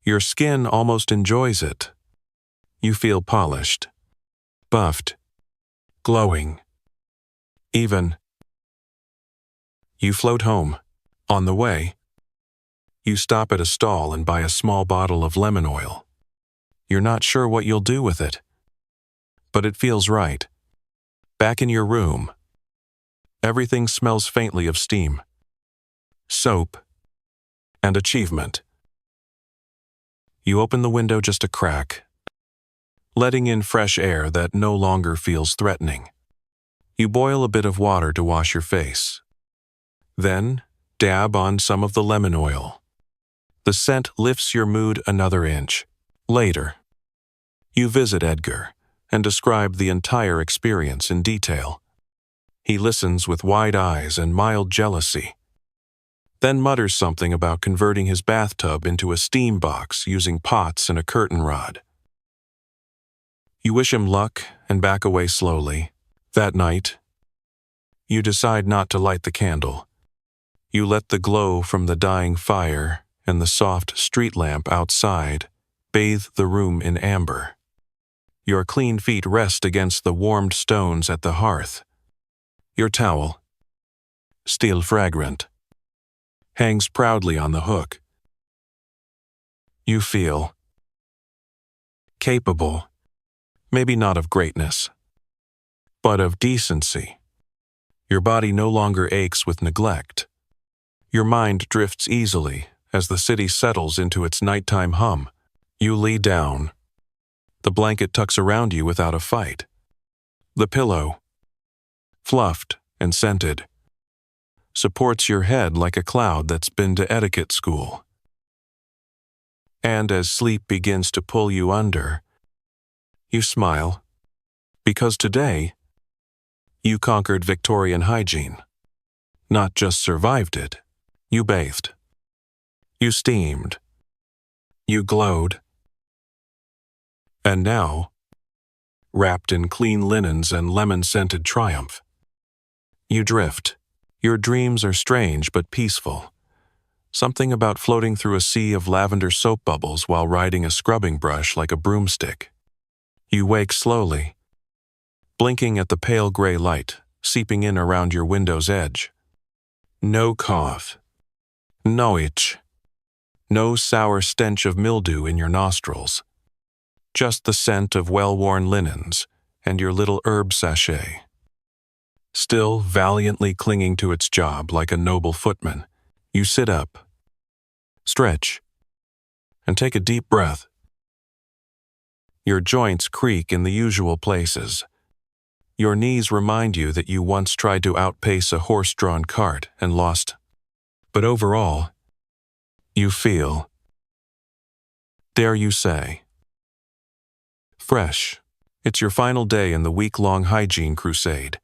your skin almost enjoys it. You feel polished, buffed, glowing, even. You float home. On the way, you stop at a stall and buy a small bottle of lemon oil. You're not sure what you'll do with it, but it feels right. Back in your room, everything smells faintly of steam, soap, and achievement. You open the window just a crack, letting in fresh air that no longer feels threatening. You boil a bit of water to wash your face. Then, dab on some of the lemon oil. The scent lifts your mood another inch. Later, you visit Edgar and describe the entire experience in detail. He listens with wide eyes and mild jealousy, then mutters something about converting his bathtub into a steam box using pots and a curtain rod. You wish him luck and back away slowly. That night, you decide not to light the candle. You let the glow from the dying fire and the soft street lamp outside bathe the room in amber. Your clean feet rest against the warmed stones at the hearth. Your towel, still fragrant, hangs proudly on the hook. You feel capable, maybe not of greatness, but of decency. Your body no longer aches with neglect. Your mind drifts easily as the city settles into its nighttime hum. You lie down. The blanket tucks around you without a fight. The pillow, fluffed and scented, supports your head like a cloud that's been to etiquette school. And as sleep begins to pull you under, you smile, because today, you conquered Victorian hygiene. Not just survived it, you bathed. You steamed. You glowed. And now, wrapped in clean linens and lemon-scented triumph, you drift. Your dreams are strange but peaceful. Something about floating through a sea of lavender soap bubbles while riding a scrubbing brush like a broomstick. You wake slowly, blinking at the pale gray light seeping in around your window's edge. No cough. No itch. No sour stench of mildew in your nostrils. Just the scent of well-worn linens and your little herb sachet. Still valiantly clinging to its job like a noble footman, you sit up, stretch, and take a deep breath. Your joints creak in the usual places. Your knees remind you that you once tried to outpace a horse-drawn cart and lost. But overall, you feel, dare you say, fresh. It's your final day in the week-long hygiene crusade,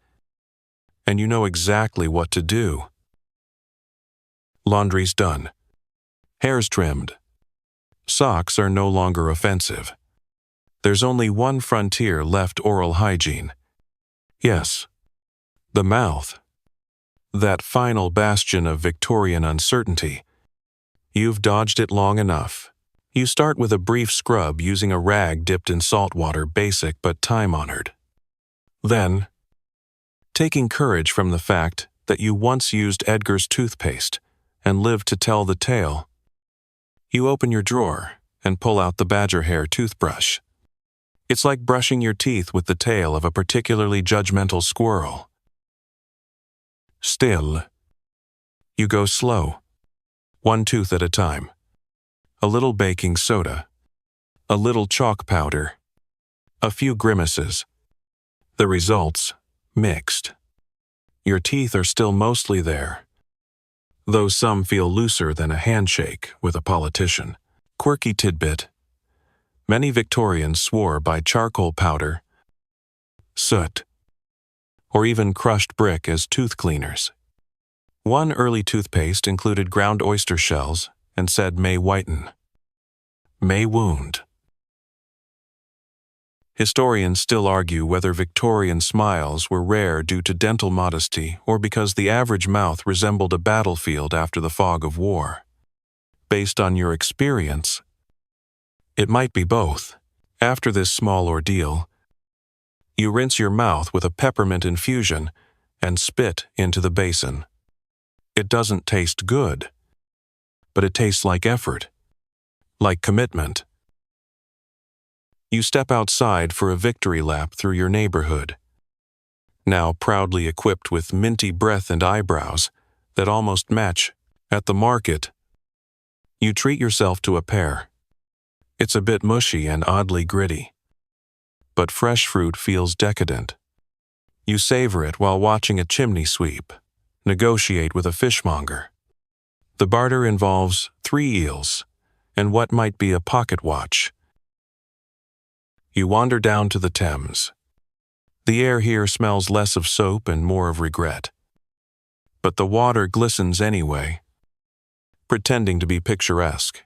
and you know exactly what to do. Laundry's done. Hair's trimmed. Socks are no longer offensive. There's only one frontier left: oral hygiene. Yes, the mouth. That final bastion of Victorian uncertainty. You've dodged it long enough. You start with a brief scrub using a rag dipped in salt water, basic but time-honored. Then, taking courage from the fact that you once used Edgar's toothpaste and lived to tell the tale, you open your drawer and pull out the badger hair toothbrush. It's like brushing your teeth with the tail of a particularly judgmental squirrel. Still, you go slow, one tooth at a time. A little baking soda, a little chalk powder, a few grimaces. The results, mixed. Your teeth are still mostly there, though some feel looser than a handshake with a politician. Quirky tidbit. Many Victorians swore by charcoal powder, soot, or even crushed brick as tooth cleaners. One early toothpaste included ground oyster shells and said may whiten, may wound. Historians still argue whether Victorian smiles were rare due to dental modesty or because the average mouth resembled a battlefield after the fog of war. Based on your experience, it might be both. After this small ordeal, you rinse your mouth with a peppermint infusion and spit into the basin. It doesn't taste good, but it tastes like effort, like commitment. You step outside for a victory lap through your neighborhood, now proudly equipped with minty breath and eyebrows that almost match. At the market, you treat yourself to a pear. It's a bit mushy and oddly gritty, but fresh fruit feels decadent. You savor it while watching a chimney sweep negotiate with a fishmonger. The barter involves 3 eels and what might be a pocket watch. You wander down to the Thames. The air here smells less of soap and more of regret. But the water glistens anyway, pretending to be picturesque.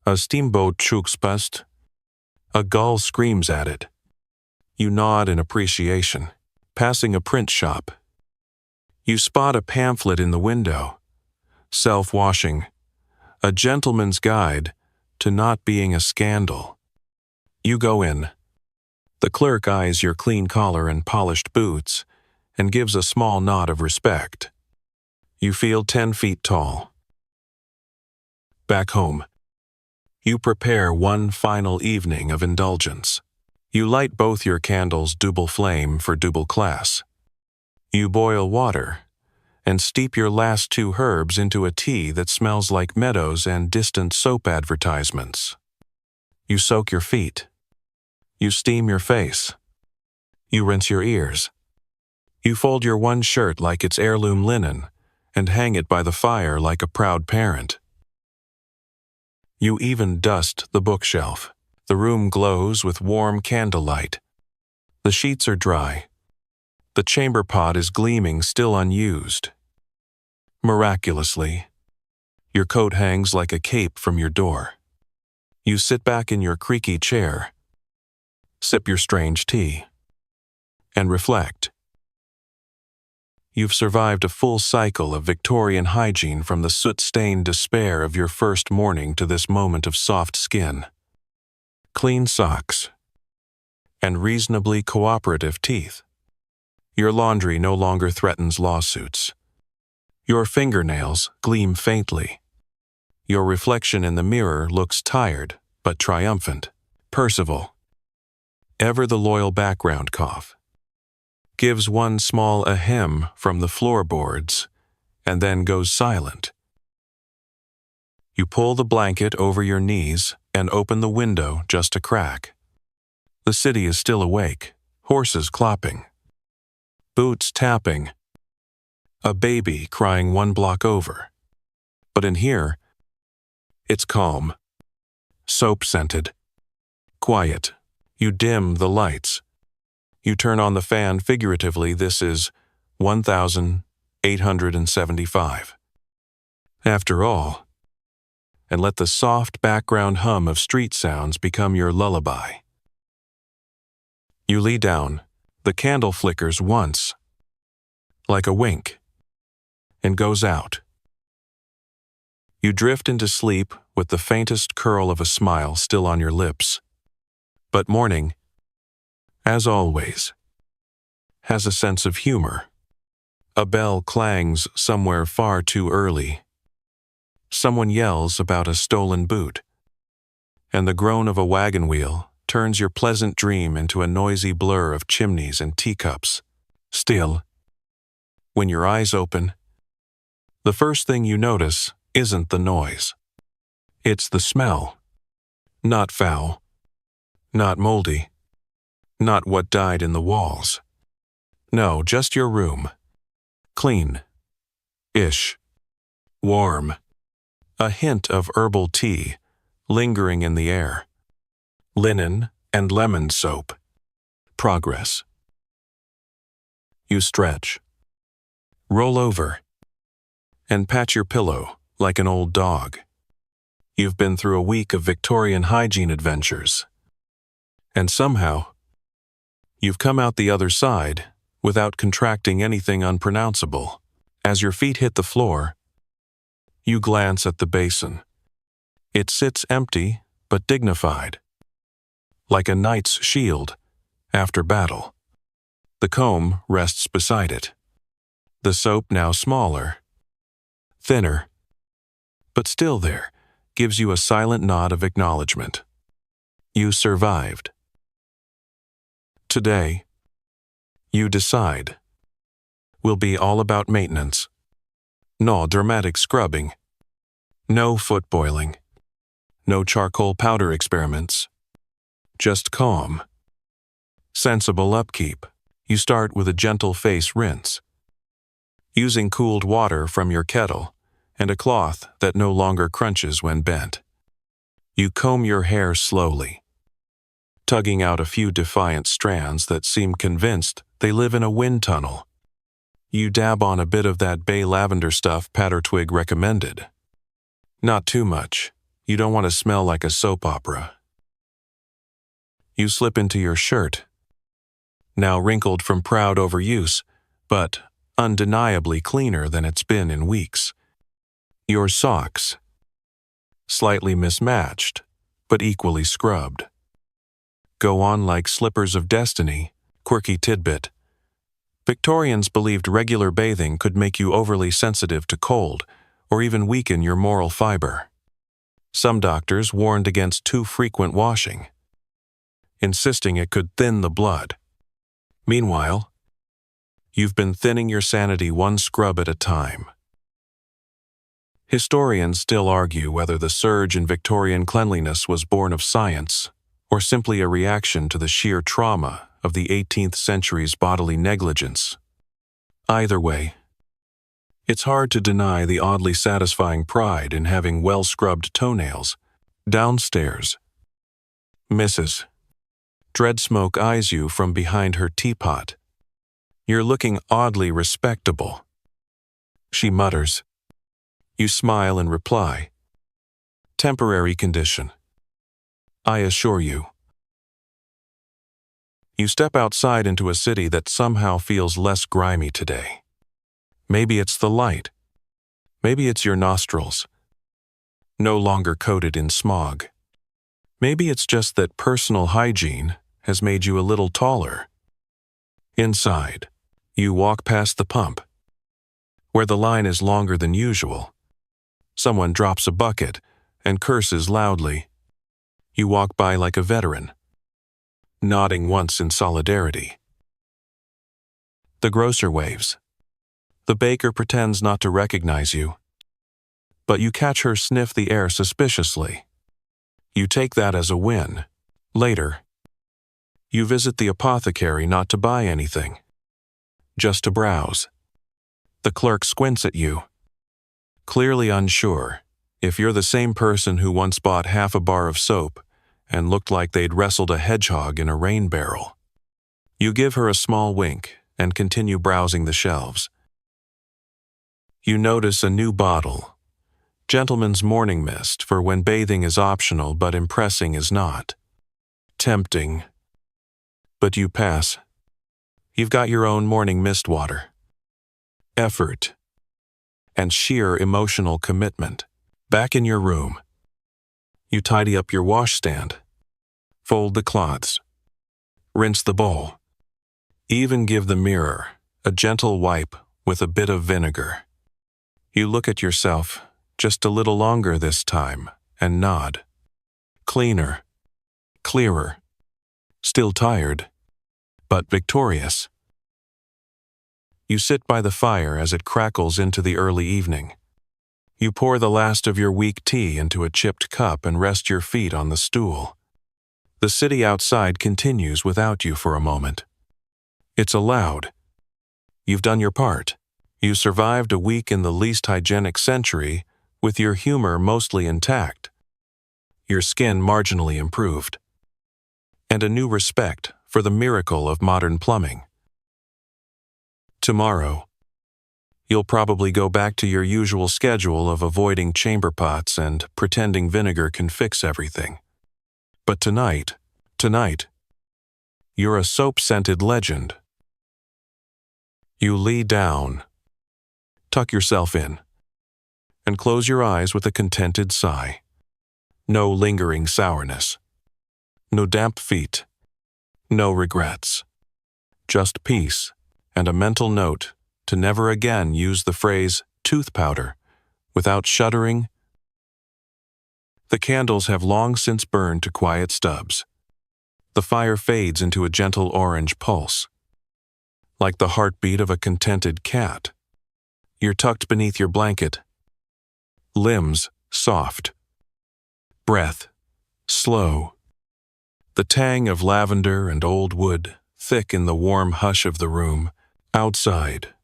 A steamboat chugs past. A gull screams at it. You nod in appreciation, passing a print shop. You spot a pamphlet in the window. Self-washing. A gentleman's guide to not being a scandal. You go in. The clerk eyes your clean collar and polished boots and gives a small nod of respect. You feel 10 feet tall. Back home, You prepare one final evening of indulgence. You light both your candles double flame for double class. You boil water and steep your last two herbs into a tea that smells like meadows and distant soap advertisements. You soak your feet. You steam your face. You rinse your ears. You fold your one shirt like it's heirloom linen and hang it by the fire like a proud parent. You even dust the bookshelf. The room glows with warm candlelight. The sheets are dry. The chamber pot is gleaming, still unused. Miraculously, your coat hangs like a cape from your door. You sit back in your creaky chair, sip your strange tea, and reflect. You've survived a full cycle of Victorian hygiene, from the soot-stained despair of your first morning to this moment of soft skin, clean socks, and reasonably cooperative teeth. Your laundry no longer threatens lawsuits. Your fingernails gleam faintly. Your reflection in the mirror looks tired but triumphant. Percival, ever the loyal background cough, gives one small ahem from the floorboards and then goes silent. You pull the blanket over your knees and open the window just a crack. The city is still awake, horses clopping, boots tapping, a baby crying one block over. But in here, it's calm, soap-scented, quiet. You dim the lights. You turn on the fan figuratively. This is 1875. After all, and let the soft background hum of street sounds become your lullaby. You lie down. The candle flickers once, like a wink, and goes out. You drift into sleep with the faintest curl of a smile still on your lips. But morning, as always, has a sense of humor. A bell clangs somewhere far too early. Someone yells about a stolen boot, and the groan of a wagon wheel turns your pleasant dream into a noisy blur of chimneys and teacups. Still, when your eyes open, the first thing you notice isn't the noise. It's the smell. Not foul, not moldy, not what died in the walls. No, just your room. Clean-ish, warm, a hint of herbal tea lingering in the air. Linen and lemon soap. Progress. You stretch, roll over, and pat your pillow like an old dog. You've been through a week of Victorian hygiene adventures, and somehow, you've come out the other side without contracting anything unpronounceable. As your feet hit the floor, you glance at the basin. It sits empty but dignified, like a knight's shield after battle. The comb rests beside it. The soap, now smaller, thinner, but still there, gives you a silent nod of acknowledgement. You survived. Today, you decide, will be all about maintenance. No dramatic scrubbing. No foot boiling. No charcoal powder experiments. Just calm, sensible upkeep. You start with a gentle face rinse, using cooled water from your kettle and a cloth that no longer crunches when bent. You comb your hair slowly, tugging out a few defiant strands that seem convinced they live in a wind tunnel. You dab on a bit of that bay lavender stuff Pattertwig recommended. Not too much. You don't want to smell like a soap opera. You slip into your shirt, now wrinkled from proud overuse, but undeniably cleaner than it's been in weeks. Your socks, slightly mismatched, but equally scrubbed, go on like slippers of destiny. Quirky tidbit: Victorians believed regular bathing could make you overly sensitive to cold, or even weaken your moral fiber. Some doctors warned against too frequent washing, insisting it could thin the blood. Meanwhile, you've been thinning your sanity one scrub at a time. Historians still argue whether the surge in Victorian cleanliness was born of science or simply a reaction to the sheer trauma of the 18th century's bodily negligence. Either way, it's hard to deny the oddly satisfying pride in having well-scrubbed toenails. Downstairs, Mrs. Dreadsmoke eyes you from behind her teapot. You're looking oddly respectable, she mutters. You smile and reply, temporary condition, I assure you. You step outside into a city that somehow feels less grimy today. Maybe it's the light. Maybe it's your nostrils, no longer coated in smog. Maybe it's just that personal hygiene has made you a little taller. Inside, you walk past the pump, where the line is longer than usual. Someone drops a bucket and curses loudly. You walk by like a veteran, nodding once in solidarity. The grocer waves. The baker pretends not to recognize you, but you catch her sniff the air suspiciously. You take that as a win. Later, you visit the apothecary not to buy anything, just to browse. The clerk squints at you, clearly unsure if you're the same person who once bought half a bar of soap and looked like they'd wrestled a hedgehog in a rain barrel. You give her a small wink and continue browsing the shelves. You notice a new bottle, Gentleman's Morning Mist for when bathing is optional but impressing is not. Tempting. But you pass. You've got your own morning mist water. Effort and sheer emotional commitment. Back in your room, you tidy up your washstand, fold the cloths, rinse the bowl, even give the mirror a gentle wipe with a bit of vinegar. You look at yourself just a little longer this time and nod. Cleaner, clearer, still tired, but victorious. You sit by the fire as it crackles into the early evening. You pour the last of your weak tea into a chipped cup and rest your feet on the stool. The city outside continues without you for a moment. It's allowed. You've done your part. You survived a week in the least hygienic century with your humor mostly intact, your skin marginally improved, and a new respect for the miracle of modern plumbing. Tomorrow, you'll probably go back to your usual schedule of avoiding chamber pots and pretending vinegar can fix everything. But tonight, you're a soap-scented legend. You lie down, tuck yourself in, and close your eyes with a contented sigh. No lingering sourness. No damp feet. No regrets. Just peace and a mental note to never again use the phrase tooth powder without shuddering. The candles have long since burned to quiet stubs. The fire fades into a gentle orange pulse, like the heartbeat of a contented cat. You're tucked beneath your blanket, limbs soft, breath slow, the tang of lavender and old wood thick in the warm hush of the room. Outside,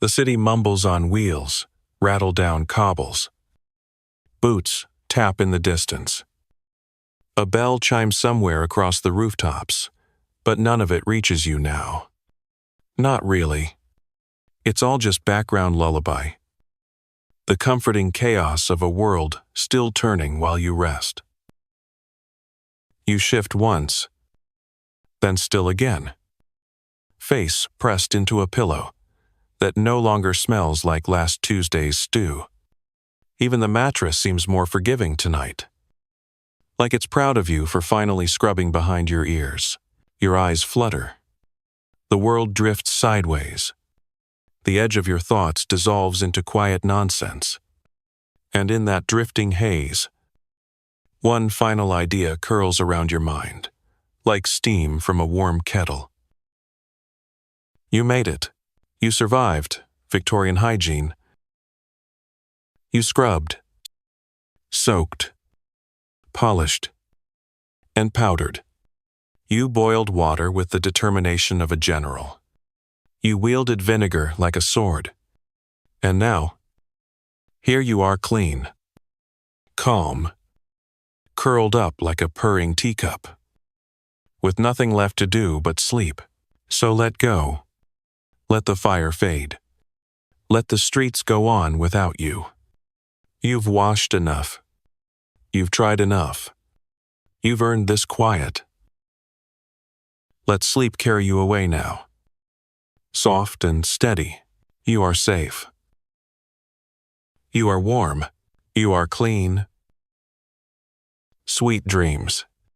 the city mumbles on wheels, rattle down cobbles. Boots tap in the distance. A bell chimes somewhere across the rooftops, but none of it reaches you now. Not really. It's all just background lullaby. The comforting chaos of a world still turning while you rest. You shift once, then still again. Face pressed into a pillow that no longer smells like last Tuesday's stew. Even the mattress seems more forgiving tonight, like it's proud of you for finally scrubbing behind your ears. Your eyes flutter. The world drifts sideways. The edge of your thoughts dissolves into quiet nonsense. And in that drifting haze, One final idea curls around your mind, like steam from a warm kettle. You made it. You survived, Victorian Hygiene. You scrubbed, soaked, polished, and powdered. You boiled water with the determination of a general. You wielded vinegar like a sword. And now, here you are clean, calm, curled up like a purring teacup, with nothing left to do but sleep. So let go. Let the fire fade. Let the streets go on without you. You've washed enough. You've tried enough. You've earned this quiet. Let sleep carry you away now. Soft and steady, you are safe. You are warm. You are clean. Sweet dreams.